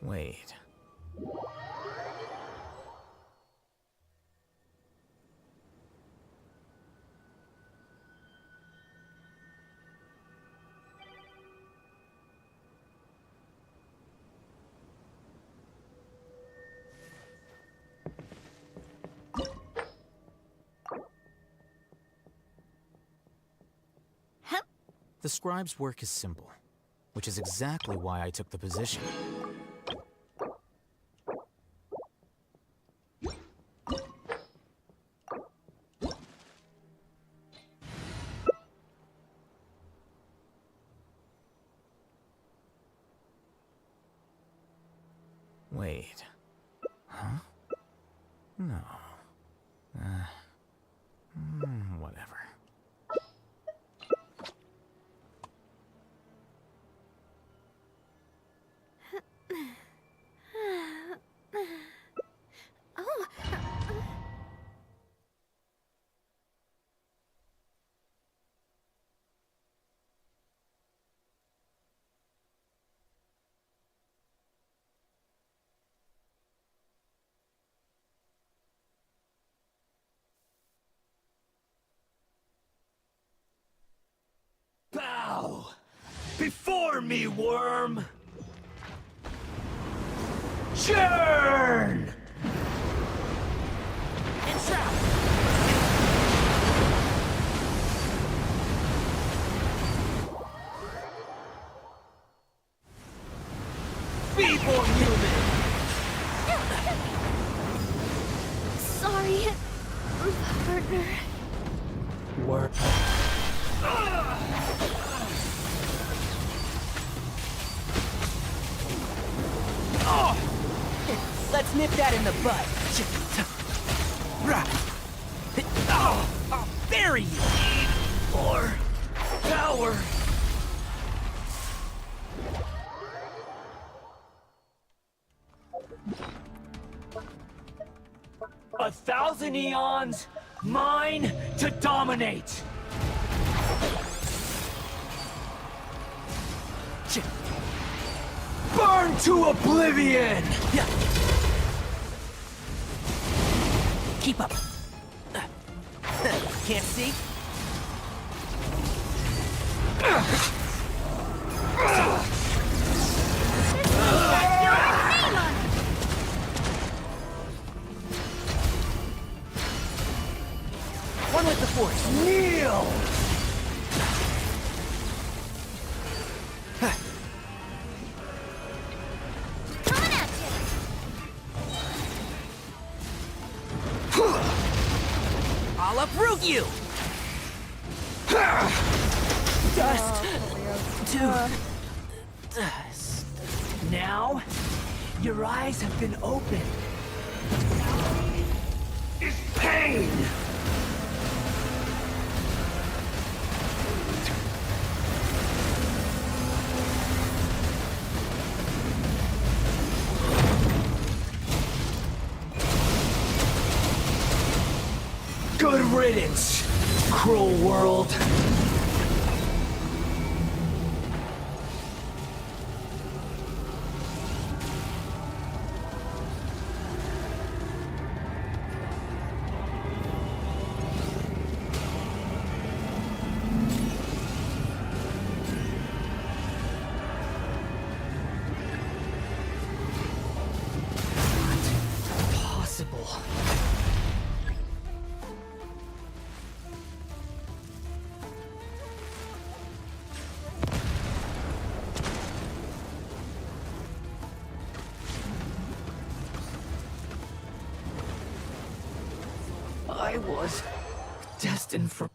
Wait. The scribe's work is simple, which is exactly why I took the position. Wait. Huh? No. Whatever. Oh. Bow! Before me, worm! Churn! Entrap! Feeble human! Sorry, partner. Worm. Let's nip that in the bud. Bury you! More power! A thousand eons, mine to dominate! Burn to oblivion! Keep up. Can't see? One with the force. Kneel! I'll uproot you! Dust to dust. Now, your eyes have been opened. Is pain! Good riddance, cruel world. Possible. I was destined for...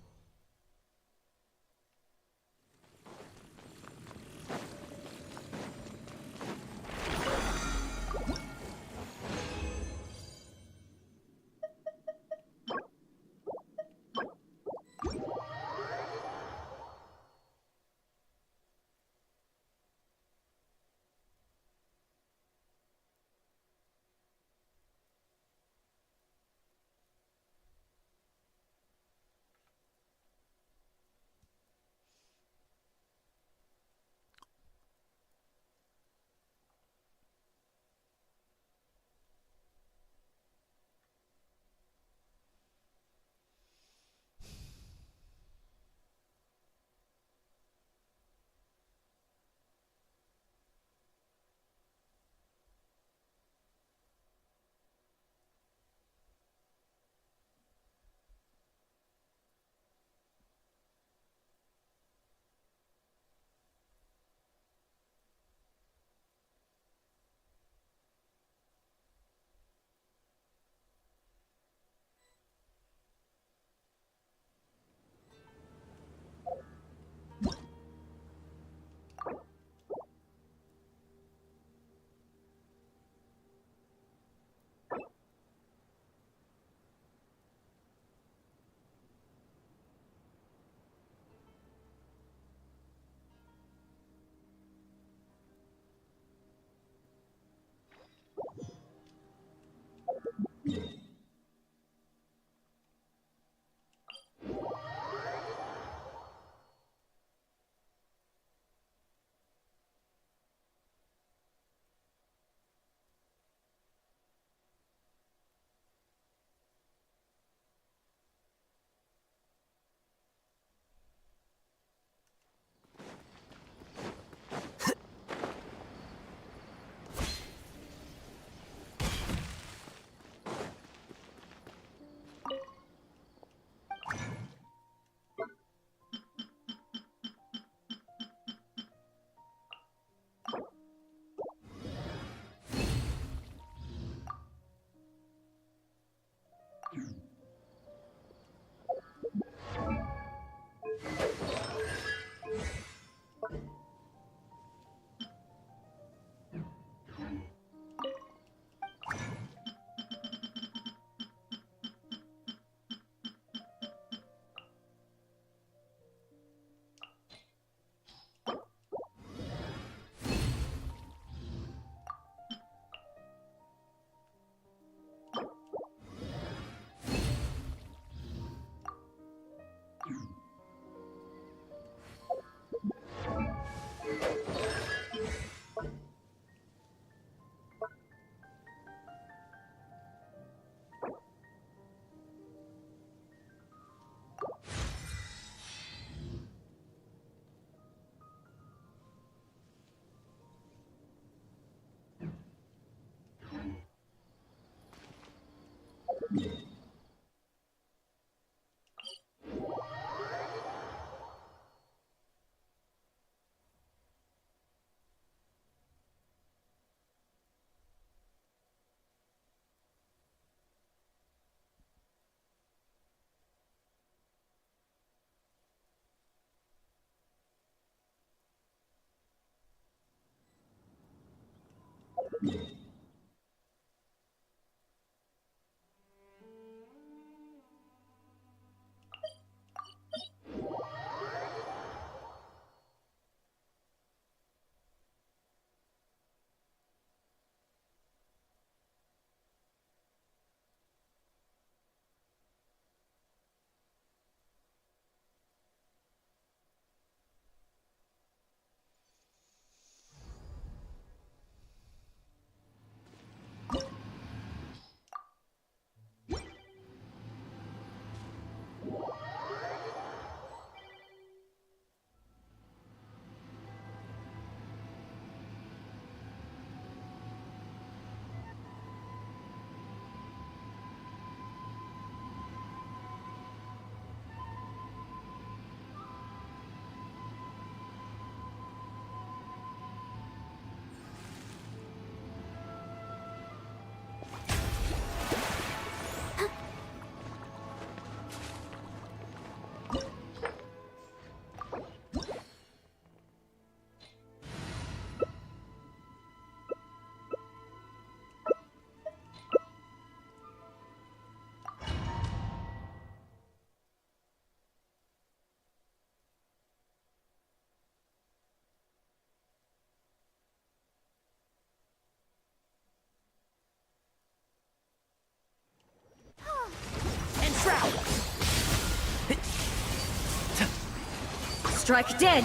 strike dead!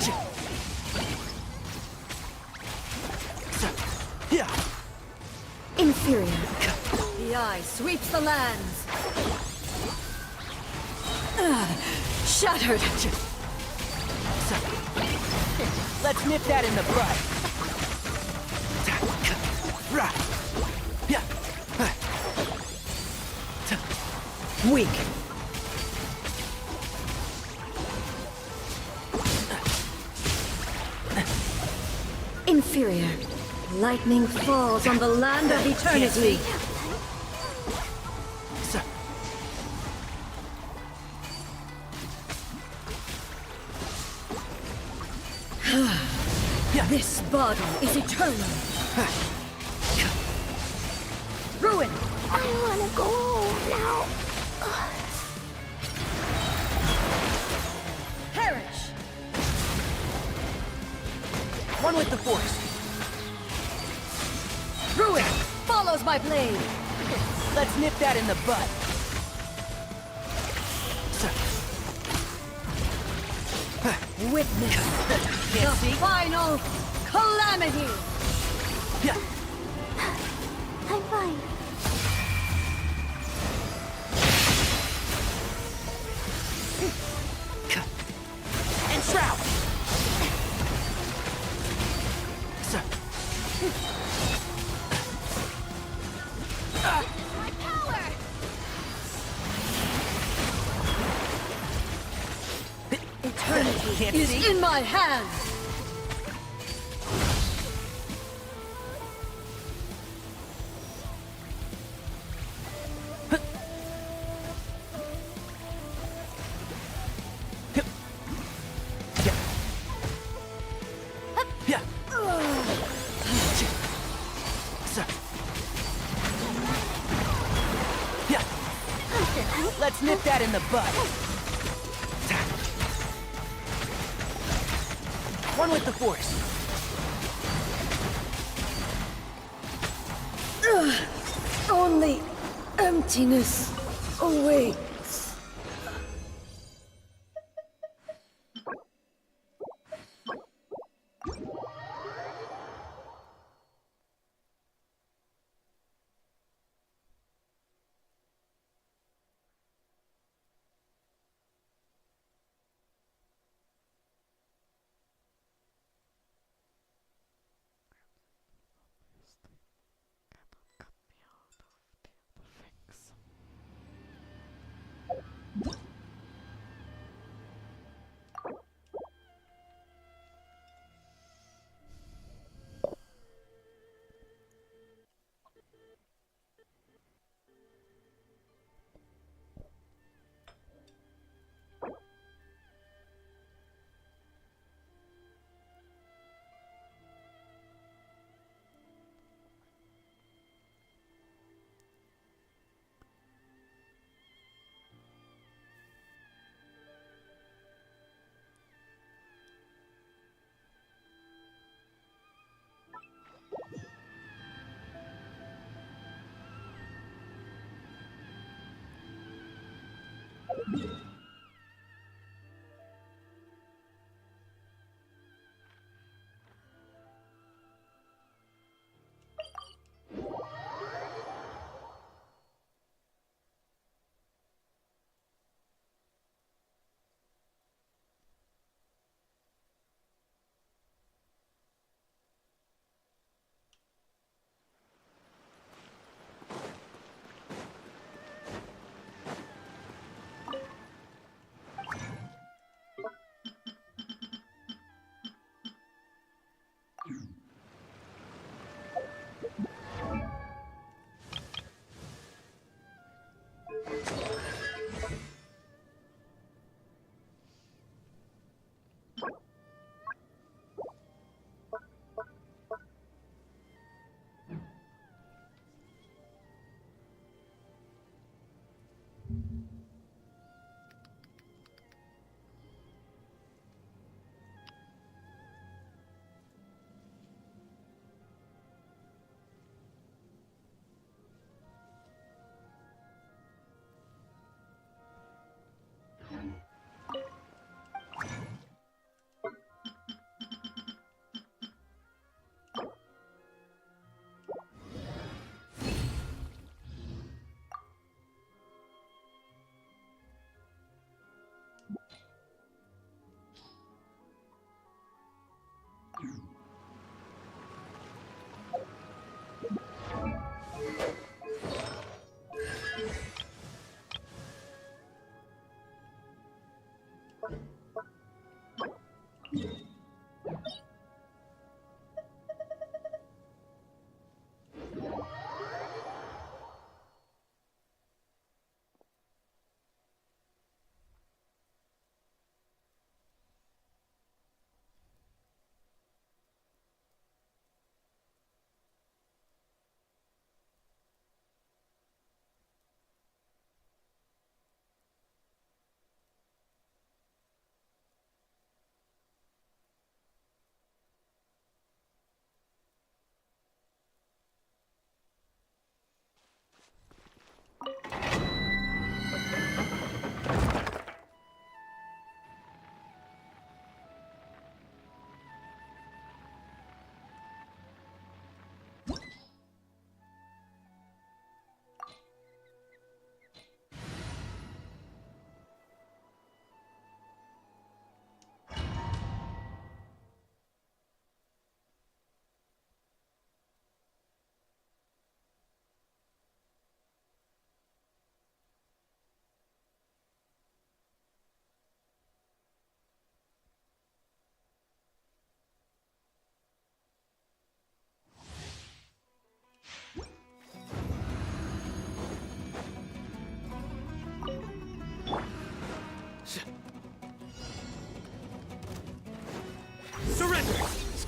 Inferior. The eye sweeps the lands! Shattered! Let's nip that in the bud. Weak. Inferior. Lightning falls on the land of eternity. This body is eternal. Ruin! I wanna go home now. Perish! One with the force. Ruin follows my blade. Let's nip that in the bud. Witness the final calamity. I'm fine. And shroud. Eternity is in my hands. Let's nip that in the bud. One with the force. Only emptiness awaits.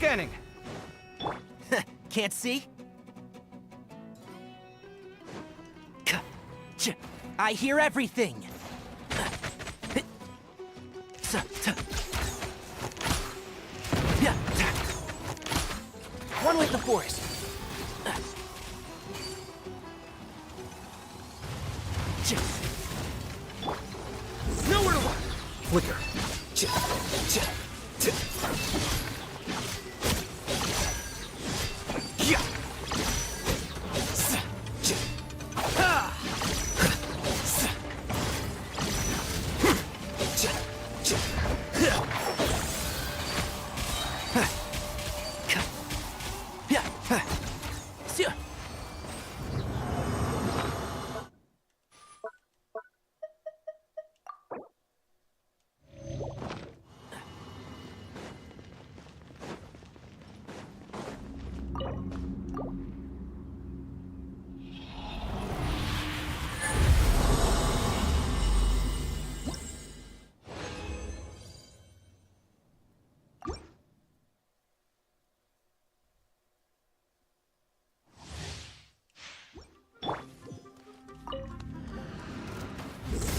Scanning. Can't see? I hear everything. One with the force. Nowhere to run. Flicker.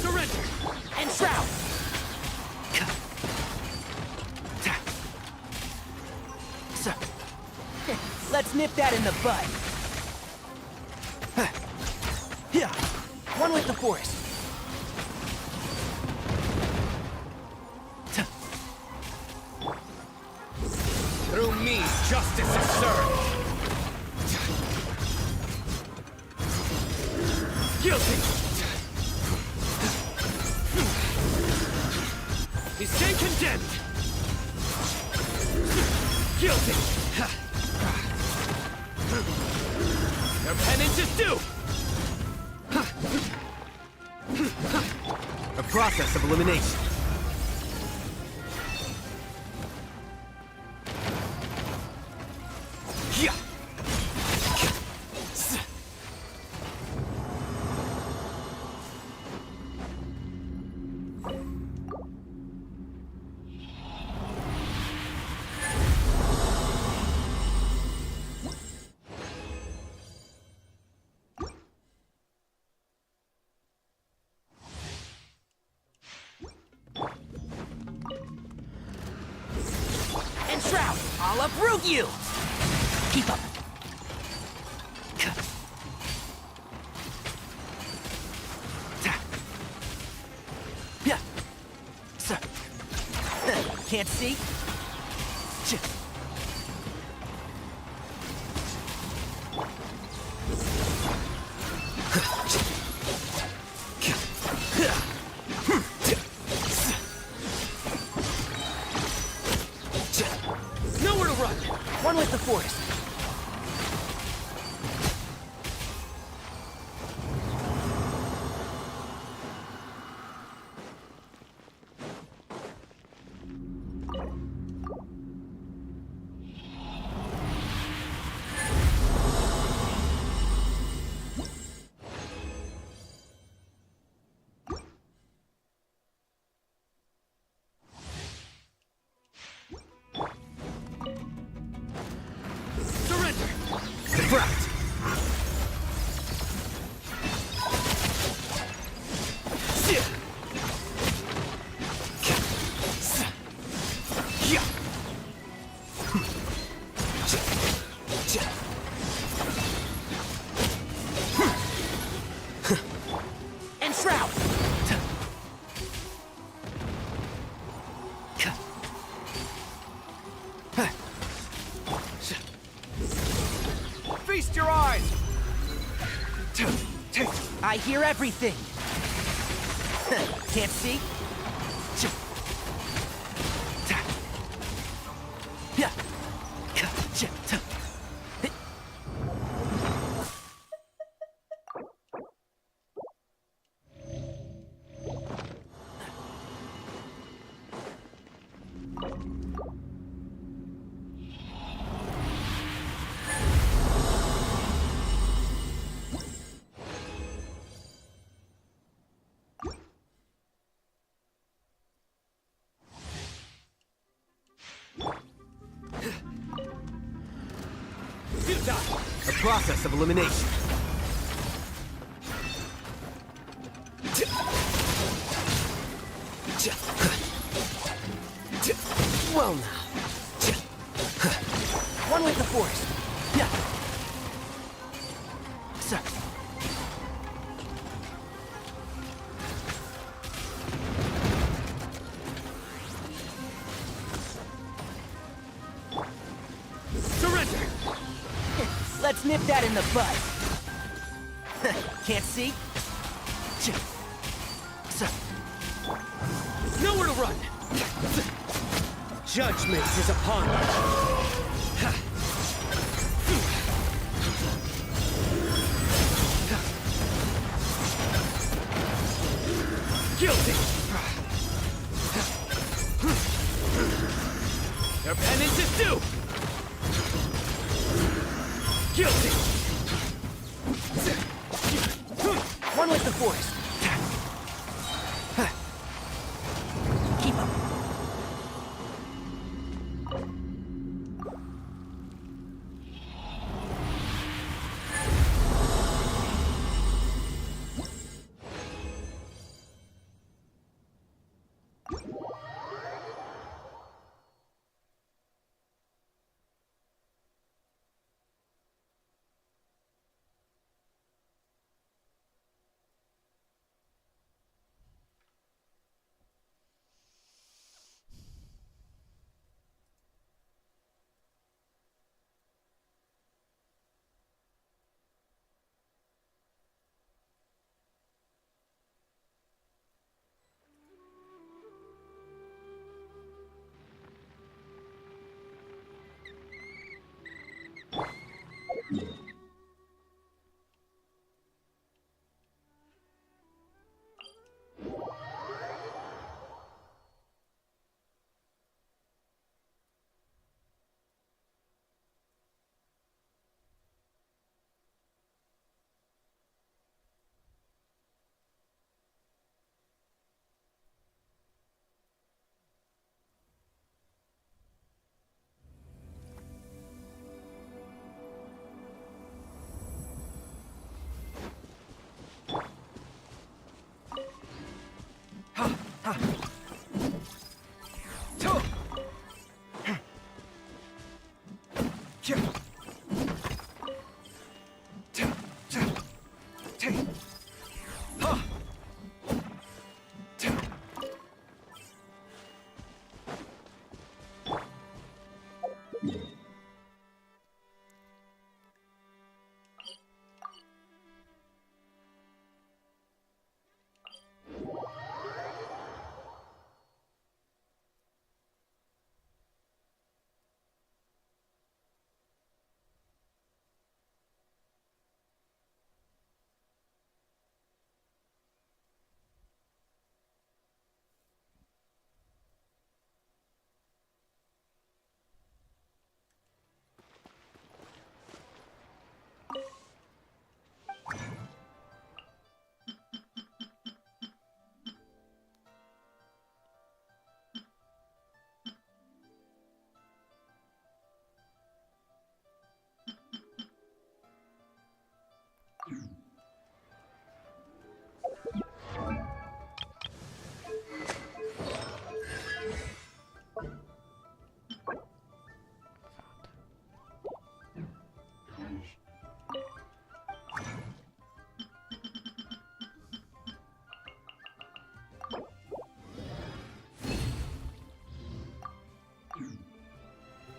Surrender! And shroud! Let's nip that in the bud. One with the force. Through me, justice is served. Guilty. He stand condemned. Guilty. Your penance is due. A process of elimination. And shroud! I'll uproot you! Keep up. Can't see? Nowhere to run. One with the force. Surrender. Defract. And shroud. Feast your eyes. I hear everything. Can't see? A process of elimination. Well now. One with the force. Yeah. Sir. Surrender! Let's nip that in the bud. Can't see? Sir. Nowhere to run! Judgment is upon you. Guilty! Their penance is due! Guilty! One with the force. Keep up.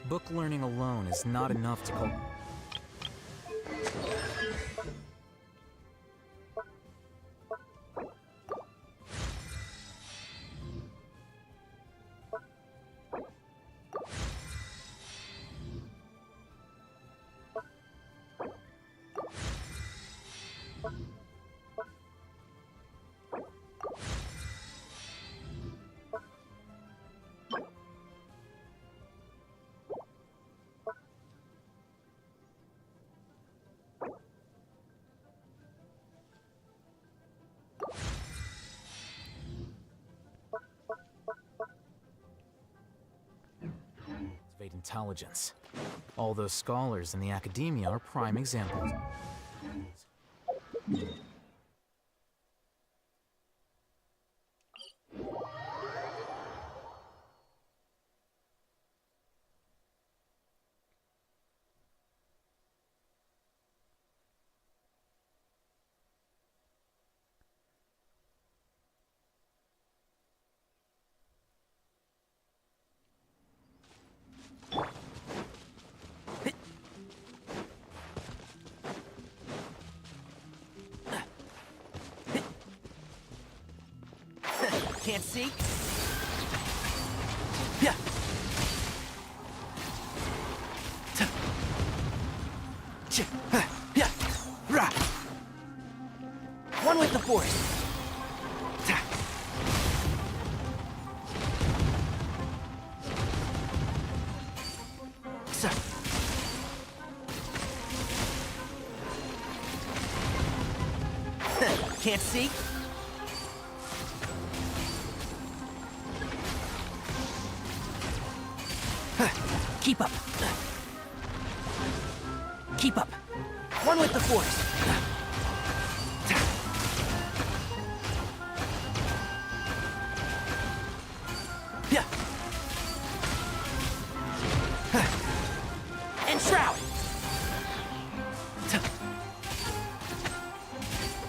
Book learning alone is not enough to call. intelligence. All those scholars in the academia are prime examples. Can't see? Yeah. Yeah. Rah. One with the force. Can't see? Keep up. Keep up. One with the force. Yeah. And shroud.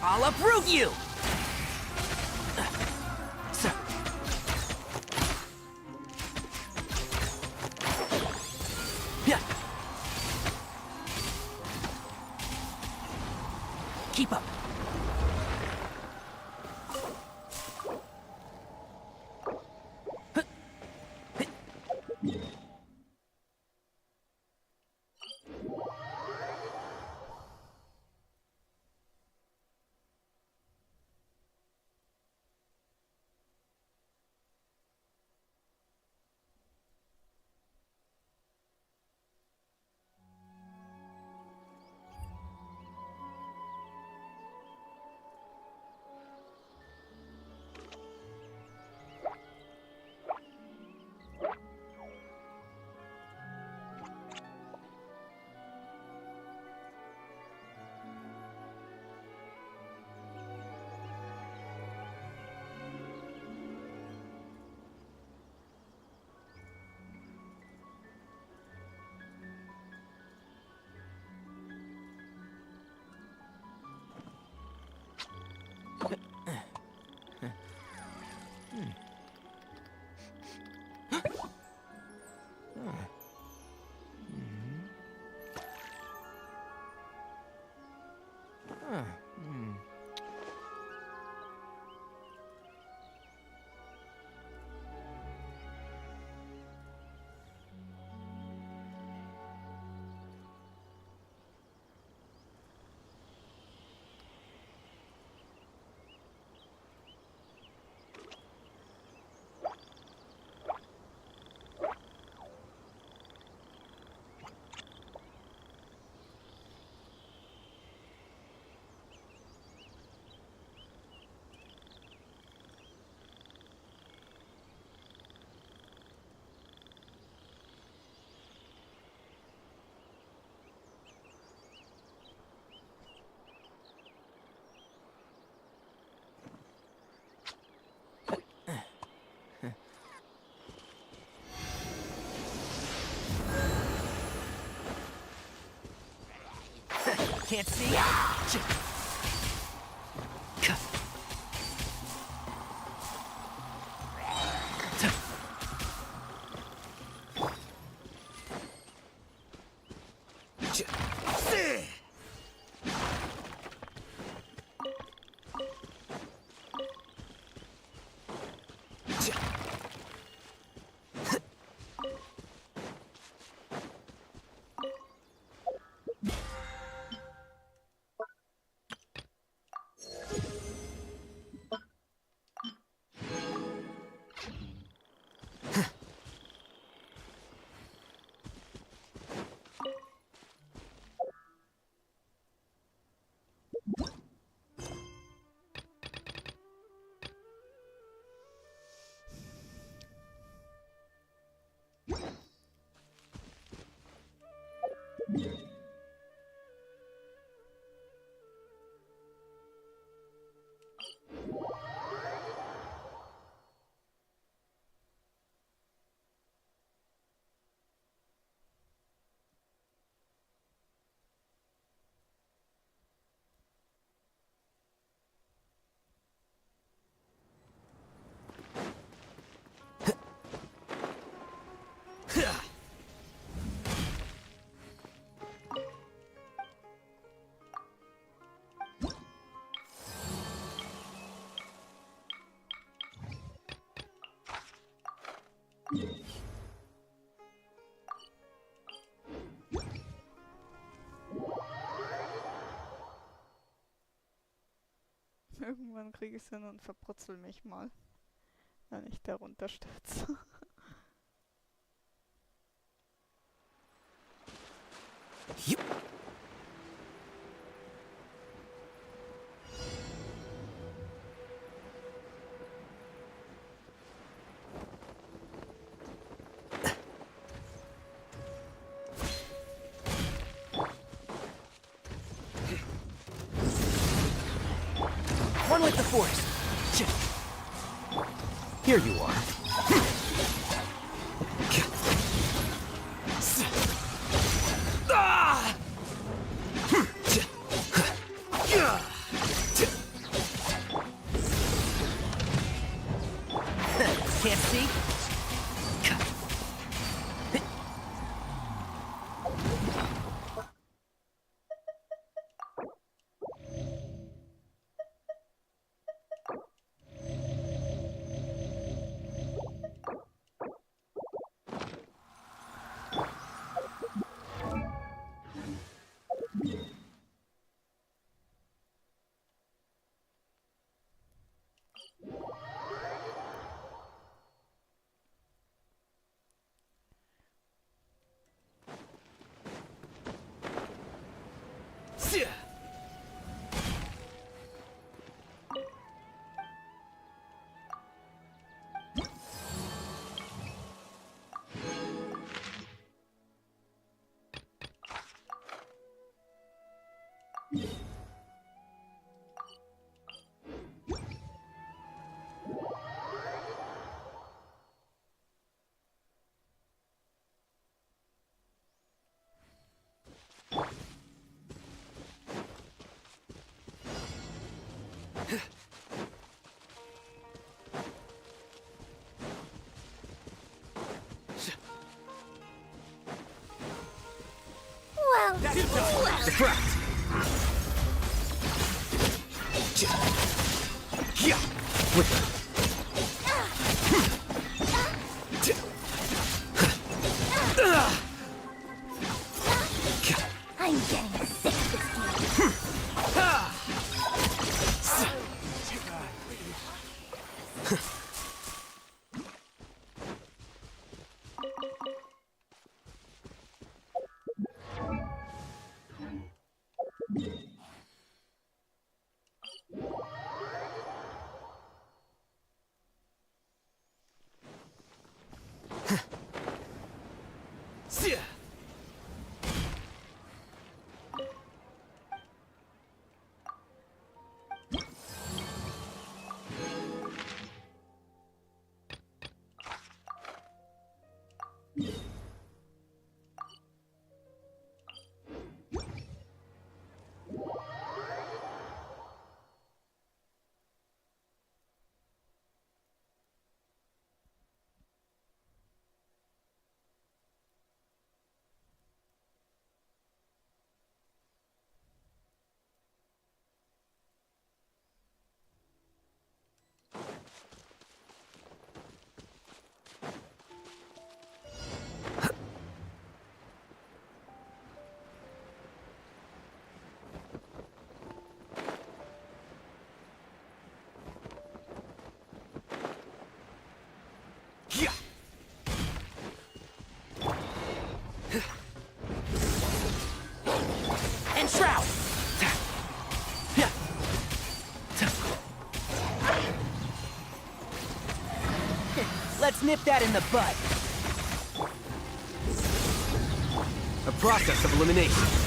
I'll uproot you. Keep up. Can't see? Irgendwann kriege ich es hin und verbrutzel mich mal, wenn ich da runterstürze. One with the force. Here you are. Can't see? Well, Deflect! I'm getting sick of this game. And Shroud! Let's nip that in the bud. A process of elimination.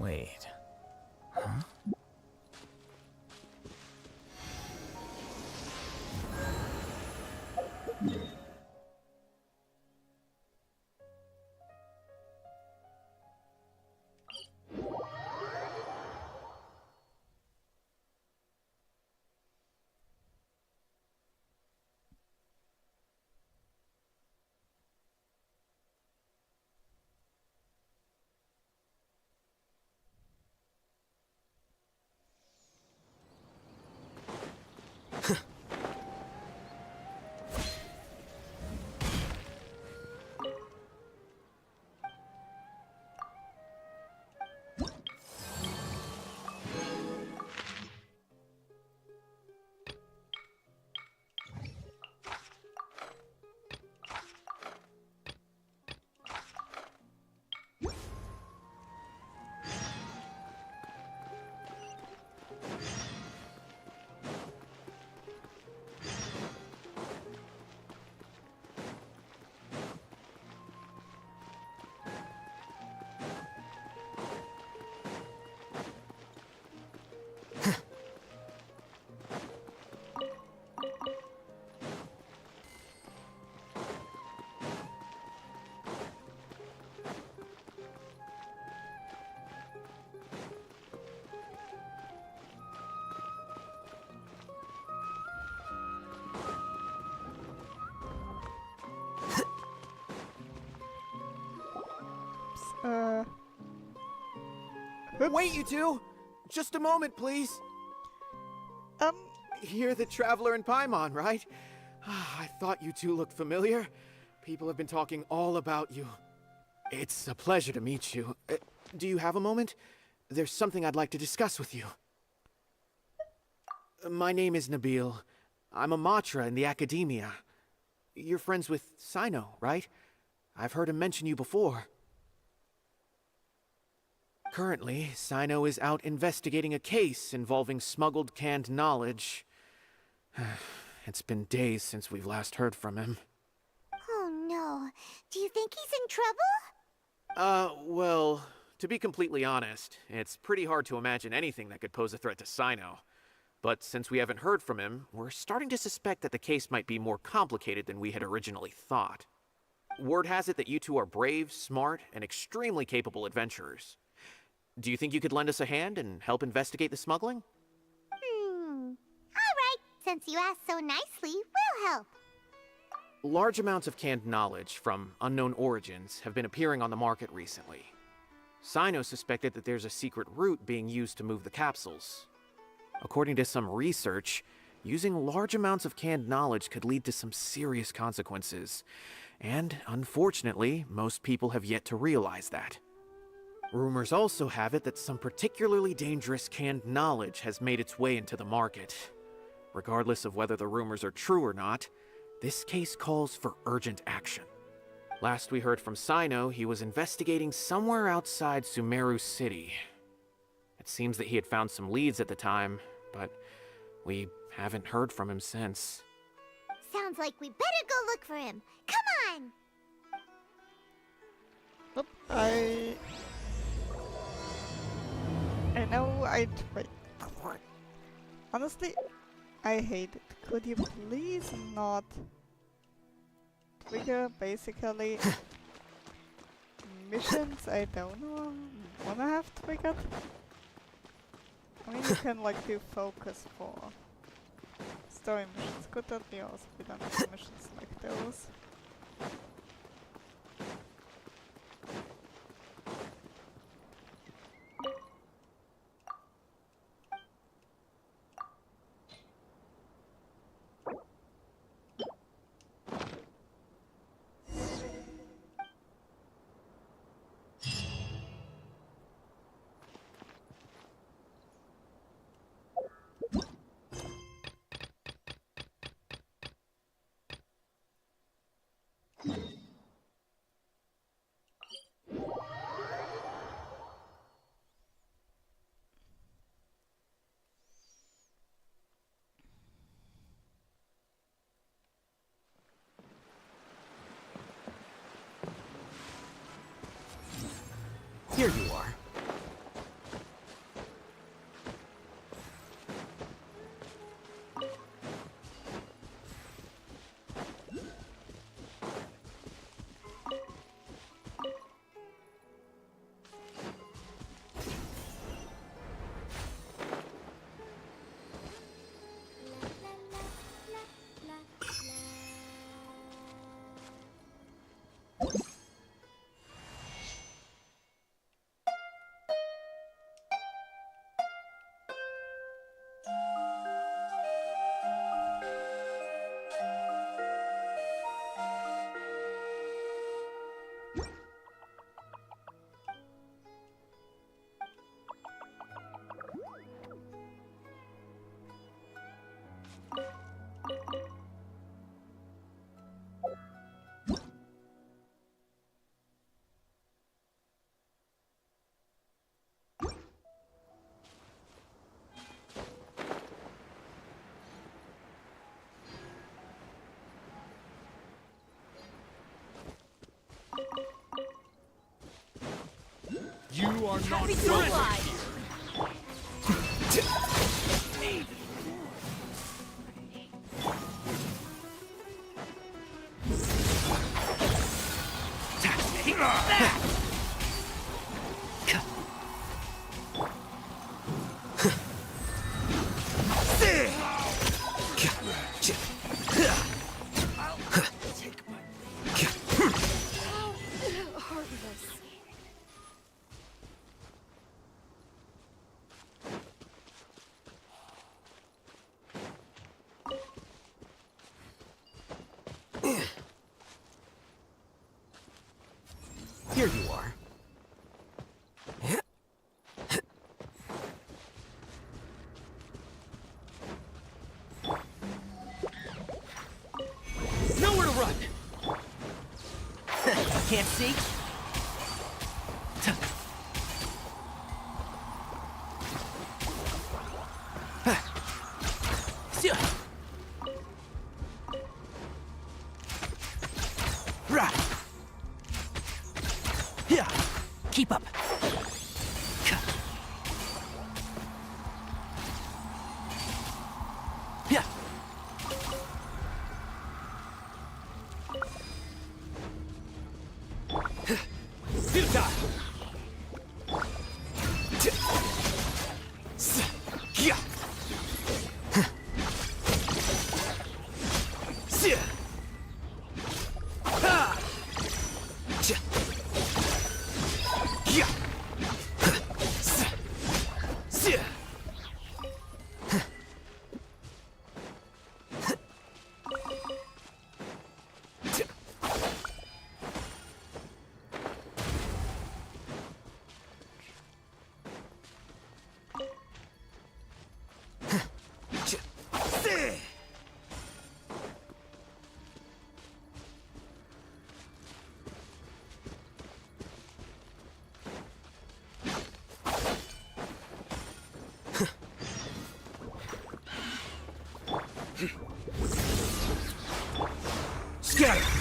Wait. Huh? Wait, you two! Just a moment, please. You're the Traveler in Paimon, right? I thought you two looked familiar. People have been talking all about you. It's a pleasure to meet you. Do you have a moment? There's something I'd like to discuss with you. My name is Nabil. I'm a Matra in the Academia. You're friends with Sino, right? I've heard him mention you before. Currently, Sino is out investigating a case involving smuggled canned knowledge. It's been days since we've last heard from him. Oh no. Do you think he's in trouble? Well, to be completely honest, it's pretty hard to imagine anything that could pose a threat to Sino. But since we haven't heard from him, we're starting to suspect that the case might be more complicated than we had originally thought. Word has it that you two are brave, smart, and extremely capable adventurers. Do you think you could lend us a hand and help investigate the smuggling? Alright, since you asked so nicely, we'll help. Large amounts of canned knowledge from unknown origins have been appearing on the market recently. Sino suspected that there's a secret route being used to move the capsules. According to some research, using large amounts of canned knowledge could lead to some serious consequences. And, unfortunately, most people have yet to realize that. Rumors also have it that some particularly dangerous canned knowledge has made its way into the market. Regardless of whether the rumors are true or not, this case calls for urgent action. Last we heard from Sino, he was investigating somewhere outside Sumeru City. It seems that he had found some leads at the time, but we haven't heard from him since. Sounds like we better go look for him. Come on! Nope, I know I tried. Honestly, I hate it. Could you please not trigger basically missions I don't know wanna have triggered? I mean, you can like do focus for story missions. Could that be also be done with missions like those? Here you are. You are not Happy to welcome oblige. here. Here you are. Nowhere to run! Can't see? Keep up. Yeah. Futa. Yeah. Scatter!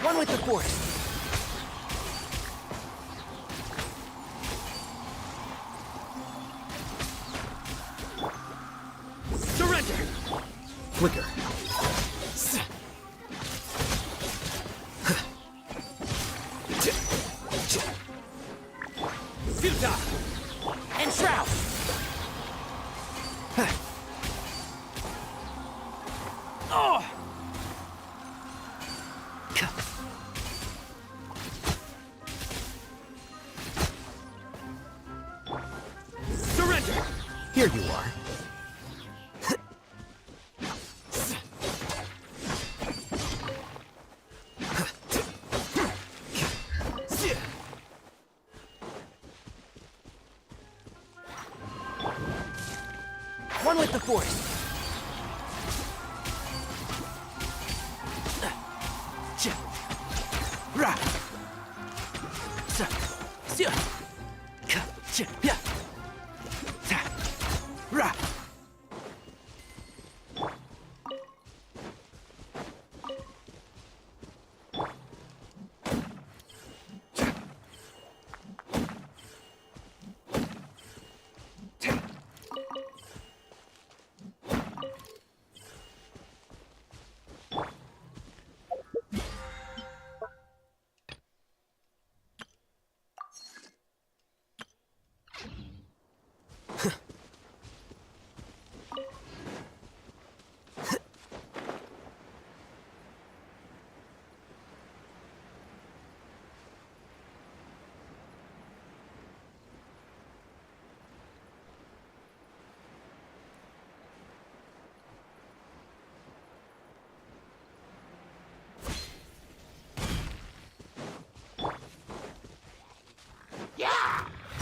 One with the force. Surrender. Flicker. Futa. And Shroud. Oh! Surrender! Here you are. One with the force.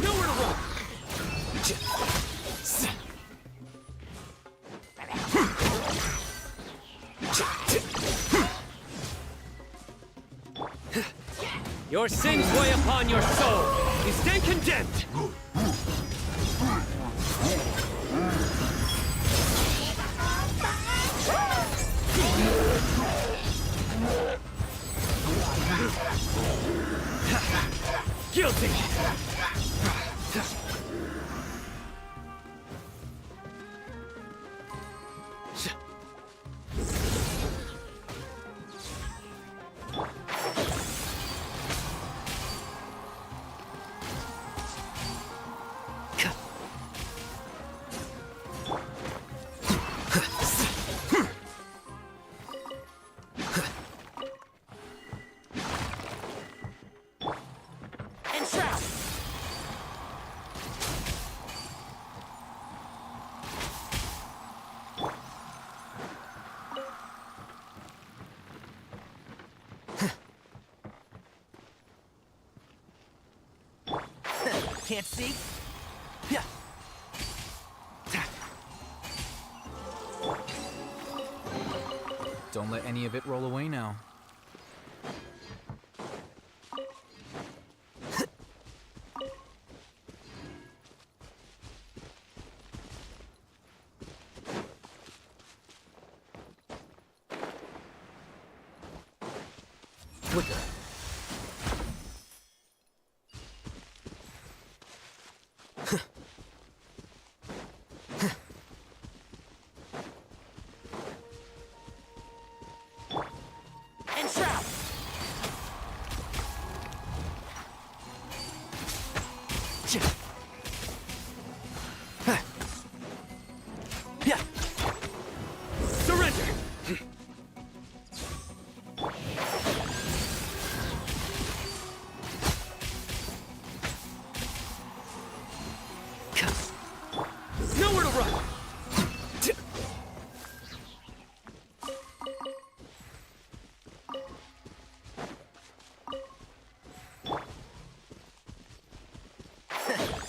Nowhere to run! Your sins weigh upon your soul. You stand condemned. Guilty. Can't see? Yeah. Don't let any of it roll away now. Quicker.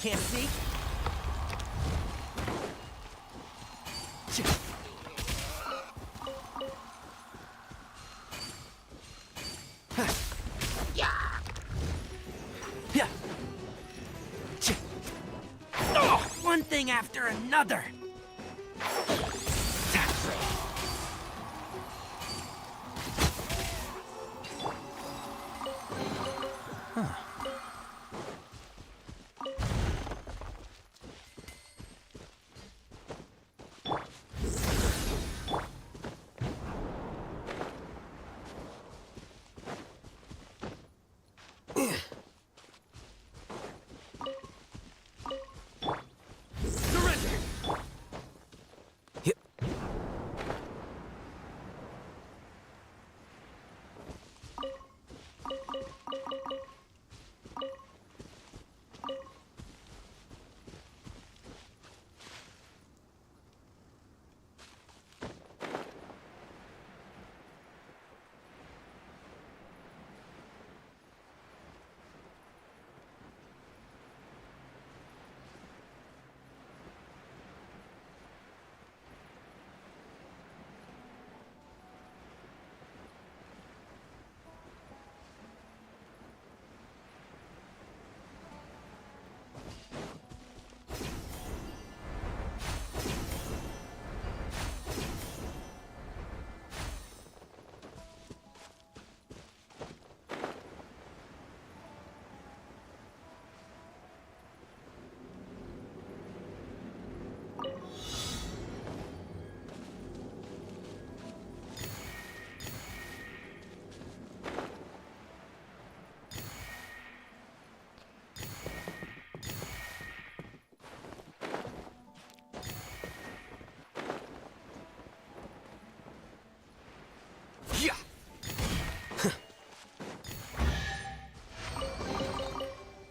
Can't see? One thing after another.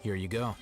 Here you go.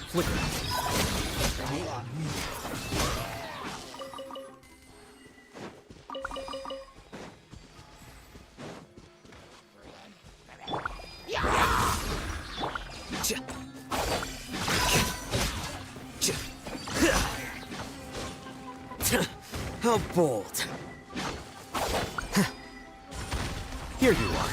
Flicker. How bold. Here you are.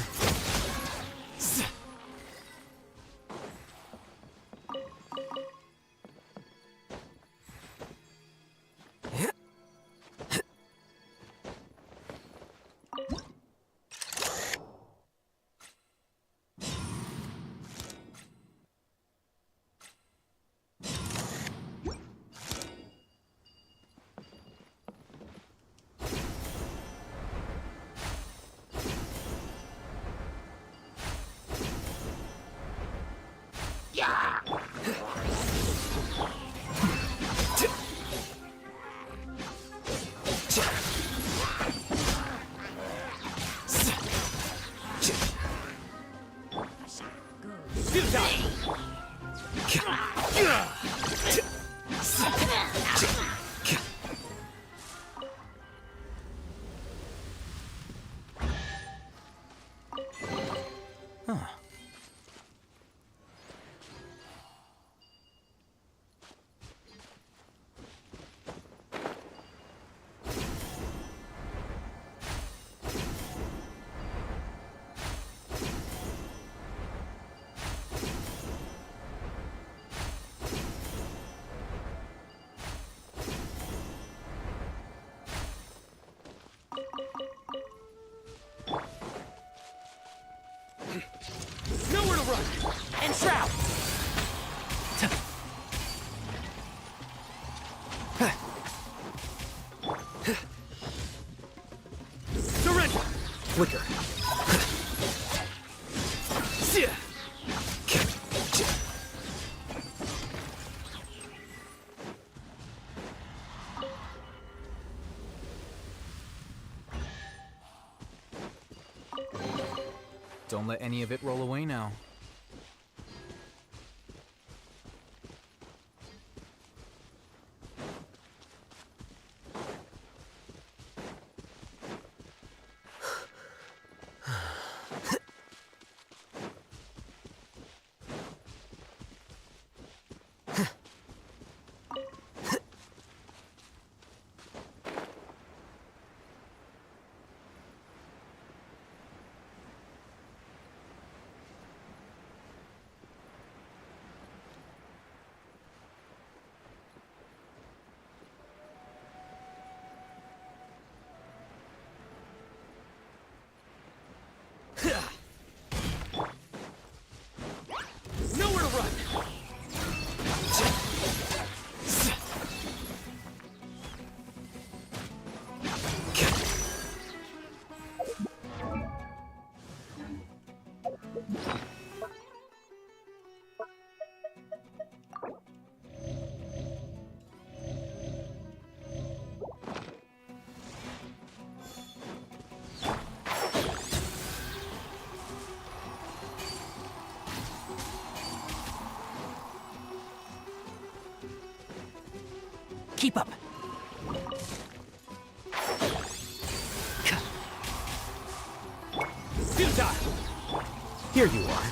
Nowhere to run! And trap! Surrender! Flicker. Don't let any of it roll away now. Nowhere to run! Keep up. Here you are.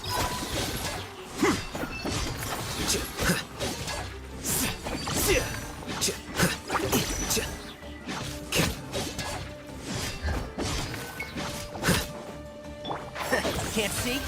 Can't see?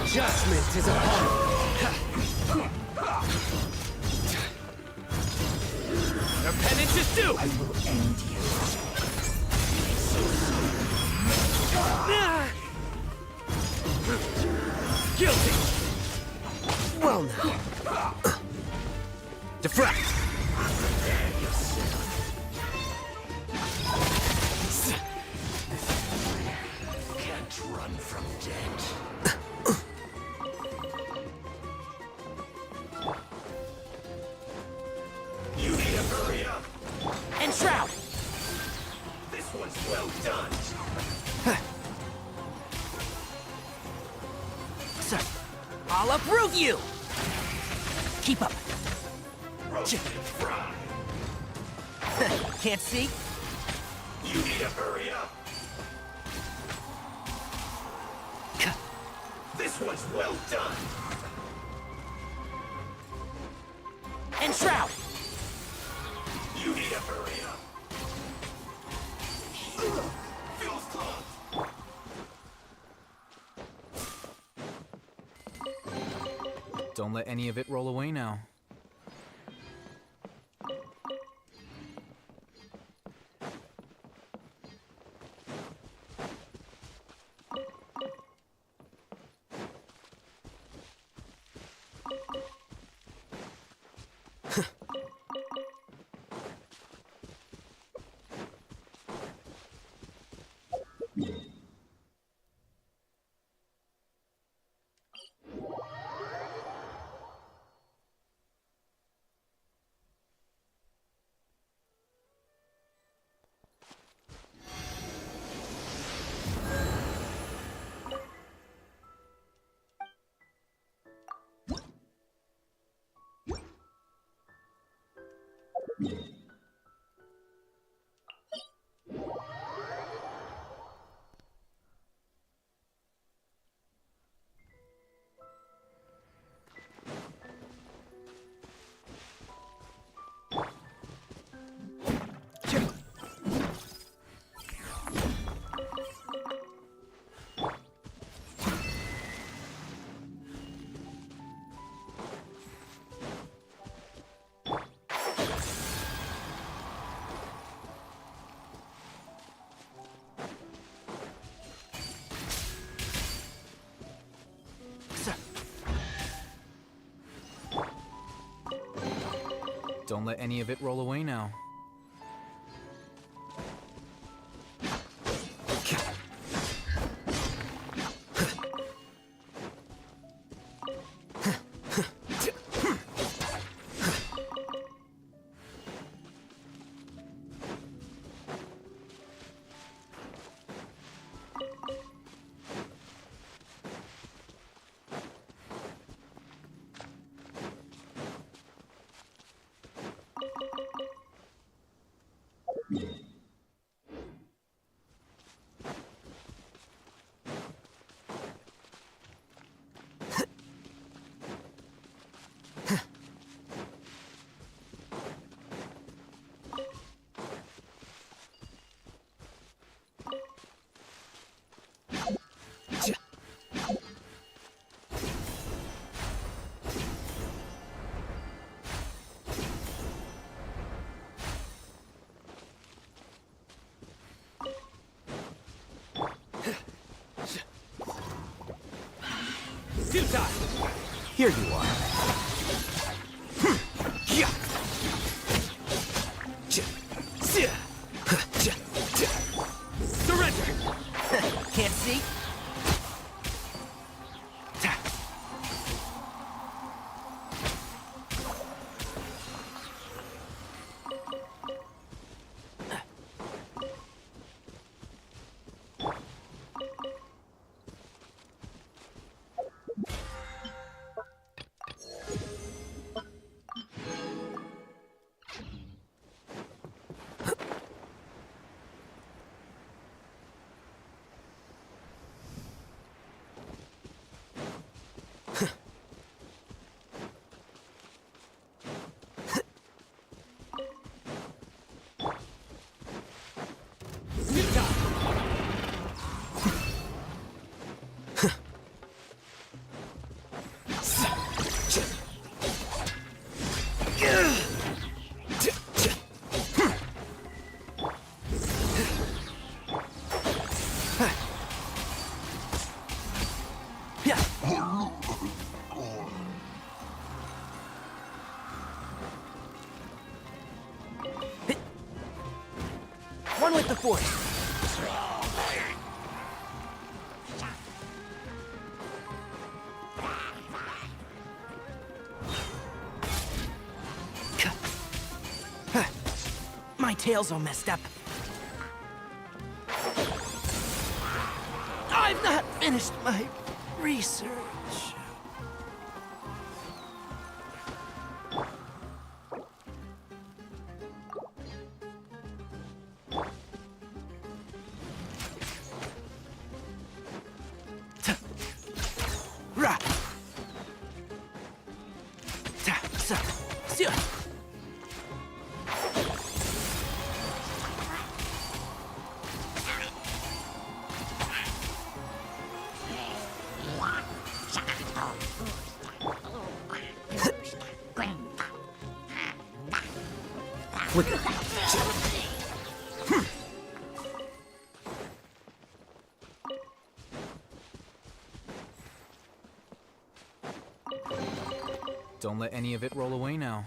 Judgment is upon you. Your penance is due! I will end you. Guilty! Well now. Defract! Can't run from death. You need to hurry up! Enshroud! This one's well done! Sir, I'll uproot you! Keep up. Roasted fry! Can't see? You need to hurry up! This one's well done! Enshroud! You need to hurry up! Feels close! Don't let any of it roll away now. Don't let any of it roll away now. Here you are. Surrender! Can't see? One with the Force! My tail's all messed up. I've not finished my research. Don't let any of it roll away now.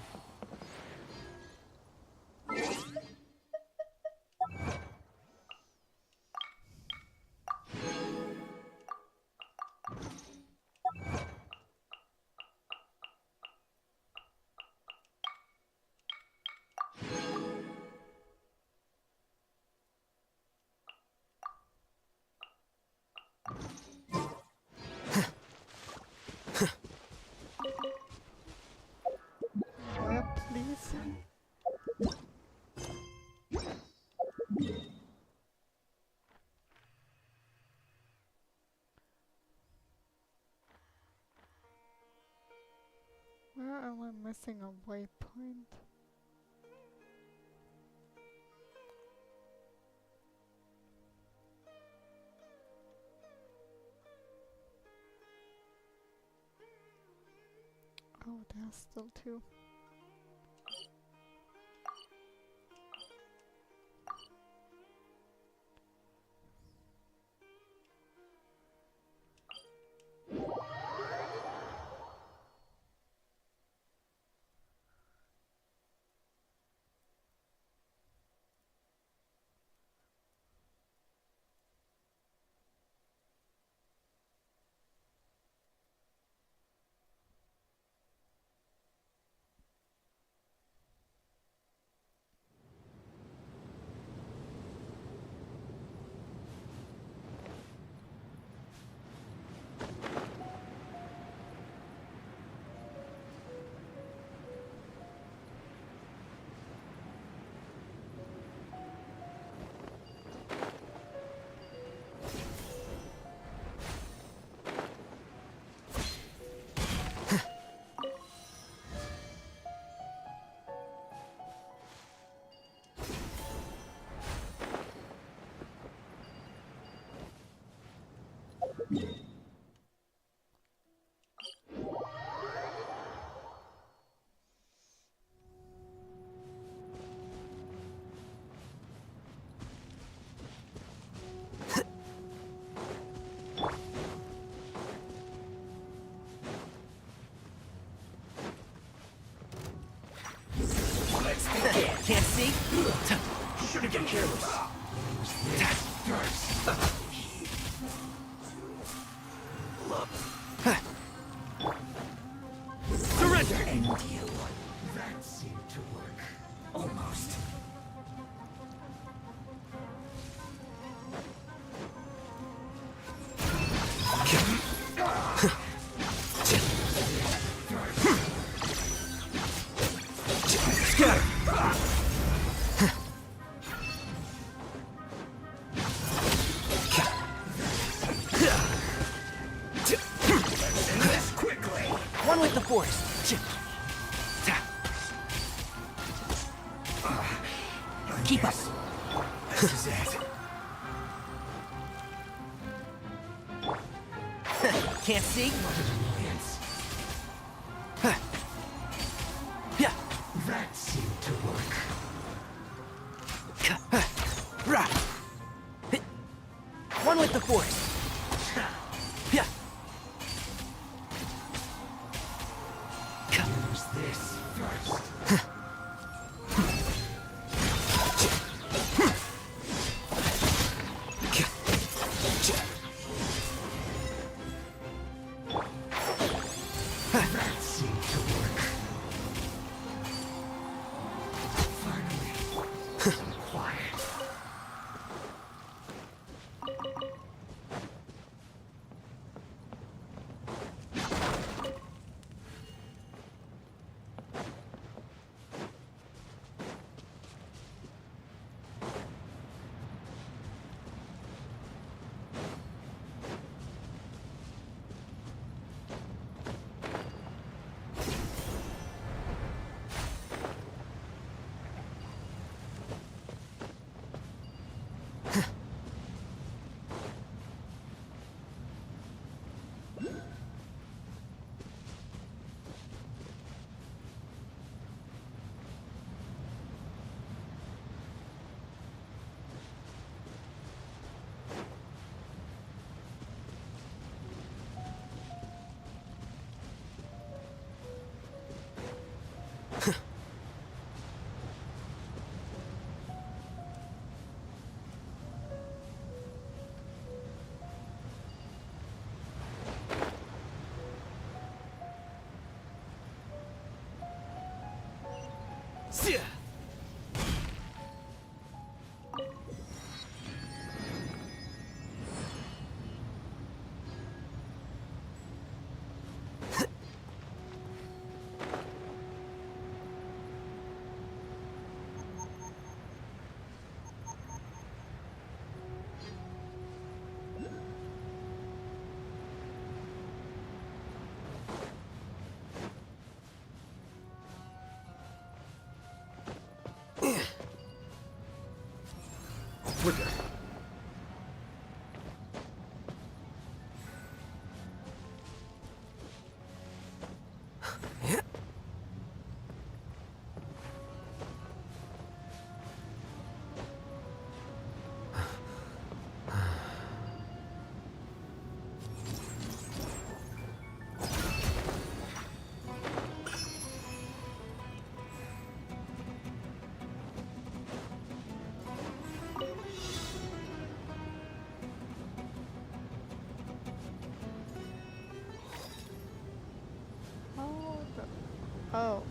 Where am I missing a waypoint? Oh, there's still two. Can't see? Shouldn't get careless. Surrender! End you. That seemed to work. Almost. Scatter! One with the Force. Keep up. This is it. Can't see? That seemed to work. One with the Force. Use this first. We're good. Oh.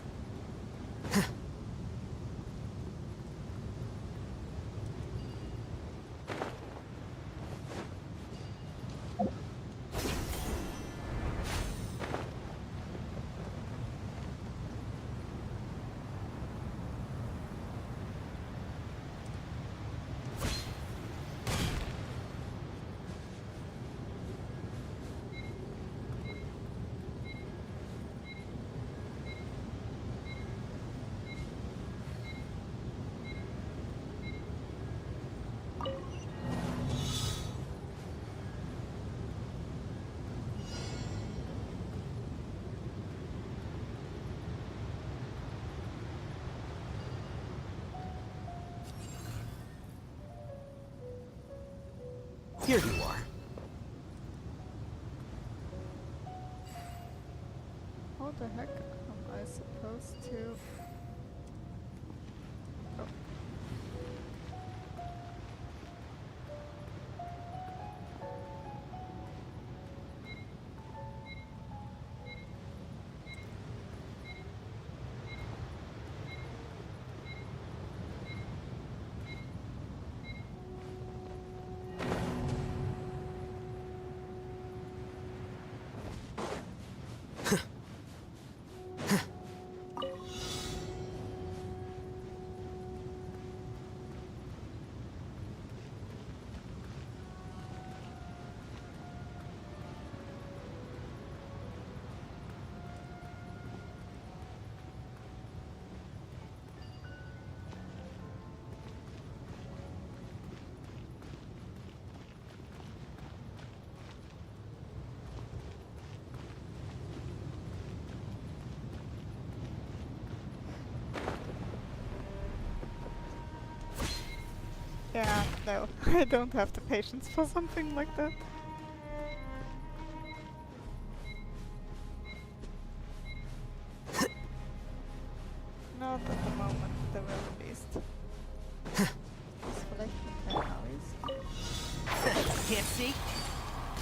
Here you are. How the heck am I supposed to... Oh. Yeah, no, I don't have the patience for something like that. Not at the moment, the very least. Vielleicht mit den Aris. Can't see?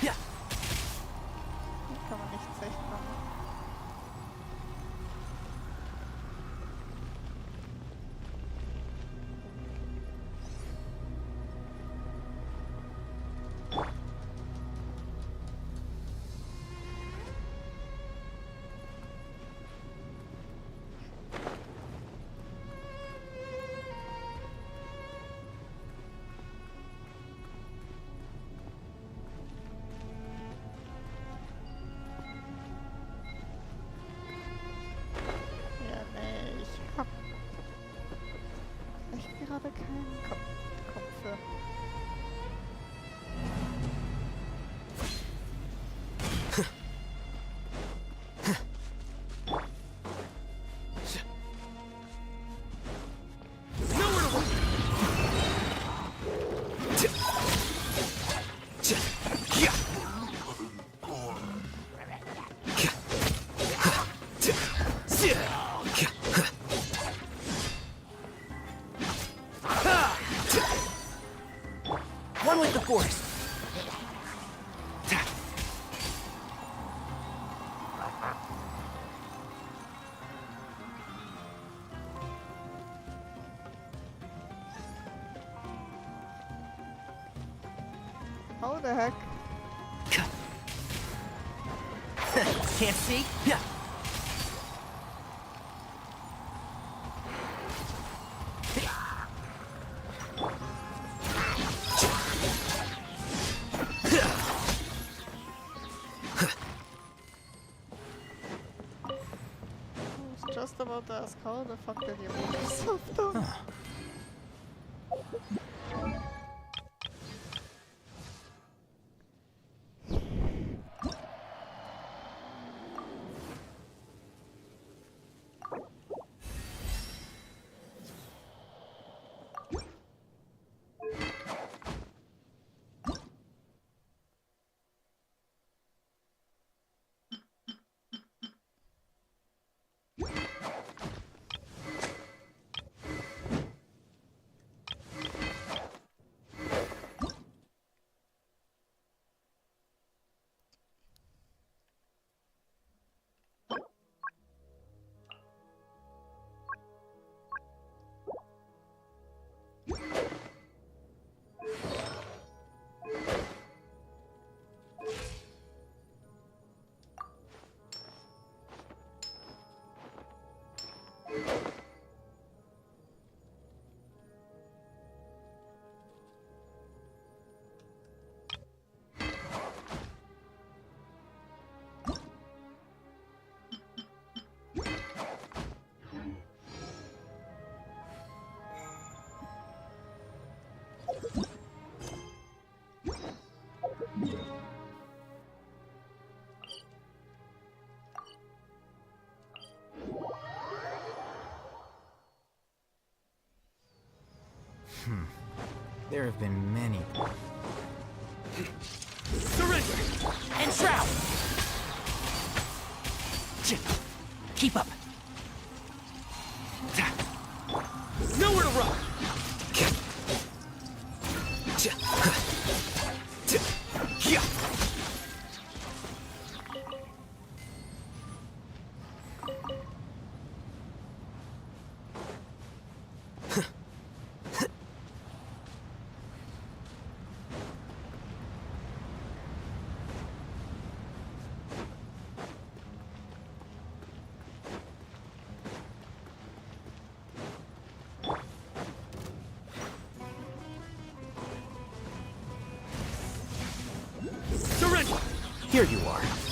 Yeah. Hier kann man nicht zurechtkommen. Gerade keinen Kopf für. One with the force. How the heck? Can't see? Yeah. I was just about to ask, how the fuck did you put yourself down? There have been many. Surrender! And shroud! Keep up! Nowhere to run! Here you are.